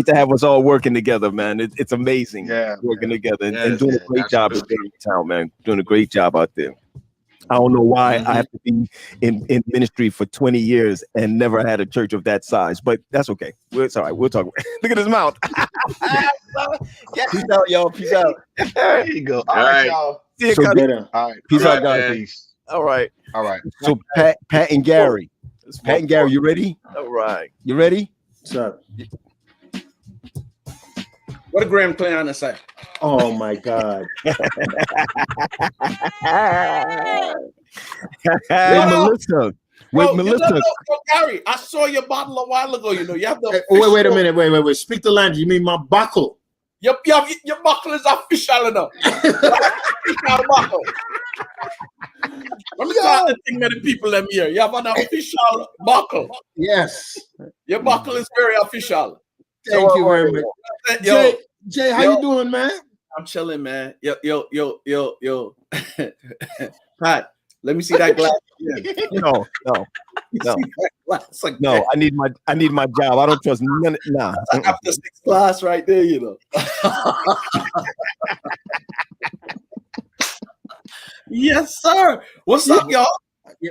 S3: to have us all working together, man. It's amazing working together and doing a great job in town, man. Doing a great job out there. I don't know why I have to be in ministry for 20 years and never had a church of that size, but that's okay. It's all right. We'll talk. Look at his mouth.
S7: Peace out, y'all. Peace out.
S5: There you go. All right, y'all.
S3: See you,
S7: So
S5: all right.
S7: Peace out, guys.
S6: man.
S5: Peace.
S6: All right.
S5: All right.
S7: So Pat and Gary. Pat and Gary, you ready?
S6: All right.
S7: You ready?
S1: What's up?
S8: What did Graham Cleon say?
S1: Oh my God.
S7: Melissa. Wait, Melissa.
S8: No, Gary, I saw your bottle a while ago. You know, you have the.
S1: Wait a minute. Wait. Speak the language. You mean my buckle?
S8: Your buckle is official enough. Official buckle. Let me tell the thing that the people them here. You have an official buckle.
S1: Yes.
S8: Your buckle is very official.
S1: Thank you very much. Jay, how you doing, man?
S8: I'm chilling, man. Yo. Pat, let me see that glass.
S3: No. No, I need my job. I don't trust none. Nah.
S8: After 6 class right there, you know. Yes, sir. What's up, y'all?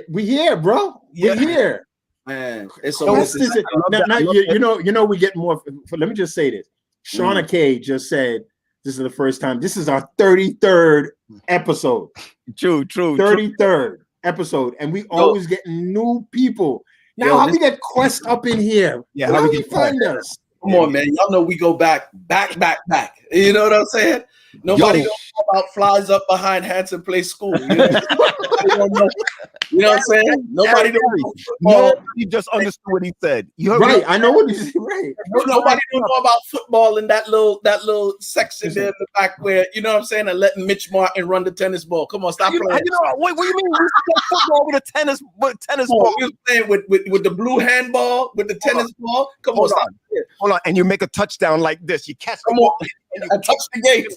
S1: We here, bro. We here.
S8: Man, it's
S1: so you know we get more. Let me just say this. Shauna K just said this is the first time. This is our 33rd episode.
S3: True.
S1: 33rd episode, and we always get new people. Now, how we get Quest up in here?
S3: Yeah,
S1: how we find us?
S8: Come on, man. Y'all know we go back. You know what I'm saying? Nobody knows about flies up behind Hanson Place School. You know, you know what I'm saying? Nobody knows.
S7: Nobody just understood what he said.
S1: You heard right? I know what he said. Right.
S8: Nobody don't know about football in that little section there in the back where you know what I'm saying, and letting Mitch Martin run the tennis ball. Come on, stop playing.
S7: You know what do you mean? We play football with a tennis ball.
S8: We was playing with the blue handball with the tennis ball. Come on, stop.
S7: Hold on, and you make a touchdown like this. You catch
S8: the ball and touch the gate.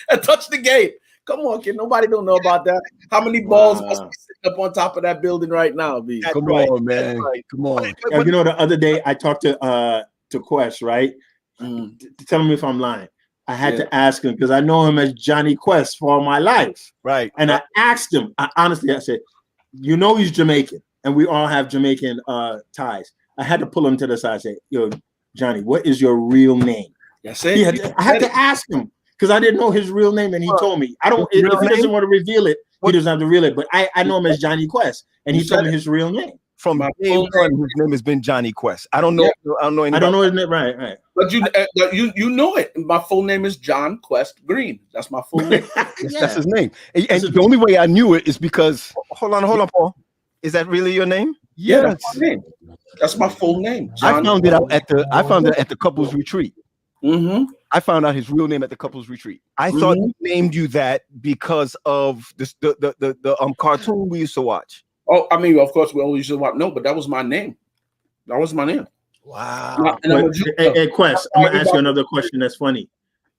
S8: And touch the gate. Come on, kid. Nobody don't know about that. How many balls must be sitting up on top of that building right now, B?
S7: Come on, man. Come on.
S1: You know, the other day I talked to Quest, right? Tell me if I'm lying. I had to ask him because I know him as Johnny Quest for all my life.
S7: Right.
S1: And I asked him, honestly, I said, you know he's Jamaican, and we all have Jamaican ties. I had to pull him to the side and say, yo, Johnny, what is your real name?
S8: Yes,
S1: I had to ask him because I didn't know his real name, and he told me. I don't. If he doesn't want to reveal it, he doesn't have to reveal it. But I know him as Johnny Quest, and he told me his real name.
S7: From day one, his name has been Johnny Quest. I don't know.
S1: Yeah. I don't know his name. Right.
S8: But you know it. My full name is John Quest Green. That's my full name.
S7: That's his name. And the only way I knew it is because hold on, Paul. Is that really your name?
S8: Yeah, that's my name. That's my full name.
S7: John I found it out at the couples retreat.
S8: Mm-hmm.
S7: I found out his real name at the couples retreat. I thought he named you that because of the cartoon we used to watch.
S8: Oh, I mean, of course, we always used to watch. No, but that was my name. That was my name.
S7: Wow.
S1: Hey, Quest, I'm gonna ask you another question that's funny.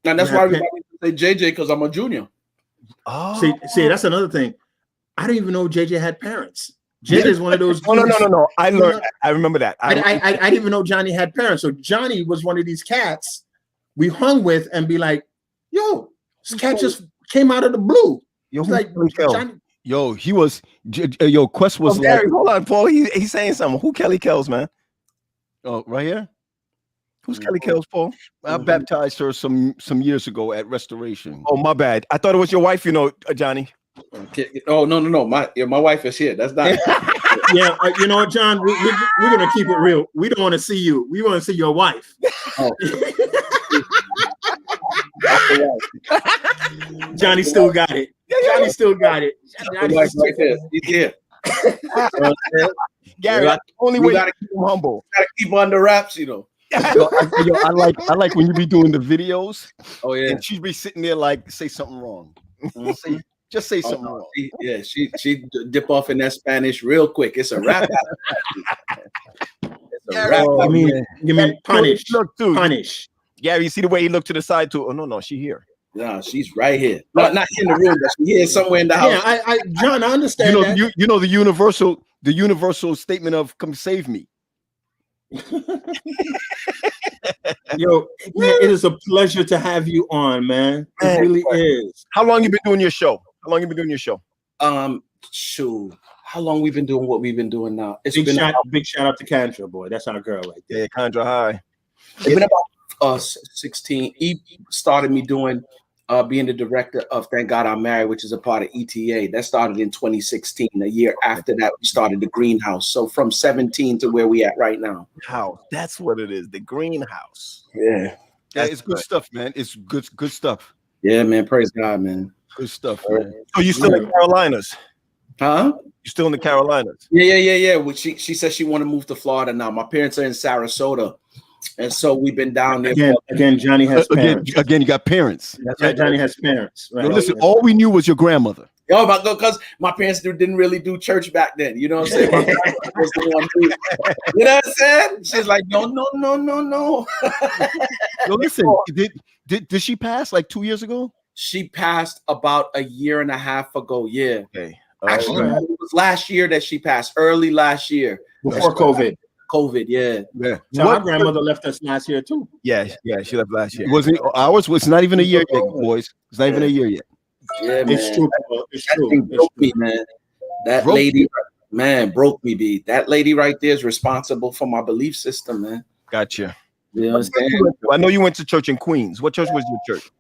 S8: And that's why everybody say JJ because I'm a junior.
S1: Oh, see, that's another thing. I didn't even know JJ had parents. JJ is one of those.
S7: No. I learned. I remember that.
S1: I didn't even know Johnny had parents. So Johnny was one of these cats we hung with and be like, "Yo, this cat just came out of the blue."
S7: Yo,
S1: like
S7: Johnny. Yo, he was. Yo, Quest was.
S3: Gary, hold on, Paul. He's saying something. Who Kelly Kells, man?
S7: Oh, right here.
S3: Who's Kelly Kells, Paul?
S7: I baptized her some years ago at Restoration.
S3: Oh, my bad. I thought it was your wife. You know, Johnny.
S8: Oh no. My wife is here. That's not.
S1: Yeah, you know, John. We're gonna keep it real. We don't want to see you. We want to see your wife. Oh. Johnny still got it. Johnny still got it.
S8: Johnny's right there. He's here.
S3: Gary, only way you
S8: gotta
S3: keep him humble.
S8: Gotta keep under wraps, you know.
S7: I like when you be doing the videos.
S8: Oh yeah,
S7: and she'd be sitting there like, say something wrong. Just say something wrong.
S8: She dip off in that Spanish real quick. It's a wrap. It's a wrap.
S1: You mean punish? Punish.
S3: Gary, you see the way he looked to the side too. Oh no, she here.
S8: No, she's right here. Not in the room, but she's here somewhere in the house.
S1: Yeah, John, I understand.
S7: You know the universal statement of "Come save me."
S1: Yo, man, it is a pleasure to have you on, man. It really is.
S3: How long you been doing your show?
S8: Shoot. How long we've been doing what we've been doing now? It's
S1: big
S8: been
S1: big shout out to Kendra, boy. That's our girl right there.
S3: Yeah, Kendra, hi.
S8: It's been about 16. He started me doing being the director of Thank God I'm Married, which is a part of ETA. That started in 2016. A year after that, we started the Greenhouse. So from 17 to where we at right now.
S3: House. That's what it is. The Greenhouse.
S8: Yeah.
S7: It's good stuff, man. It's good stuff.
S8: Yeah, man. Praise God, man.
S7: Good stuff, man.
S3: So you still in the Carolinas?
S8: Huh?
S3: You still in the Carolinas?
S8: Yeah. Well, she said she want to move to Florida now. My parents are in Sarasota. And so we've been down there.
S1: Again, Johnny has parents.
S7: Again, you got parents.
S1: That's right. Johnny has parents. Right.
S7: Listen, all we knew was your grandmother.
S8: Oh, because my parents didn't really do church back then. You know what I'm saying? My grandmother was the one who, you know what I'm saying? She's like, no.
S7: No, listen, did she pass like 2 years ago?
S8: She passed about a year and a half ago. Yeah.
S3: Okay.
S8: Actually, it was last year that she passed. Early last year.
S1: Before COVID.
S8: Yeah.
S1: So my grandmother left us last year too.
S3: Yeah, she left last year.
S7: Was it ours? Was not even a year yet, boys. It's not even a year yet.
S8: Yeah, man.
S1: It's true. It's true.
S8: That broke me, man. That lady, man, broke me, B. That lady right there is responsible for my belief system, man.
S3: Gotcha.
S8: You understand?
S3: I know you went to church in Queens. What church was your church?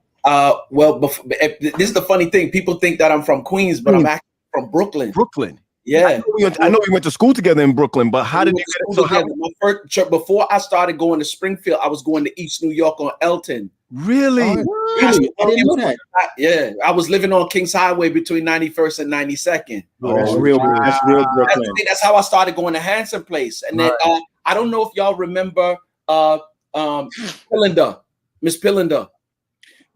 S8: Well, this is the funny thing. People think that I'm from Queens, but I'm actually from Brooklyn.
S7: Brooklyn.
S8: Yeah.
S3: I know we went to school together in Brooklyn, but how did you get
S8: so my first church, before I started going to Springfield, I was going to East New York on Elton.
S3: Really?
S1: Really? I didn't know that.
S8: Yeah, I was living on Kings Highway between 91st and 92nd.
S1: Oh, that's real. That's real Brooklyn.
S8: That's how I started going to Hanson Place. And then I don't know if y'all remember Pillander, Miss Pillander.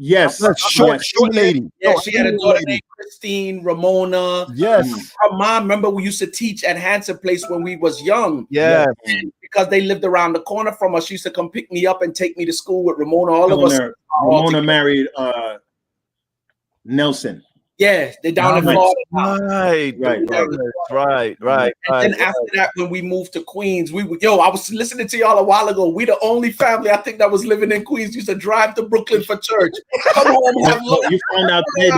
S1: Yes,
S3: short lady.
S8: Yeah, she had a daughter named Christine Ramona.
S3: Yes.
S8: Her mom, remember we used to teach at Hanson Place when we was young.
S3: Yeah.
S8: And because they lived around the corner from us, she used to come pick me up and take me to school with Ramona. All of us.
S1: Ramona married Nelson.
S8: Yeah, they down in Florida.
S3: Right.
S8: And then after that, when we moved to Queens, I was listening to y'all a while ago. We the only family I think that was living in Queens used to drive to Brooklyn for church. Come home, have lunch.
S1: You find out
S8: and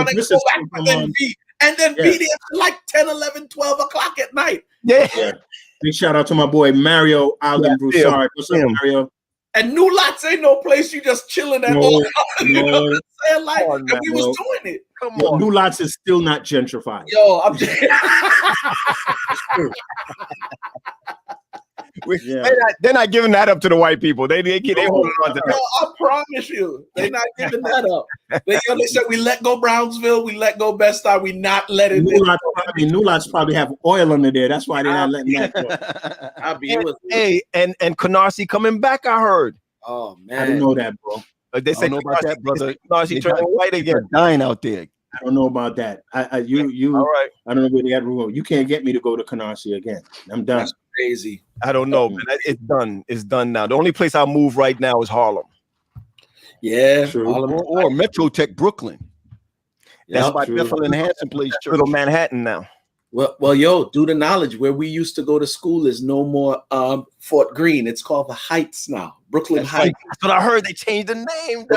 S8: then be there till like 10, 11, 12 o'clock at night.
S3: Yeah.
S1: Big shout out to my boy Mario Alden Broussard. What's up, Mario?
S8: And New Lots ain't no place you just chilling at all. You know what I'm saying? Like, and we was doing it. Come on.
S1: New Lots is still not gentrified.
S8: Yo, I'm just
S3: They're not giving that up to the white people. They holding on to that.
S8: I promise you, they're not giving that up. They said we let go Brownsville, we let go Bed-Stuy, we not letting
S1: New Lots probably have oil under there. That's why they're not letting that go.
S3: Hey, and Canarsie coming back, I heard.
S8: Oh man,
S1: I didn't know that, bro.
S3: They say
S7: know about that, brother.
S3: Canarsie turning white again.
S7: Dying out there.
S1: I don't know about that. You. All right. I don't know where they got room. You can't get me to go to Canarsie again. I'm done.
S8: That's crazy.
S3: I don't know, man. It's done. It's done now. The only place I'll move right now is Harlem.
S8: Yeah,
S7: Harlem or Metro Tech Brooklyn. That's why Bethel and Hanson Place Church.
S3: Little Manhattan now.
S8: Well, yo, due to knowledge, where we used to go to school is no more Fort Greene. It's called the Heights now. Brooklyn Heights.
S3: That's what I heard. They changed the name.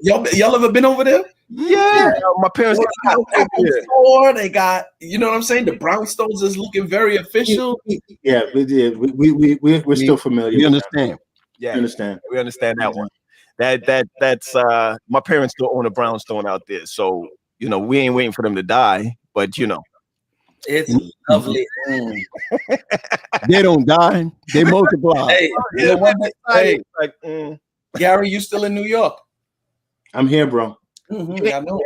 S8: Y'all ever been over there?
S3: Yeah. My parents
S8: got Apple Store. They got, you know what I'm saying? The Brownstones is looking very official.
S1: Yeah, we're still familiar.
S7: We understand.
S3: Yeah,
S1: we understand.
S3: We understand that one. That's my parents still own a brownstone out there. So, you know, we ain't waiting for them to die, but you know.
S8: It's lovely.
S7: They don't die. They multiply.
S8: Gary, you still in New York?
S1: I'm here, bro.
S8: Mm-hmm, I know.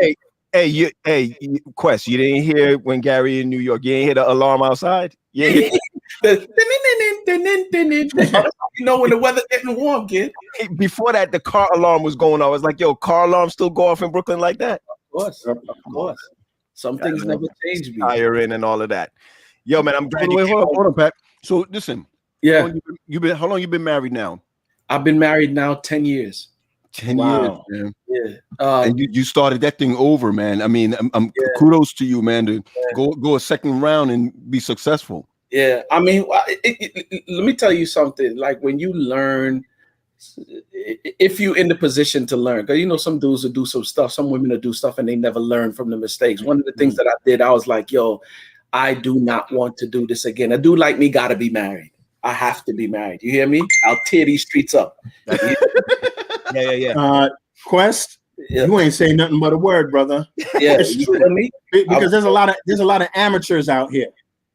S3: Hey, Quest, you didn't hear when Gary in New York? You ain't hear the alarm outside? Yeah.
S8: You know when the weather getting warm, kid.
S3: Before that, the car alarm was going off. I was like, yo, car alarms still go off in Brooklyn like that?
S8: Of course. Some things never change.
S3: Fire in and all of that. Yo, man, I'm glad.
S7: Hold on, Pat. So listen.
S8: Yeah.
S7: How long you been married now?
S8: I've been married now 10 years.
S7: 10 years, man.
S8: Yeah.
S7: And you started that thing over, man. I mean, kudos to you, man, to go a second round and be successful.
S8: Yeah. I mean, let me tell you something. Like when you learn, if you're in the position to learn, because you know some dudes will do some stuff, some women will do stuff and they never learn from the mistakes. One of the things that I did, I was like, yo, I do not want to do this again. A dude like me got to be married. I have to be married. You hear me? I'll tear these streets up.
S3: Yeah.
S1: Quest, you ain't saying nothing but a word, brother.
S8: Yeah,
S1: it's true. Because there's a lot of amateurs out here.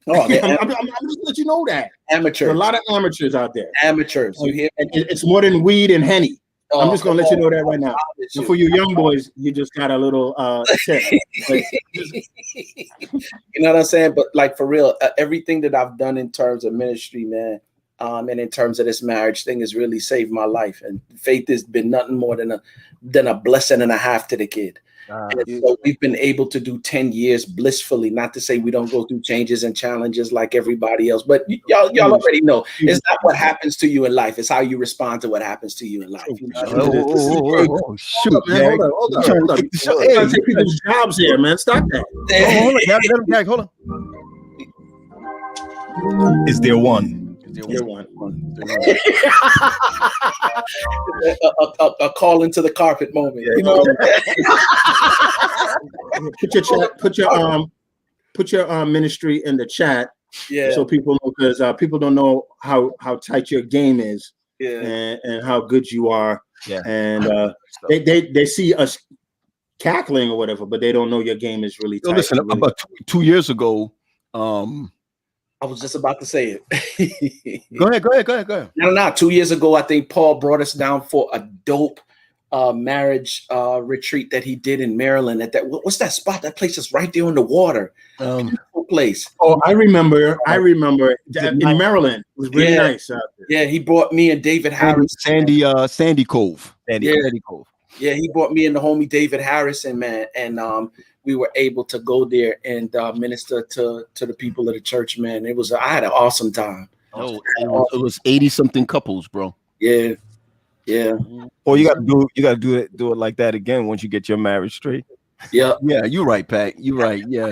S8: Oh,
S1: I'm just let you know that
S8: amateurs.
S1: There's a lot of amateurs out there.
S8: Amateurs. You hear?
S1: And it's more than weed and Henny. I'm just gonna let you know that right now. And for you young boys, you just got a little tip.
S8: You know what I'm saying? But like for real, everything that I've done in terms of ministry, man, and in terms of this marriage thing has really saved my life. And faith has been nothing more than a blessing and a half to the kid. So we've been able to do 10 years blissfully. Not to say we don't go through changes and challenges like everybody else, but y'all already know it's not what happens to you in life. It's how you respond to what happens to you in life.
S7: Shoot, man. Hold on.
S1: Hey, take people's jobs here, man. Stop that.
S7: Hold on.
S3: Is there one?
S8: A call into the carpet moment. You know?
S1: Put your ministry in the chat.
S8: Yeah.
S1: So people know, because people don't know how tight your game is.
S8: Yeah.
S1: And how good you are.
S3: Yeah.
S1: And they see us cackling or whatever, but they don't know your game is really tight.
S7: Listen,
S1: really.
S7: about 2 years ago,
S8: I was just about to say it.
S4: Go ahead.
S8: No. 2 years ago, I think Paul brought us down for a dope marriage retreat that he did in Maryland. At that, what's that spot? That place is right there on the water. Beautiful place.
S1: Oh, I remember. In Maryland, it was really nice out there.
S8: Yeah, he brought me and David Harris.
S4: Sandy Cove. Sandy Cove.
S8: Yeah, he brought me and the homie David Harrison, man, and we were able to go there and minister to the people of the church, man. I had an awesome time.
S4: Oh, it was 80-something couples, bro.
S8: Yeah.
S3: Or you gotta do it like that again once you get your marriage straight.
S8: Yeah,
S4: you're right, Pat. You're right. Yeah.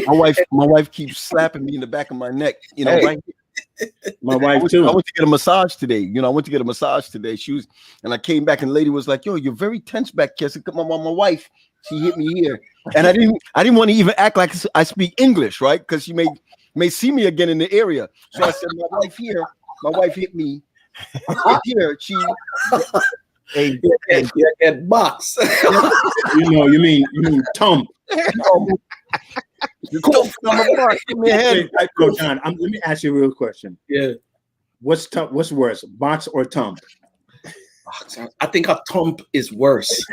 S4: my wife keeps slapping me in the back of my neck. You know, right.
S1: My wife too.
S4: I went to get a massage today. And I came back and the lady was like, "Yo, you're very tense back here." I said, my wife, she hit me here, and I didn't want to even act like I speak English, right? Because she may see me again in the area. So I said, my wife hit me here. She
S8: and box.
S1: You mean Tom.
S8: Cool.
S1: Hey, John, let me ask you a real question.
S8: Yeah.
S1: What's worse, box or tump?
S8: I think a tump is worse.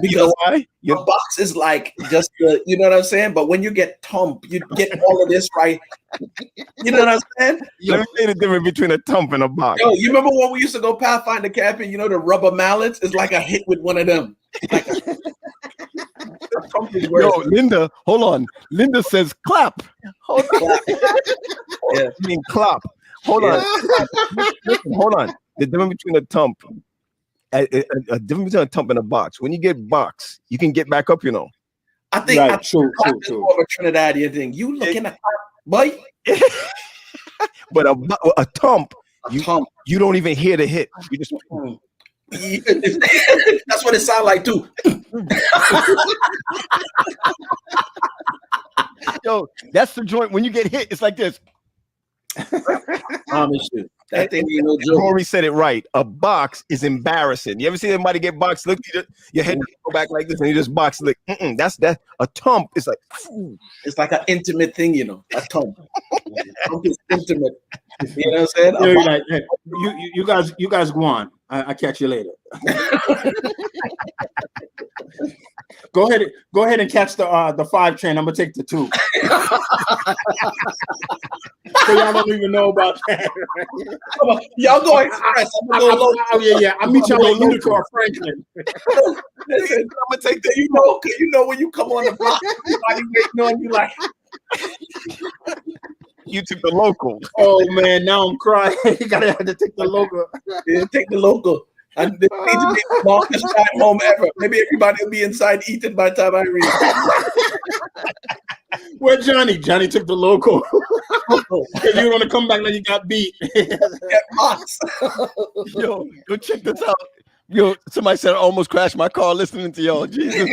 S8: Because
S3: why?
S8: Your box is like just you know what I'm saying? But when you get tump, you get all of this right. You know what I'm saying?
S3: Let me say the difference between a tump and a box.
S8: Yo, you remember when we used to go Pathfinder camping? You know the rubber mallets? It's like a hit with one of them.
S4: Yo, Linda, hold on. Linda says clap.
S3: Hold on. I mean clap. Hold on. Listen, hold on. The difference between a tump, a difference between a tump and a box. When you get box, you can get back up. You know.
S8: I think
S1: right, true.
S8: More of a Trinidadian thing. You looking at boy,
S3: but a tump, you don't even hear the hit. You just.
S8: That's what it sounds like too.
S4: Yo, that's the joint. When you get hit, it's like this.
S8: That thing ain't no joke.
S3: Rory said it right. A box is embarrassing. You ever see anybody get boxed? Look, your head go back like this, and you just box. Like, that's that. A tump is like.
S8: It's like an intimate thing, you know. A tump. Tump is intimate. You know what I'm saying?
S1: You're like, hey, you guys go on. I'll catch you later. Go ahead and catch the 5 train. I'm gonna take the 2. So y'all don't even know about that.
S8: Y'all go express.
S1: I'll meet y'all at Utica or Franklin.
S8: Listen, I'm gonna take the. You know when you come on the block, everybody waiting on you like.
S3: You took the local.
S1: Oh man, now I'm crying. You gotta have to take the local.
S8: Yeah, take the local. And they need to be the longest time home ever. Maybe everybody will be inside eating by the time I read.
S1: Where Johnny? Johnny took the local. Because you want to come back like you got beat.
S8: Get box.
S4: Yo, go check this out. Yo, somebody said I almost crashed my car listening to y'all. Jesus.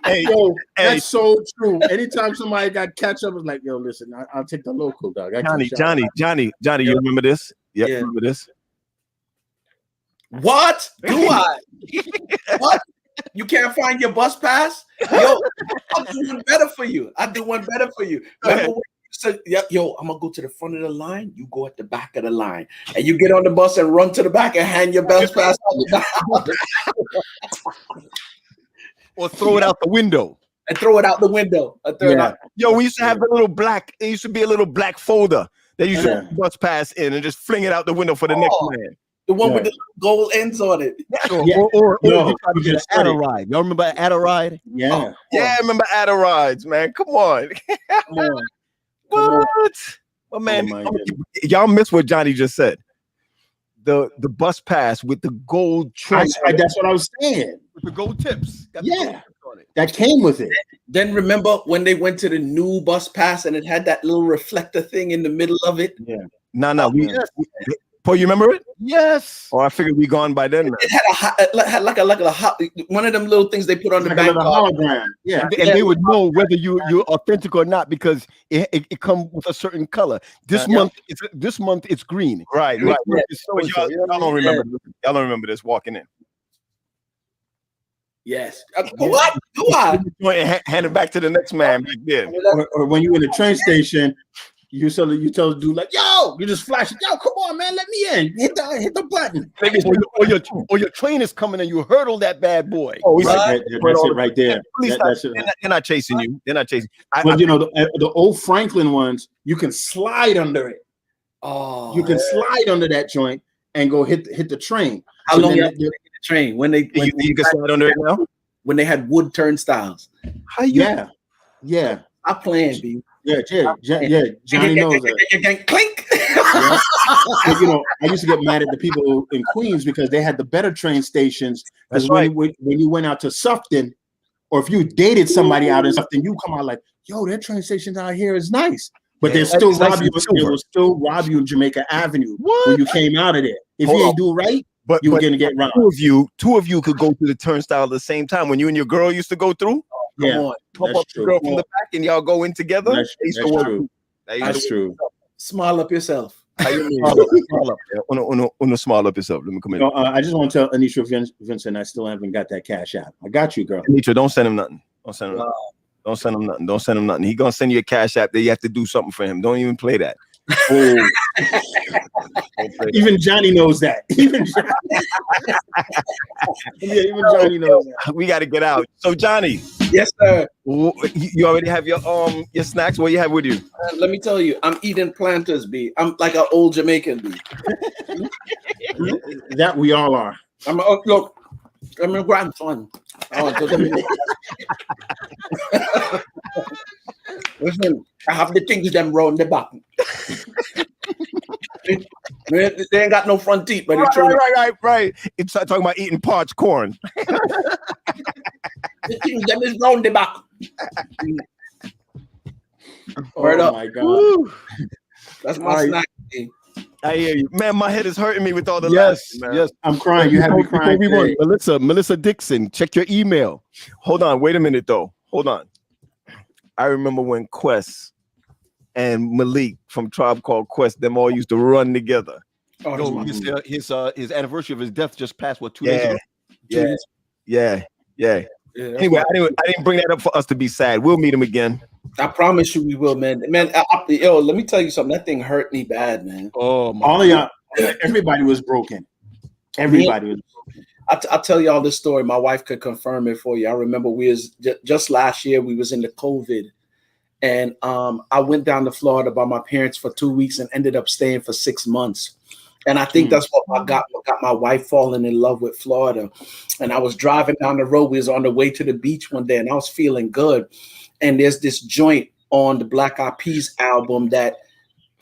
S1: Hey, yo, that's so true. Anytime somebody got catch up, I was like, yo, listen, I'll take the local, dog.
S3: Johnny, you remember this? Yeah. Remember this?
S8: What? Do I? What? You can't find your bus pass? Yo, I'll do one better for you. Remember when you said, yo, I'm gonna go to the front of the line. You go at the back of the line, and you get on the bus and run to the back and hand your bus pass out.
S4: Or throw it out the window.
S8: And throw it out the window.
S3: Yo, we used to have the little black. It used to be a little black folder that you should bus pass in and just fling it out the window for the next man.
S8: The one with the gold ends on it.
S4: Or Adderide. Y'all remember Adderide?
S1: Yeah.
S3: I remember Adderides, man. Come on. What? Well, man, y'all missed what Johnny just said. The bus pass with the gold trim.
S1: That's what I was saying.
S4: With the gold tips.
S1: That came with it.
S8: Then remember when they went to the new bus pass and it had that little reflector thing in the middle of it?
S1: Yeah.
S3: No. Paul, you remember it?
S4: Yes.
S3: Oh, I figured we gone by then. Man.
S8: It had like a one of them little things they put on the back.
S1: Hologram. Yeah.
S4: And they would know whether you're authentic or not because it comes with a certain color. This month it's green.
S3: Right.
S4: Y'all
S3: don't remember. Y'all don't remember this walking in.
S8: Yes. What? Why?
S3: Hand it back to the next man back there.
S1: Or when you in the train station, you tell the dude like, "Yo," you just flash it. "Yo, come on, man, let me in. Hit the button."
S7: Or your train is coming and you hurdle that bad boy.
S3: Oh,
S1: Right. That's it right there.
S3: They're not chasing you. They're not chasing.
S1: But you know, the old Franklin ones, you can slide under it.
S8: Oh,
S1: You can slide under that joint and go hit the train.
S8: How
S1: So
S8: long
S1: then
S8: you have to take the train when they
S3: you can slide under it now.
S8: when they had wood turnstiles?
S1: Yeah.
S8: I planned, B.
S1: Yeah. Johnny knows that.
S8: Clink.
S1: Yeah. But, you know, I used to get mad at the people in Queens because they had the better train stations. Because when you went out to Sufton, or if you dated somebody out in Sufton, you come out like, "Yo, that train station out here is nice." But they still rob you. They will still rob you in Jamaica Avenue when you came out of there. If you ain't do right, you're gonna get robbed.
S3: Two of you could go through the turnstile at the same time. When you and your girl used to go through,
S1: Yeah,
S3: pop up the girl from the back and y'all go in together.
S1: That's true.
S8: Smile up yourself.
S3: How you mean? Smile up. On smile up yourself. Let me come in.
S1: I just want to tell Anisha Vincent I still haven't got that cash out. I got you, girl.
S3: Anisha, don't send him nothing. Don't send him nothing. Don't send him nothing. Don't send him nothing. He gonna send you a cash app that you have to do something for him. Don't even play that.
S1: Oh. Even Johnny knows that. Even Johnny knows that.
S3: We got to get out. So Johnny,
S8: Yes, sir.
S3: you already have your snacks. What you have with you?
S8: Let me tell you, I'm eating planters, B. I'm like an old Jamaican, B.
S1: That we all are.
S8: Look, I'm a grandson. Listen, I have the things them round the back. They ain't got no front teeth, but
S3: Right. It's talking about eating parched corn.
S8: the things them is round the back.
S1: Oh my God.
S3: Woo.
S8: That's my snack. B.
S3: I hear you, man. My head is hurting me with all the
S7: Yes,
S3: laughing, man.
S7: yes.
S1: I'm crying. You have me crying.
S7: Melissa Dixon, check your email.
S3: Hold on, wait a minute though. Hold on. I remember when Quest and Malik from Tribe Called Quest, them all used to run together.
S8: Oh,
S7: His anniversary of his death just passed. What, 2 days ago?
S3: Yeah. Anyway, I didn't bring that up for us to be sad. We'll meet him again.
S8: I promise you we will, man. Man, yo, let me tell you something. That thing hurt me bad, man.
S7: Oh my!
S1: All of y'all, everybody was broken. Everybody was broken.
S8: I'll tell y'all this story. My wife could confirm it for you. I remember we was just last year. We was in the COVID, and I went down to Florida by my parents for 2 weeks and ended up staying for 6 months. And I think that's what got my wife falling in love with Florida. And I was driving down the road. We was on the way to the beach one day, and I was feeling good. And there's this joint on the Black Eyed Peas album that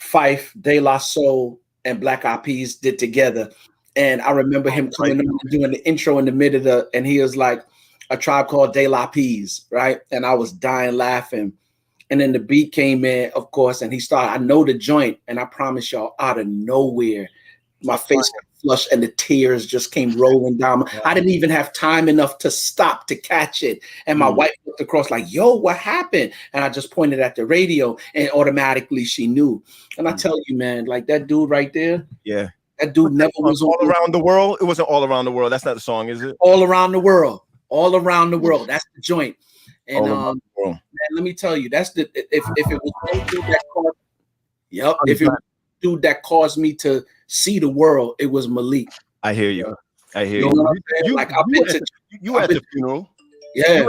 S8: Phife, De La Soul, and Black Eyed Peas did together. And I remember him coming on and doing the intro in the middle and he was like, "A Tribe Called De La Peas," right? And I was dying laughing. And then the beat came in, of course, and he started, I know the joint, and I promise y'all, out of nowhere, my face got flushed and the tears just came rolling down. I didn't even have time enough to stop to catch it. And my wife looked across like, "Yo, what happened?" And I just pointed at the radio and automatically she knew. And I tell you, man, like that dude right there.
S3: Yeah.
S8: That dude never was
S3: all around the world. It wasn't all around the world. That's not the song, is it?
S8: All around the world. All around the world. That's the joint. And
S3: man,
S8: let me tell you, that's the if it was no dude that caused, if it was dude that caused me to see the world, it was Malik.
S3: I hear you. I hear
S8: you. Know what I'm saying? Like I've been
S7: you at the funeral.
S8: Yeah.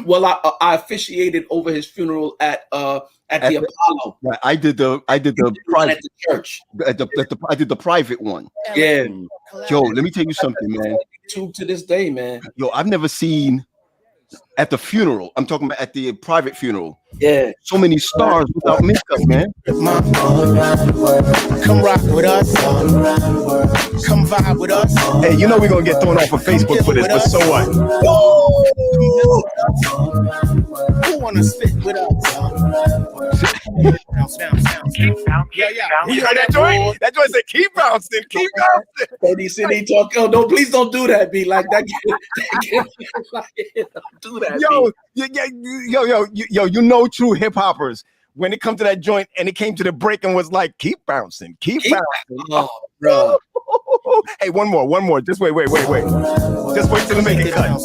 S8: Well, I officiated over his funeral at the Apollo.
S7: Right. I did the private
S8: at the church.
S7: I did the private one.
S8: Yeah.
S7: Yo, let me tell you something, man.
S8: To this day, man.
S7: Yo, I've never seen at the funeral. I'm talking about at the private funeral.
S8: Yeah.
S7: So many stars without makeup, man.
S9: Come rock with us. Come vibe with us.
S3: Hey, you know we're gonna get thrown off of Facebook for this, but so what?
S9: Who wanna spit with us?
S3: You heard that joint? That joint said keep bouncing, keep bouncing.
S8: Cody City talk. Oh, no, please don't do that. Be like that. Do that.
S3: Yo, you know true hip hoppers. When it comes to that joint and it came to the break and was like, keep bouncing, keep bouncing.
S8: Oh, bro.
S3: Hey, one more. Just wait. Just wait till they make it cut.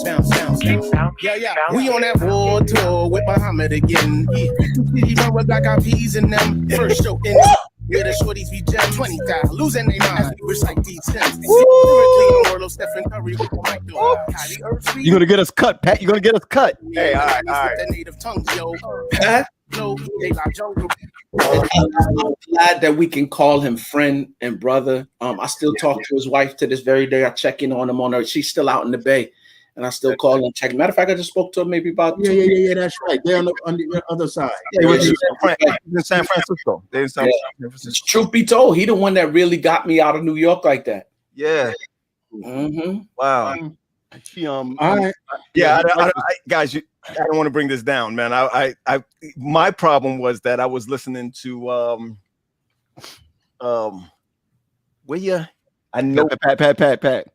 S9: Yeah. We on that war tour with Muhammad again. Yeah. Run with black eyed peas in them. First show in where the shorties be jam 20,000, losing their mind. Wish like these stems. Stephen Curry with the mic door.
S7: You're gonna get us cut, Pat. You're gonna get us cut.
S3: Hey, all right.
S9: That native tongue, yo.
S8: I'm glad that we can call him friend and brother. I still talk to his wife to this very day. I check in on him on her. She's still out in the Bay, and I still call and check. Matter of fact, I just spoke to him maybe about
S1: Yeah. That's right. They're on the other side.
S3: Yeah, in San Francisco. They're in San Francisco.
S8: Truth be told, he the one that really got me out of New York like that.
S3: Yeah.
S8: Mm-hmm.
S3: Wow.
S1: All right.
S3: Yeah, guys, I don't want to bring this down, man. My problem was that I was listening to where you? I know
S7: Pat.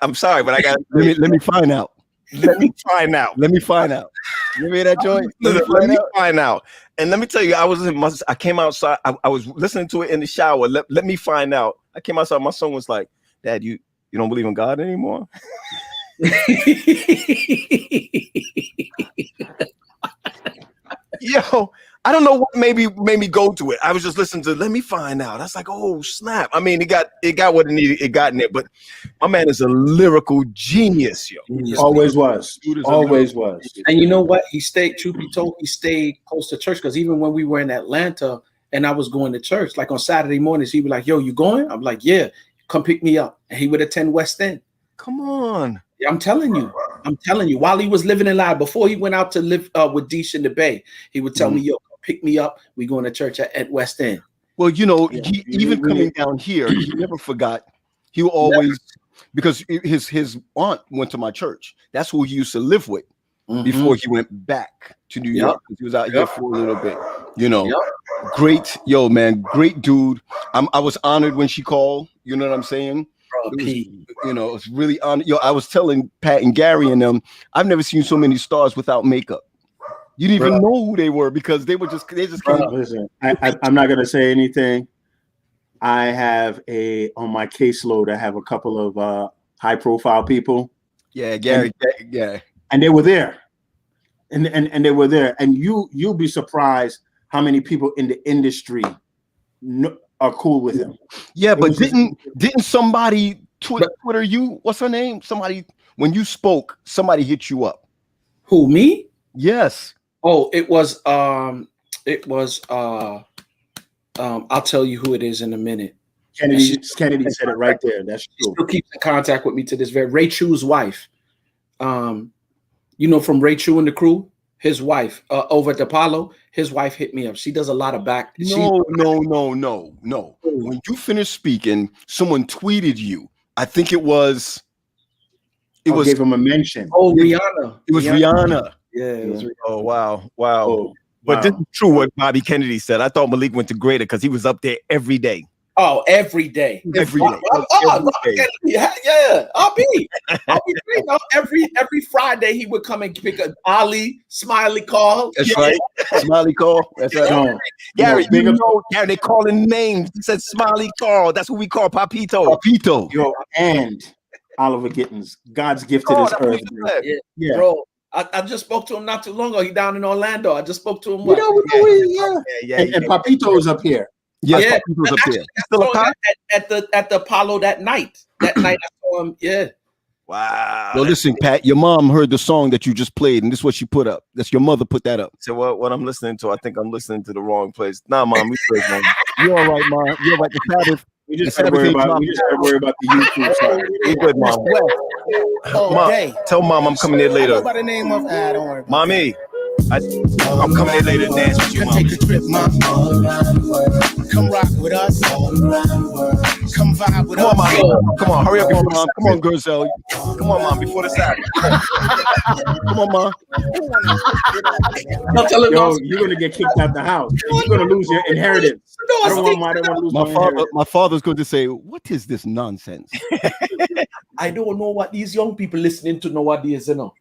S3: I'm sorry, but I got
S7: let me find out.
S3: Let me find out.
S7: Let me find out. Give me that joint.
S3: Let me find out. And let me tell you, I came outside. I was listening to it in the shower. Let me find out. I came outside. My son was like, "Dad, you don't believe in God anymore?" Yo, I don't know what made me go to it. I was just listening to Let Me Find Out. I was like, oh snap. I mean, it got what it needed, it got in it, but my man is a lyrical genius, yo.
S1: Always was.
S8: And you know what? He stayed, truth be told, he stayed close to church, because even when we were in Atlanta and I was going to church, like on Saturday mornings, he'd be like, yo, you going? I'm like, yeah, come pick me up. And he would attend West End.
S3: Come on.
S8: I'm telling you, while he was living in live, before he went out to live with Deesh in the Bay, he would tell me, yo, pick me up. We going to church at West End.
S7: Well, you know, he, even coming down here, he never forgot. He would always, because his aunt went to my church. That's who he used to live with before he went back to New York. He was out here for a little bit, you know. Great, yo, man, great dude. I was honored when she called. You know what I'm saying? You know, it's really on. Yo, I was telling Pat and Gary and them, I've never seen so many stars without makeup. You didn't even know who they were because they just came.
S1: Listen, I'm not gonna say anything. I have on my caseload, I have a couple of high profile people.
S7: Yeah, Gary.
S1: And they were there. And they were there. And you'll be surprised how many people in the industry are cool with him.
S7: Yeah, but didn't somebody Twitter you? What's her name? Somebody, when you spoke, somebody hit you up.
S8: Who, me?
S7: Yes.
S8: Oh, it was I'll tell you who it is in a minute.
S1: Kennedy said it right there. That's true.
S8: Still keeps in contact with me to this very. Ray Chu's wife. You know, from Ray Chu and the crew, his wife over at the Apollo, his wife hit me up. She does a lot of back.
S7: No. When you finished speaking, someone tweeted you. I think it was
S1: gave him a mention.
S8: Oh, Rihanna.
S7: It was Rihanna.
S8: Yeah. It was
S3: Oh, wow. But this is true what Bobby Kennedy said. I thought Malik went to Greater because he was up there every day.
S8: Oh, every day.
S3: Every day.
S8: Yeah. I'll be every Friday he would come and pick up Ali, Smiley Call.
S7: That's right. Smiley Call. That's right.
S3: Gary, Gary, they calling names. He said Smiley Call. That's what we call Papito.
S1: Yo, and Oliver Gittins, God's gift to this earth.
S8: Yeah. Bro. I just spoke to him not too long ago. He down in Orlando. I just spoke to him.
S1: And Papito is up here.
S7: Yes, Papito's up there.
S8: Still at the Apollo that night. That night I saw him. Yeah.
S3: Wow.
S7: Well, listen, Pat, your mom heard the song that you just played, and this is what she put up. That's your mother put that up.
S3: So what I'm listening to, I think I'm listening to the wrong place. Nah, Mom, we good, man.
S7: You're all right, Mom. You're all right. The Sabbath.
S1: We just gotta worry about the YouTube side.
S3: We good, Mom. Mom, tell Mom I'm coming there later.
S9: By the name of don't worry.
S3: Mommy, I'm coming there later to dance with you, Mom.
S9: Take a trip, Mom. Come rock with us. Come vibe with us.
S3: Come on, hurry up,
S7: Mom. Come on, Gerzel.
S3: Come on, Mom, before the Saturday.
S7: Come on, Mom.
S1: Yo, you're gonna get kicked out the house. You're gonna lose your inheritance. I don't want to lose my inheritance.
S7: My father's going to say, "What is this nonsense?"
S8: I don't know what these young people listening to nowadays, you know.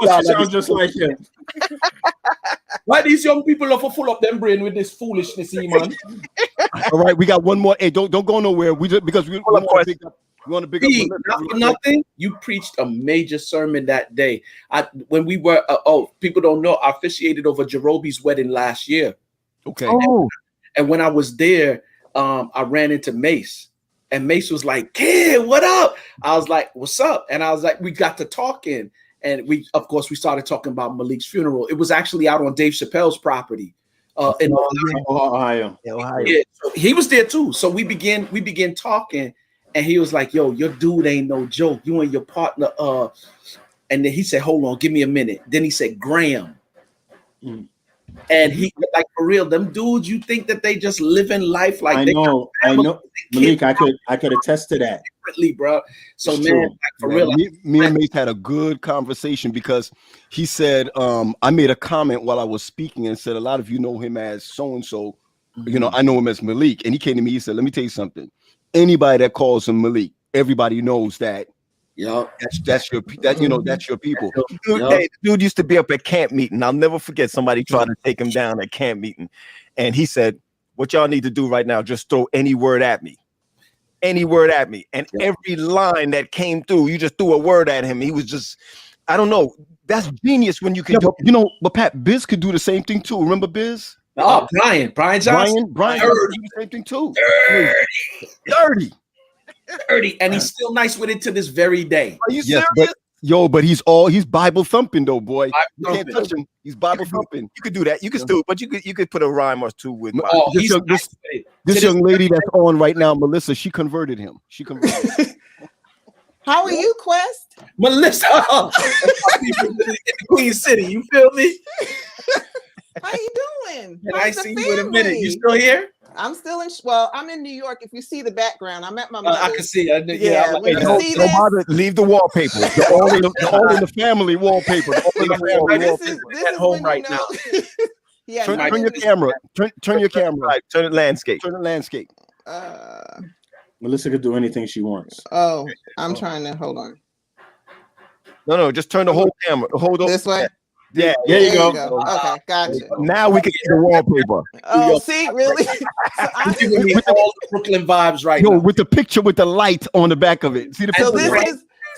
S1: Sounds just like him.
S8: Why these young people are full of them brain with this foolishness, man?
S7: All right, we got one more. Hey, don't go nowhere. We just because we want to big up.
S8: Not for nothing. You preached a major sermon that day. When we were people don't know, I officiated over Jerobe's wedding last year.
S7: Okay.
S8: Oh. And when I was there, I ran into Mace, and Mace was like, "Kid, what up?" I was like, "What's up?" And I was like, we got to talking, and we started talking about Malik's funeral. It was actually out on Dave Chappelle's property. In
S1: Ohio.
S8: Yeah, so he was there too. So we began talking, and he was like, "Yo, your dude ain't no joke. You and your partner." And then he said, "Hold on, give me a minute." Then he said, "Graham." And he like, for real, them dudes, you think that they just living life like
S1: I know. Malik, I could attest to that.
S8: Differently, bro. So
S1: It's
S8: man,
S1: true.
S8: like, for real,
S7: Me and Mace had a good conversation because he said, I made a comment while I was speaking and said, a lot of you know him as so-and-so, you know, I know him as Malik. And he came to me, he said, let me tell you something. Anybody that calls him Malik, everybody knows that.
S8: Yeah,
S7: that's your people.
S3: Dude used to be up at camp meeting. I'll never forget somebody tried to take him down at camp meeting, and he said, "What y'all need to do right now? Just throw any word at me, and every line that came through, you just threw a word at him. He was just, I don't know. That's genius when you can do.
S7: You know, but Pat, Biz could do the same thing too. Remember Biz?
S8: Oh, Brian Johnson.
S7: Brian could do the same thing too. Dirty.
S8: And he's still nice with it to this very day.
S3: Are you serious?
S7: But he's Bible thumping though, boy. You can't touch him. He's Bible thumping.
S3: You could do that. You could still, but you could put a rhyme or two with.
S7: This young lady that's on right now, Melissa. She converted him.
S10: How are you, Quest?
S8: Melissa, in the Queen City. You feel me?
S10: How you doing?
S8: And I see you in a minute. You still here?
S10: I'm still I'm in New York. If you see the background, I'm at my
S8: I can see.
S10: When you see this,
S7: leave the wallpaper. They're all in the family wallpaper.
S10: This is
S8: at home right now.
S10: Yeah.
S7: Turn your camera. Turn your camera.
S3: Right. Turn it landscape.
S7: Turn it landscape.
S1: Melissa could do anything she wants.
S10: Oh, I'm trying to hold on.
S3: No, just turn the whole camera. Hold on.
S10: This way.
S3: Yeah,
S1: there you go.
S10: Okay, gotcha.
S3: Now we can see the wallpaper.
S10: Oh, see, really? So
S8: I'm giving me all the Brooklyn vibes right now.
S7: With the picture with the light on the back of it. See the picture?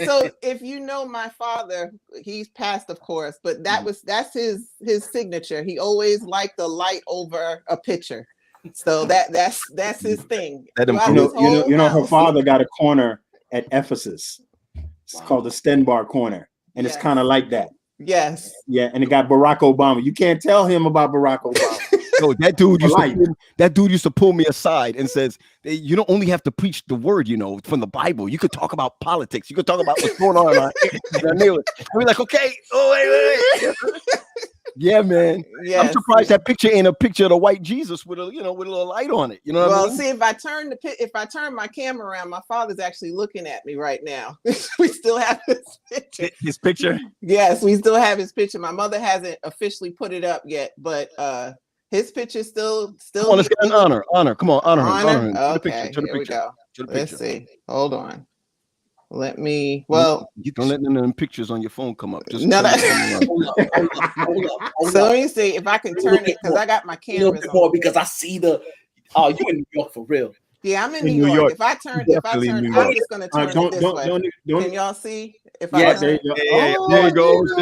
S10: So if you know my father, he's passed, of course, but that's his signature. He always liked the light over a picture. So that's his thing.
S1: You know, her father got a corner at Ephesus. It's called the Stenbar Corner, and it's kind of like that.
S10: Yes.
S1: Yeah, and it got Barack Obama. You can't tell him about Barack Obama.
S7: No, that dude used to pull me aside and says, hey, you don't only have to preach the word, from the Bible. You could talk about politics. You could talk about what's going on. We're like, okay. Oh, wait. Yeah, man. Yes. I'm surprised that picture ain't a picture of the white Jesus with a little light on it. You know what I mean?
S10: See, if I turn my camera around, my father's actually looking at me right now. We still have his picture.
S3: His picture?
S10: Yes, we still have his picture. My mother hasn't officially put it up yet, but his picture still.
S7: Come on, let's get an honor. Come on, honor him.
S10: Okay, here we go. Let's see. Hold on. Let me.
S7: You don't let none of them pictures on your phone come up. Just
S10: no. So let me see if I can turn it because I got my camera
S8: on because I see the. Oh, you in New York for real?
S10: Yeah, I'm in New York. If I turn, I'm just gonna turn it this way. Can y'all see? If I turn,
S7: there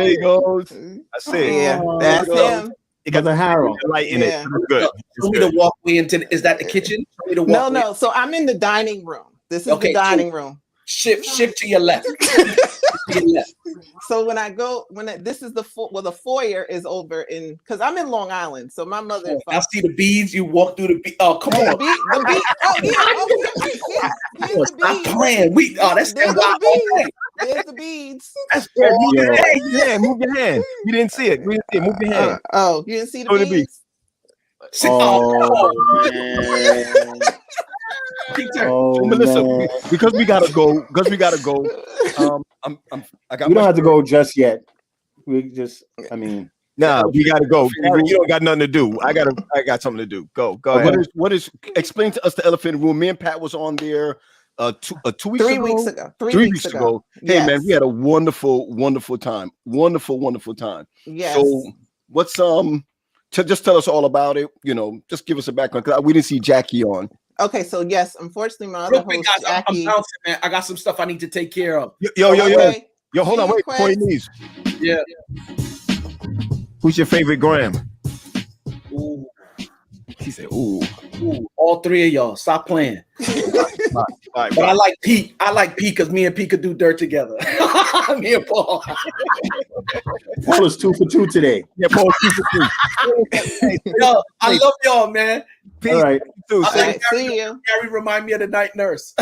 S7: he goes.
S3: I see.
S10: Yeah, that's him.
S3: It got the Harold light in it. Good.
S8: Show me the walkway into. Is that the kitchen? Show me the walkway.
S10: No. So I'm in the dining room. This is the dining room.
S8: Shift to your left.
S10: So this is the foyer is over in because I'm in Long Island. So my mother.
S8: I see the beads. You walk through the beads. Oh, come on.
S10: The beads. Oh,
S8: Stop playing. That's
S10: there's the beads.
S3: That's good. Move your hand. You didn't see it. Move your hand.
S10: You didn't see the beads.
S1: Man.
S7: Melissa, because we gotta go.
S1: We don't have to go just yet. We gotta go.
S3: You don't got nothing to do. I got something to do. Go ahead.
S7: Explain to us the elephant room? Me and Pat was on there 2 weeks ago.
S10: 3 weeks ago.
S7: Hey man, we had a wonderful time. Wonderful time.
S10: Yes.
S7: So what's
S4: just tell us all about it. You know, just give us a background because we didn't see Jackie on.
S10: Okay, so yes, unfortunately, my other host,
S8: guys,
S10: Jackie.
S8: I'm bouncing, man. I got some stuff I need to take care of.
S4: Yo, hold on, wait, before you leave.
S8: Yeah.
S4: Who's your favorite Graham?
S8: Ooh.
S4: He said, ooh.
S8: All three of y'all, stop playing. But I like Pete. I like Pete because me and Pete could do dirt together. Me and Paul.
S1: Paul is 2 for 2 today.
S4: Yeah, Paul 2 for 2.
S8: Yo, I love y'all, man.
S4: Peace.
S1: All right.
S4: Too.
S10: See you.
S8: Gary remind me of the night nurse.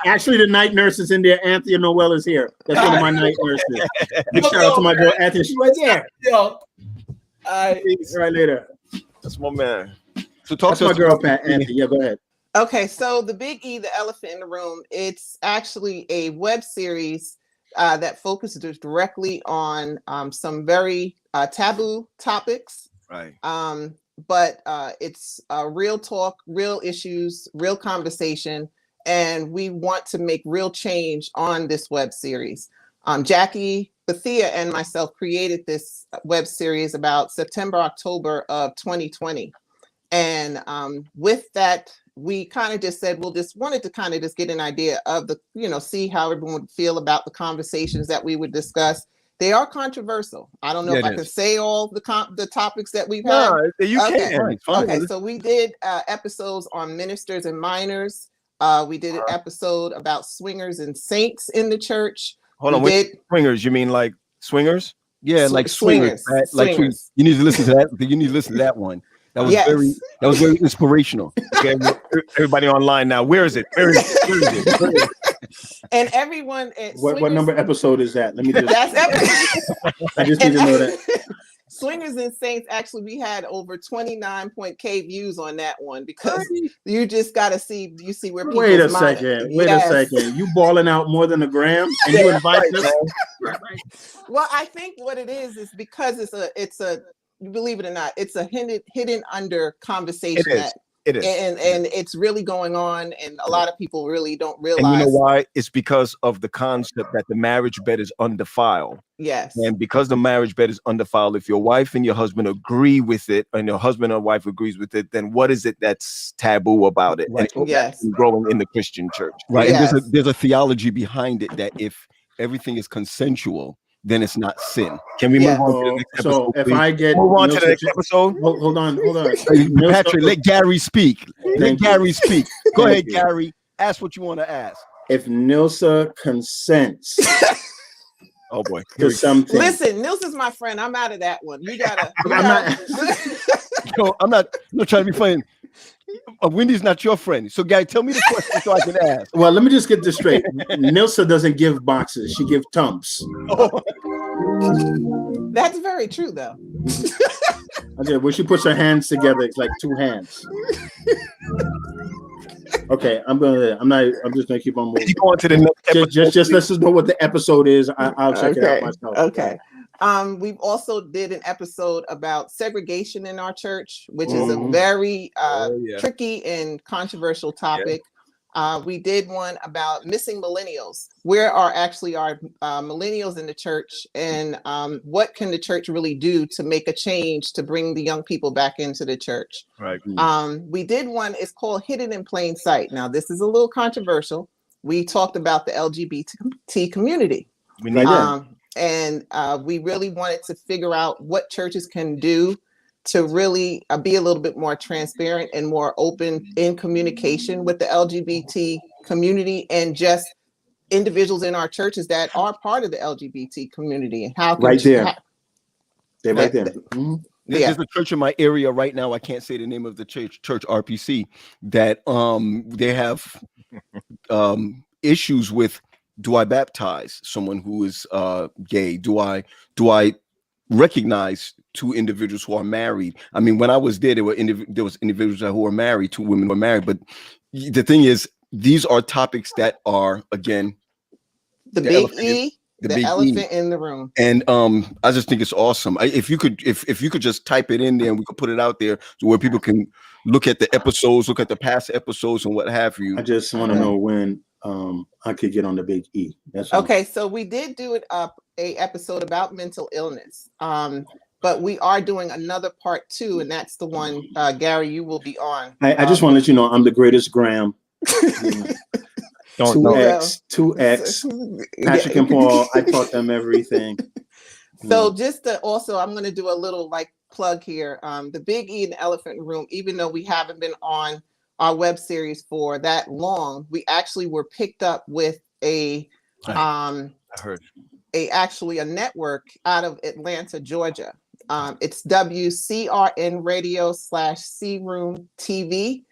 S1: Actually, the night nurse is in there. Anthea Noel is here. That's one of my night nurses. Big shout out to my girl Anthea. She's right there.
S8: Yo. All
S1: right, later.
S3: That's my man.
S4: So talk
S1: That's
S4: to
S1: my
S4: us
S1: girl,
S4: about
S1: Pat. Anthea. Yeah, go ahead.
S10: Okay, so the Big E, the elephant in the room, it's actually a web series that focuses directly on some very taboo topics.
S3: Right.
S10: But it's real talk, real issues, real conversation, and we want to make real change on this web series. Jackie Bethia and myself created this web series about September, October of 2020. And with that, we kind of just said, we'll just wanted to kind of just get an idea of the, see how everyone would feel about the conversations that we would discuss. They are controversial. I don't know if I can say all the topics that we've had.
S3: No, you can.
S10: Okay, so we did episodes on ministers and minors. We did an episode about swingers and saints in the church.
S3: Hold on, swingers? You mean like swingers?
S4: Yeah, like swingers. Like swingers. You need to listen to that. You need to listen to that one. That was very inspirational.
S3: Okay, everybody online now. Where is it? Where is it?
S10: And everyone.
S1: What number episode is that? Let me just.
S10: That's episode.
S1: I just need to know that.
S10: Swingers and Saints, actually, we had over 29.k views on that one because you just got to see. You see where people.
S1: Wait a second. Wait a second. You balling out more than a gram, and you invite us.
S10: Well, I think what it is because it's a. Believe it or not, it's a hidden under conversation.
S3: It is.
S10: And it's really going on, and a lot of people really don't realize.
S3: And you know why? It's because of the concept that the marriage bed is undefiled.
S10: Yes.
S3: And because the marriage bed is undefiled, if your wife and your husband agree with it, and your husband or wife agrees with it, then what is it that's taboo about it?
S4: Right.
S10: Yes.
S3: Growing in the Christian church.
S4: Right.
S10: Yes.
S4: And there's a theology behind it that if everything is consensual, then it's not sin.
S3: Can we move on to the next episode?
S1: So if I get
S3: move on to the next episode.
S1: Hold on.
S4: Patrick, let Gary speak. Let Gary speak. Go ahead, Gary. Ask what you want to ask.
S1: If Nilsa consents
S3: oh boy,
S1: to something.
S10: Listen, Nilsa's my friend. I'm out of that one. You gotta.
S4: I'm not trying to be funny. Wendy's not your friend. So, Gary, tell me the question so I can ask.
S1: Well, let me just get this straight. Nilsa doesn't give boxes. She gives tumps.
S10: That's very true, though.
S1: Okay, when she puts her hands together, it's like two hands. Okay, I'm just gonna keep on moving.
S3: Keep on to the next episode.
S1: Just let's just know what the episode is. I'll check it out myself.
S10: Okay. We've also did an episode about segregation in our church, which is a very tricky and controversial topic. We did one about missing millennials. Where are actually our millennials in the church, and what can the church really do to make a change to bring the young people back into the church?
S3: Right.
S10: We did one. It's called Hidden in Plain Sight. Now, this is a little controversial. We talked about the LGBT community. And we really wanted to figure out what churches can do to really be a little bit more transparent and more open in communication with the LGBT community and just individuals in our churches that are part of the LGBT community. And how can
S1: they're right there. Mm-hmm.
S4: There's a church in my area right now. I can't say the name of the church RPC, that they have issues with, do I baptize someone who is gay? Do I recognize two individuals who are married? I mean, when I was there, there was individuals who were married, two women were married. But the thing is, these are topics that are, again,
S10: the elephant in the room.
S4: And I just think it's awesome. If you could just type it in there and we could put it out there to where people can look at the episodes, look at the past episodes and what have you.
S1: I just want to know when I could get on the Big E. That's
S10: okay. So we did do it up a episode about mental illness. But we are doing another part 2, and that's the one, Gary, you will be on.
S1: I just want to let you know I'm the greatest Graham. 2X. Patrick and Paul, I taught them everything.
S10: So just to also, I'm going to do a little like plug here. The Big E and the Elephant Room, even though we haven't been on our web series for that long, we actually were picked up with actually a network out of Atlanta, Georgia. It's WCRN Radio /C Room TV.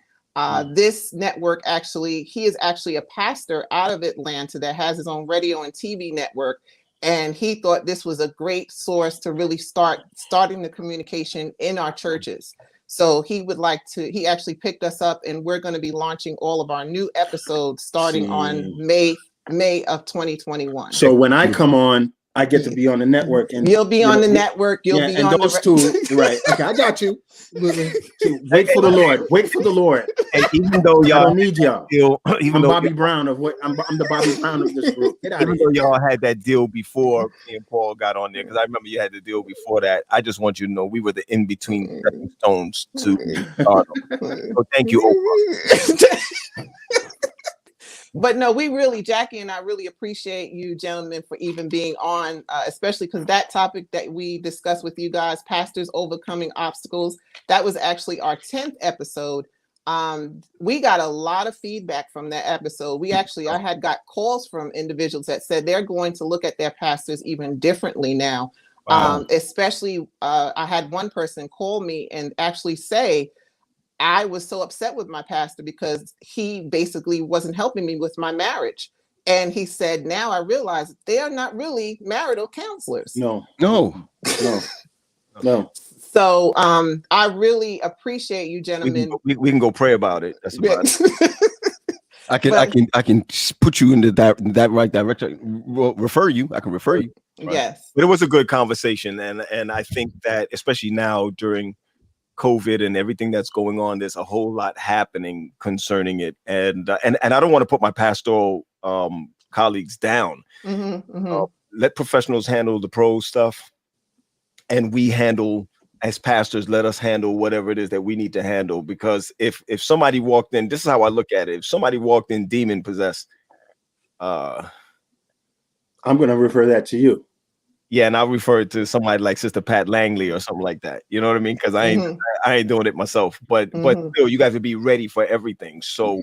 S10: This network actually, he is actually a pastor out of Atlanta that has his own radio and TV network. And he thought this was a great source to really starting the communication in our churches. So he would like to, he actually picked us up, and we're going to be launching all of our new episodes starting on May of 2021.
S1: So when I come on, I get to be on the network, and
S10: you'll be on the network. You'll be on
S1: those two, right? Okay, I got you. Wait for the Lord. Wait for the Lord.
S3: And even though y'all
S1: I don't need y'all.
S3: Even
S1: I'm
S3: though
S1: Bobby Brown of what I'm the Bobby Brown of this group. Get out
S3: even
S1: of here.
S3: though y'all had that deal before me and Paul got on there, because I remember you had the deal before that. I just want you to know we were the in between stepping stones to stardom. So thank you, Oprah.
S10: But no, we really, Jackie and I really appreciate you gentlemen for even being on, especially because that topic that we discussed with you guys, pastors overcoming obstacles, that was actually our 10th episode. We got a lot of feedback from that episode. I had got calls from individuals that said they're going to look at their pastors even differently now. Wow. Especially, I had one person call me and actually say, I was so upset with my pastor because he basically wasn't helping me with my marriage. And he said, now I realize they are not really marital counselors.
S1: No.
S10: So I really appreciate you gentlemen.
S3: We can go pray about it. That's about it.
S7: I can put you into that right direction. Refer you. I can refer you.
S10: Right? Yes.
S3: But it was a good conversation. And I think that especially now during COVID and everything that's going on, there's a whole lot happening concerning it, and I don't want to put my pastoral colleagues down. Let professionals handle the pro stuff, and we handle as pastors. Let us handle whatever it is that we need to handle. Because if somebody walked in, this is how I look at it. If somebody walked in demon possessed,
S1: I'm going to refer that to you.
S3: Yeah, and I'll refer it to somebody like Sister Pat Langley or something like that. You know what I mean? Because I ain't doing it myself. But still, you guys would be ready for everything. So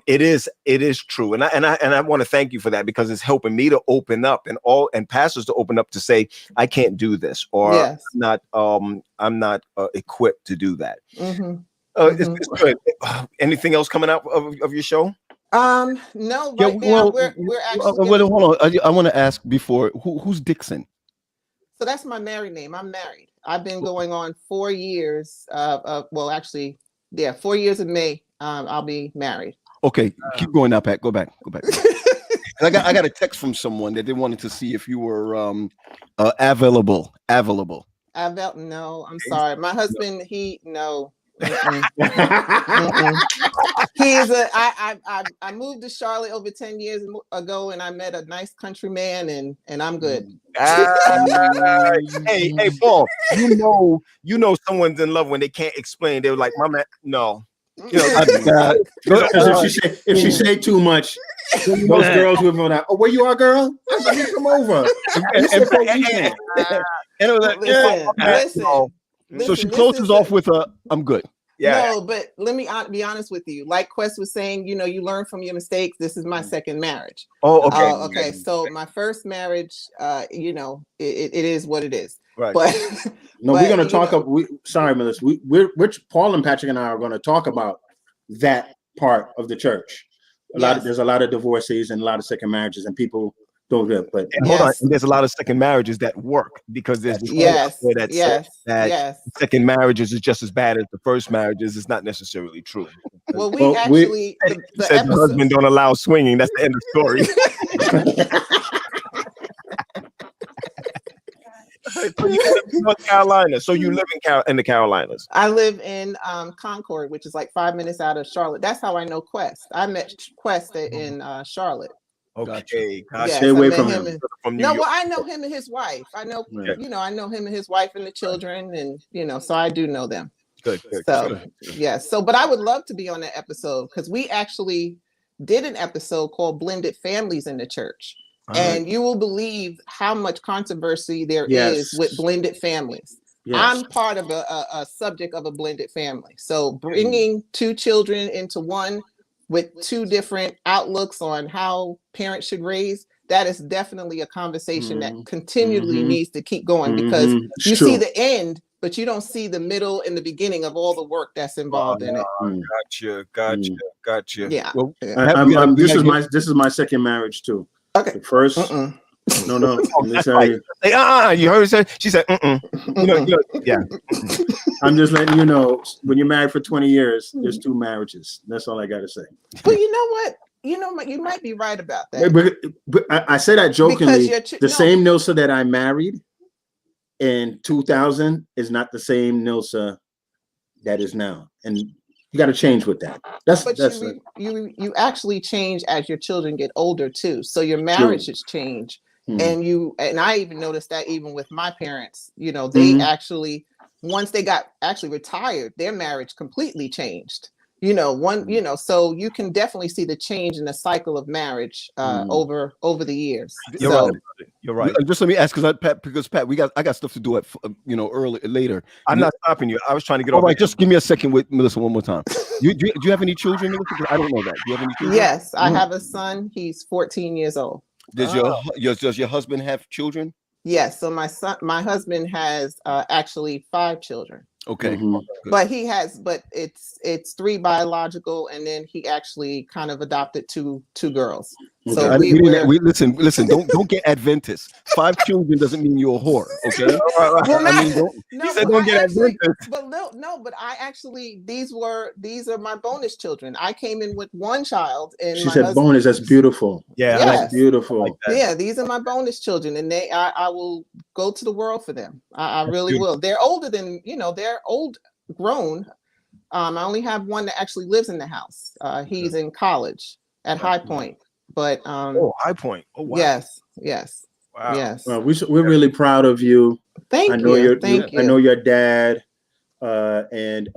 S3: it is true, and I want to thank you for that, because it's helping me to open up and pastors to open up to say I can't do this, or I'm not equipped to do that. It's good. Anything else coming out of your show?
S10: No. Right now we're actually.
S7: Hold on. I want to ask before. Who's Dixon?
S10: So that's my married name. I'm married. I've been going on 4 years. 4 years in May. I'll be married.
S7: Okay, keep going now, Pat. Go back. I got a text from someone that they wanted to see if you were available.
S10: No, I'm sorry. My husband, no. He's I moved to Charlotte over 10 years ago, and I met a nice country man, and I'm good.
S3: Hey, Paul, you know someone's in love when they can't explain. They're like, my man, no. You know,
S1: if she say too much, those girls will be like, "Oh, where you are, girl? I said, come over."
S7: So she closes off with "I'm good."
S10: Yeah. No, but let me be honest with you. Like Quest was saying, you learn from your mistakes. This is my second marriage.
S3: Oh, okay.
S10: Okay. So my first marriage, it is what it is.
S3: Right.
S10: But
S1: we're going to talk. Sorry, Melissa. We're Paul and Patrick and I are going to talk about that part of the church. There's a lot of divorcees and a lot of second marriages, and people don't do it. But
S3: hold on, and there's a lot of second marriages that work, because there's second marriages is just as bad as the first marriages. It's not necessarily true.
S10: Well, the
S3: said the husband don't allow swinging. That's the end of the story. So you live in North Carolina. So you live in the Carolinas.
S10: I live in Concord, which is like 5 minutes out of Charlotte. That's how I know Quest. I met Quest in Charlotte.
S3: Okay,
S10: Yes,
S1: stay away
S10: I met
S1: from
S10: him
S1: him.
S3: From New
S10: No,
S3: York.
S10: well, I know him and his wife. I know, you know, I know him and his wife and the children, and you know, so I do know them.
S3: Good.
S10: So yes. So, but I would love to be on that episode because we actually did an episode called "Blended Families in the Church," and you will believe how much controversy there is with blended families.
S1: Yes.
S10: I'm part of a subject of a blended family. So bringing two children into one with two different outlooks on how parents should raise, that is definitely a conversation that continually needs to keep going because you see the end, but you don't see the middle and the beginning of all the work that's involved in it.
S3: Gotcha.
S10: Yeah.
S3: Well,
S1: this is my second marriage too.
S10: Okay.
S1: The first. No.
S3: You heard her say? She said, yeah.
S1: I'm just letting you know, when you're married for 20 years, there's two marriages. That's all I got to say.
S10: But you know what? You might be right about that.
S1: But I say that jokingly. The same Nilsa that I married in 2000 is not the same Nilsa that is now. And you got to change with that.
S10: You actually change as your children get older too. So your marriages change. And I even noticed that even with my parents, you know, they actually, once they got actually retired, their marriage completely changed. You know, so you can definitely see the change in the cycle of marriage over the years.
S3: You're right.
S7: Just let me ask, because Pat, I got stuff to do at later.
S3: I'm not stopping you. I was trying to get
S7: all
S3: over.
S7: right. Just give me a second with Melissa one more time. Do you have any children, Melissa? I don't know that. Do you have any children?
S10: Yes, I have a son. He's 14 years old.
S7: Does your husband have children?
S10: Yes. So my husband has actually 5 children.
S7: Okay.
S10: But it's 3 biological, and then he actually kind of adopted two girls. So
S7: we listen. Don't get Adventist. 5 children doesn't mean you're a whore. Okay.
S10: Don't get Adventist. But I actually these are my bonus children. I came in with 1 child, and
S1: she said bonus. That's beautiful.
S3: Yeah,
S10: yes.
S1: That's beautiful. Like that.
S10: Yeah, these are my bonus children, and I will go to the world for them. I really will. They're older than they're old grown. I only have one that actually lives in the house. He's in college at High Point. But
S3: High Point. Oh wow.
S10: Yes.
S3: Wow.
S10: Yes.
S1: We're really proud of you.
S10: Thank
S1: I know
S10: you.
S1: I know your dad. And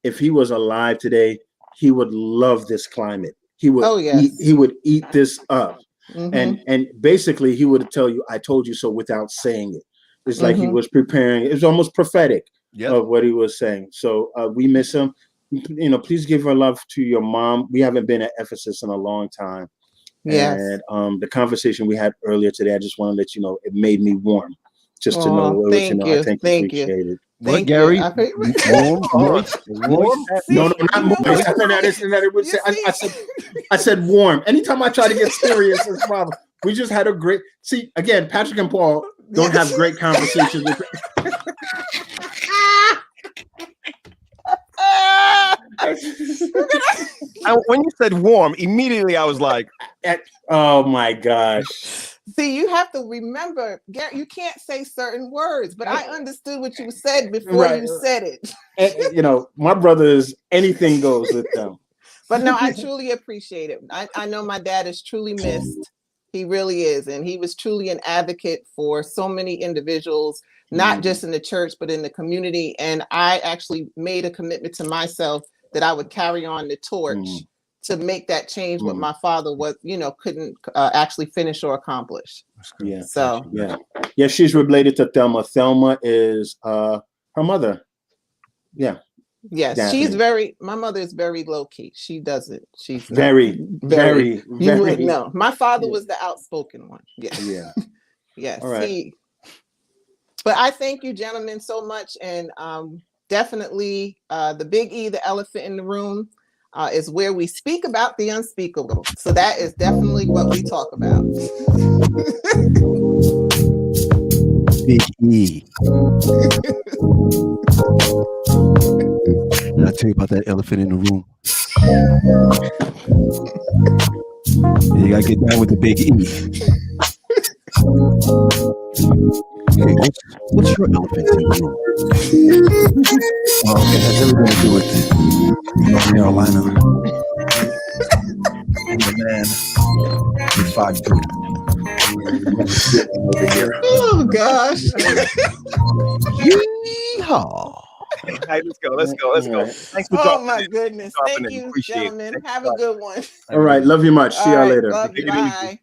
S1: if he was alive today, he would love this climate. He would he would eat this up. And basically he would tell you, I told you so without saying it. It's like he was preparing. It was almost prophetic of what he was saying. So we miss him. Please give our love to your mom. We haven't been at Ephesus in a long time.
S10: Yes.
S1: And the conversation we had earlier today, I just want to let you know, it made me warm just to know.
S10: Thank you.
S1: I think
S10: Thank
S1: you appreciate it.
S7: What, Gary?
S1: Warm? No, not moist. I said warm. Anytime I try to get serious, it's a problem. We just had a great. See, again, Patrick and Paul don't have great conversations.
S3: When you said warm, immediately I was like,
S1: "Oh my gosh!"
S10: See, you have to remember, Gary. You can't say certain words, but I understood what you said before you said it.
S1: And, my brothers, anything goes with them.
S10: But no, I truly appreciate it. I know my dad is truly missed. He really is, and he was truly an advocate for so many individuals, not just in the church, but in the community. And I actually made a commitment to myself that I would carry on the torch to make that change what my father couldn't actually finish or accomplish.
S1: Yeah.
S10: So
S1: yeah, she's related to Thelma. Thelma is her mother. Yeah.
S10: Yes, my mother is very low key. She doesn't. She's
S1: very.
S10: You would know. My father was the outspoken one. Yes.
S1: Yeah.
S10: Yes.
S1: All right.
S10: But I thank you, gentlemen, so much. And definitely the big E, the elephant in the room, is where we speak about the unspeakable. So that is definitely what we talk about.
S7: Big E. I'll tell you about that elephant in the room. You gotta get down with the big E. Okay, what's your elephant in the room? Oh, okay, has everything to do with North Carolina. And the man is
S4: 5 dude.
S10: Oh gosh.
S4: Yeehaw.
S3: All right, let's go. Thanks for
S10: Oh
S3: dropping
S10: my
S3: in.
S10: goodness.
S3: Dropping
S10: Thank
S3: in.
S10: you,
S3: Appreciate it.
S10: gentlemen.
S3: Thanks
S10: Have
S3: for
S10: a good one.
S1: All right, love you much. See y'all
S10: All right,
S1: later.
S10: love you.
S3: Take it easy.
S10: Bye.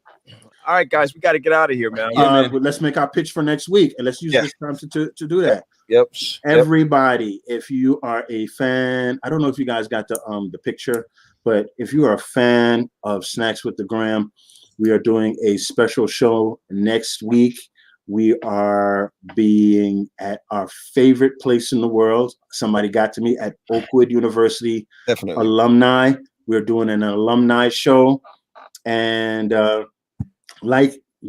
S3: All right, guys, we got to get out of here, man.
S1: Let's make our pitch for next week, and let's use this time to do that.
S3: Yep.
S1: Everybody, if you are a fan, I don't know if you guys got the picture, but if you are a fan of Snacks with the Gram, we are doing a special show next week. We are being at our favorite place in the world. Somebody got to me at Oakwood University.
S3: Definitely.
S1: Alumni. We're doing an alumni show, and we're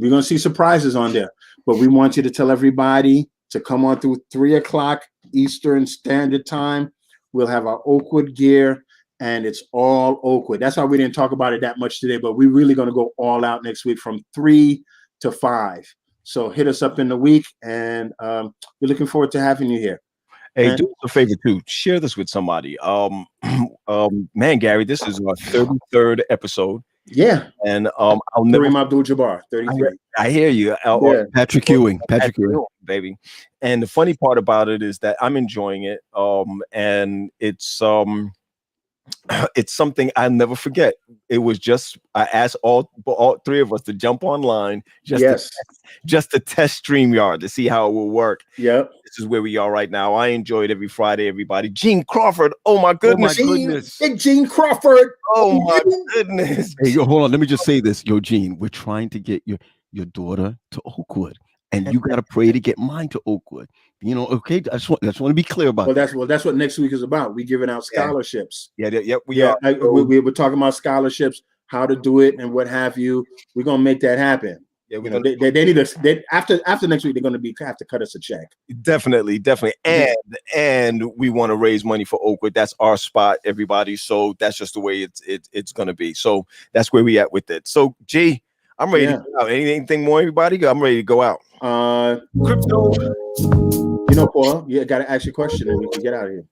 S1: gonna see surprises on there. But we want you to tell everybody to come on through 3:00 Eastern Standard Time. We'll have our Oakwood gear, and it's all Oakwood. That's why we didn't talk about it that much today, but we're really gonna go all out next week from 3 to 5. So hit us up in the week, and we're looking forward to having you here.
S3: Hey, do us a favor too. Share this with somebody. Man, Gary, this is our 33rd episode.
S1: Yeah.
S3: And I'll never.
S1: Kareem Abdul-Jabbar, 33.
S3: I hear you.
S4: Patrick Ewing,
S3: baby. And the funny part about it is that I'm enjoying it. And it's something I never forget. It was just I asked all three of us to jump online just to test StreamYard to see how it will work.
S1: Yep.
S3: This is where we are right now. I enjoy it every Friday, everybody. Gene Crawford. Oh my goodness.
S1: Big Gene Crawford.
S3: Oh my goodness.
S4: Hey, yo, hold on. Let me just say this. Yo, Gene, we're trying to get your daughter to Oakwood. And you got to pray to get mine to Oakwood. You know, okay. I just want to be clear about
S1: that. That's what next week is about. We're giving out scholarships.
S3: We are.
S1: We're talking about scholarships, how to do it, and what have you. We're gonna make that happen. Yeah, they need us. After next week, they're gonna have to cut us a check.
S3: Definitely. And we want to raise money for Oakwood. That's our spot, everybody. So that's just the way it's gonna be. So that's where we at with it. So G, I'm ready to go out. Anything more, everybody? I'm ready to go out.
S1: Crypto. You know, Paul, you got to ask your question and we can get out of here.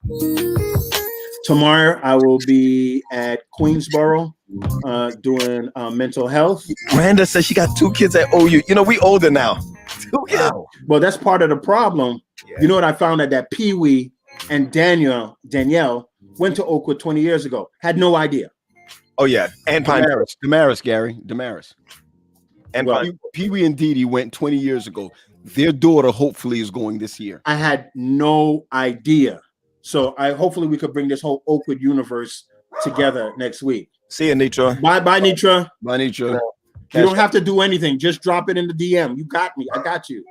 S1: Tomorrow, I will be at Queensboro doing mental health.
S3: Miranda says she got 2 kids at OU. You know, we older now. 2 kids.
S1: Wow. Well, that's part of the problem. Yeah. You know what I found out that Pee Wee and Danielle went to Oakwood 20 years ago. Had no idea.
S3: Oh, yeah. And
S4: Damaris, Gary. Damaris.
S3: And
S4: Pee Wee and Dee Dee went 20 years ago. Their daughter hopefully is going this year.
S1: I had no idea. So hopefully we could bring this whole Oakwood universe together next week.
S3: See you, Nitra.
S1: Bye, Nitra.
S4: Bye, Nitra.
S1: You don't have to do anything. Just drop it in the DM. You got me. I got you.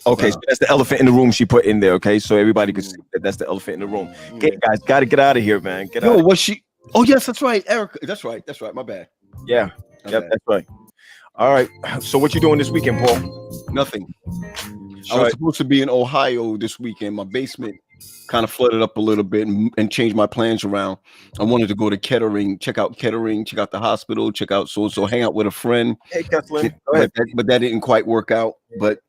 S3: Okay, so that's the elephant in the room she put in there. Okay, so everybody could see that that's the elephant in the room. Okay, guys, got to get out of here, man. Get out.
S4: Was she? Oh, yes, that's right, Erica. That's right. My bad.
S3: Yeah. Yep, that's right. All right. So what you doing this weekend, Paul?
S4: Nothing. I was supposed to be in Ohio this weekend. My basement kind of flooded up a little bit and changed my plans around. I wanted to go to Kettering, check out the hospital, check out so hang out with a friend.
S3: Hey, Kathleen.
S4: But that didn't quite work out. But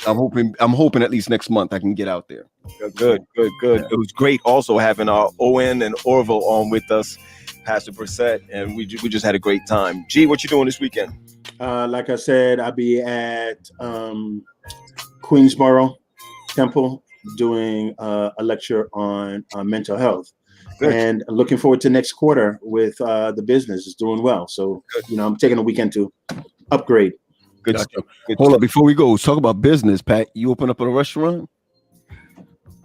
S4: I'm hoping at least next month I can get out there.
S3: Good. Yeah. It was great also having our Owen and Orville on with us, Pastor Brissett, and we just had a great time. G, what you doing this weekend?
S1: Like I said, I'll be at Queensboro Temple doing a lecture on mental health. Good. And looking forward to next quarter with the business. It's doing well. So, I'm taking a weekend to upgrade.
S3: Good.
S4: Hold up, before we go, let's talk about business, Pat. You open up a restaurant?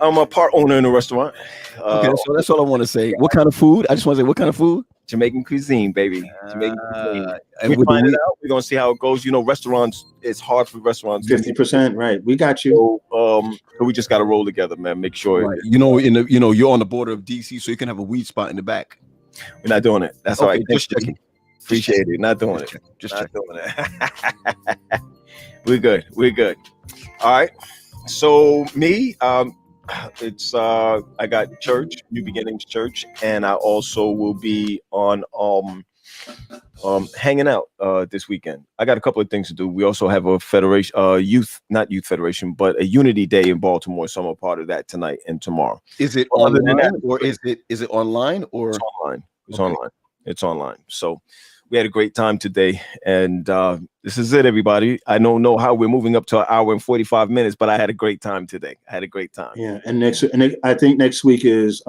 S3: I'm a part owner in a restaurant.
S4: Okay, so that's all I want to say. What kind of food? I just want to say, what kind of food?
S3: Jamaican cuisine, baby. Jamaican cuisine. And we find it out. We're gonna see how it goes. Restaurants. It's hard for restaurants.
S1: 50%, right? We got you.
S3: So we just got to roll together, man. Make sure.
S4: Right. You're on the border of DC, so you can have a weed spot in the back.
S3: We're not doing it. That's all right.
S4: Just checking.
S3: Appreciate it. Not doing it. Just not doing it. We're good. All right. So me, it's I got church, New Beginnings Church, and I also will be on hanging out this weekend. I got a couple of things to do. We also have a federation, not youth federation, but a Unity Day in Baltimore. So I'm a part of that tonight and tomorrow.
S4: Is it online or is it online or
S3: it's online? It's online. It's online. So we had a great time today, and this is it, everybody. I don't know how we're moving up to an hour and 45 minutes, but I had a great time today. I had a great time.
S1: Yeah, and I think next week is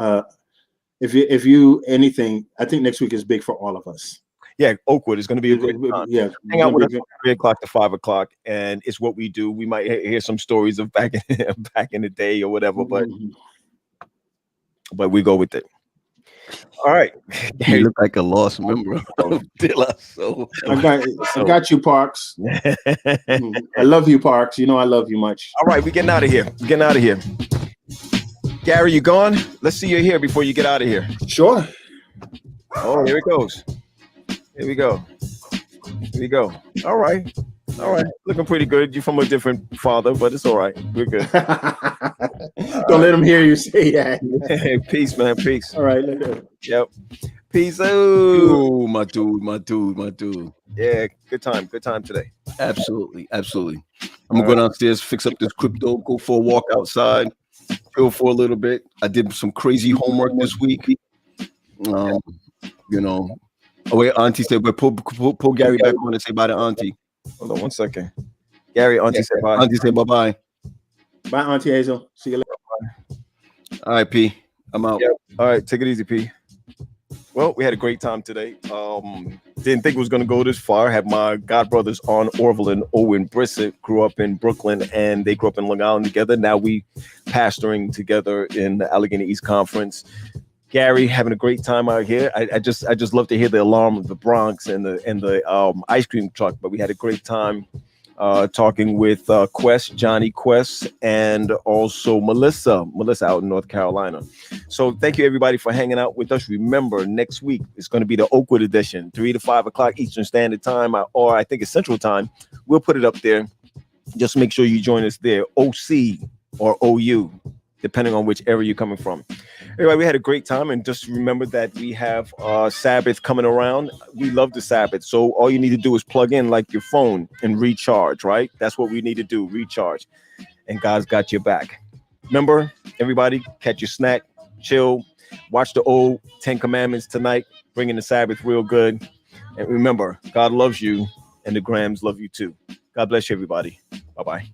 S1: if you anything, I think next week is big for all of us.
S3: Yeah, Oakwood is going to be a great time.
S1: Yeah,
S3: hang out with us from 3 o'clock to 5 o'clock, and it's what we do. We might hear some stories of back in the day or whatever, but we go with it. All right.
S4: You look like a lost member of De La Soul.
S1: I got you, Parks. I love you, Parks. You know I love you much.
S3: All right, we're getting out of here. Gary, you gone? Let's see you here before you get out of here.
S1: Sure.
S3: Oh, here it goes. Here we go. All right. Looking pretty good. You're from a different father, but it's all right. We're good.
S1: Don't let him hear you say that.
S3: Hey, peace, man. Peace.
S1: All right.
S3: Yep. Peace.
S4: Oh, my dude.
S3: Yeah, good time today.
S4: Absolutely. I'm gonna go downstairs, fix up this crypto, go for a walk outside, chill for a little bit. I did some crazy homework this week. You know. Oh wait, Auntie said, but pull Gary back on and say bye to Auntie.
S3: Hold on 1 second. Gary, Auntie said bye.
S4: Auntie said bye.
S1: Bye, Auntie Hazel. See you later.
S4: All right, P. I'm out.
S3: Yep. All right, take it easy, P. Well, we had a great time today. Didn't think it was going to go this far. Had my godbrothers on Orville and Owen Brissett, grew up in Brooklyn, and they grew up in Long Island together. Now we pastoring together in the Allegheny East Conference. Gary having a great time out here. I just love to hear the alarm of the Bronx and the ice cream truck. But we had a great time talking with Johnny Quest, and also Melissa out in North Carolina. So thank you everybody for hanging out with us. Remember, next week it's going to be the Oakwood edition, 3 to 5 o'clock Eastern Standard Time, or I think it's Central Time. We'll put it up there. Just make sure you join us there. OC or OU, depending on which area you're coming from. Anyway, we had a great time, and just remember that we have Sabbath coming around. We love the Sabbath, so all you need to do is plug in like your phone and recharge, right? That's what we need to do, recharge. And God's got your back. Remember, everybody, catch your snack, chill, watch the old 10 Commandments tonight, bringing the Sabbath real good. And remember, God loves you, and the Grams love you too. God bless you, everybody. Bye-bye.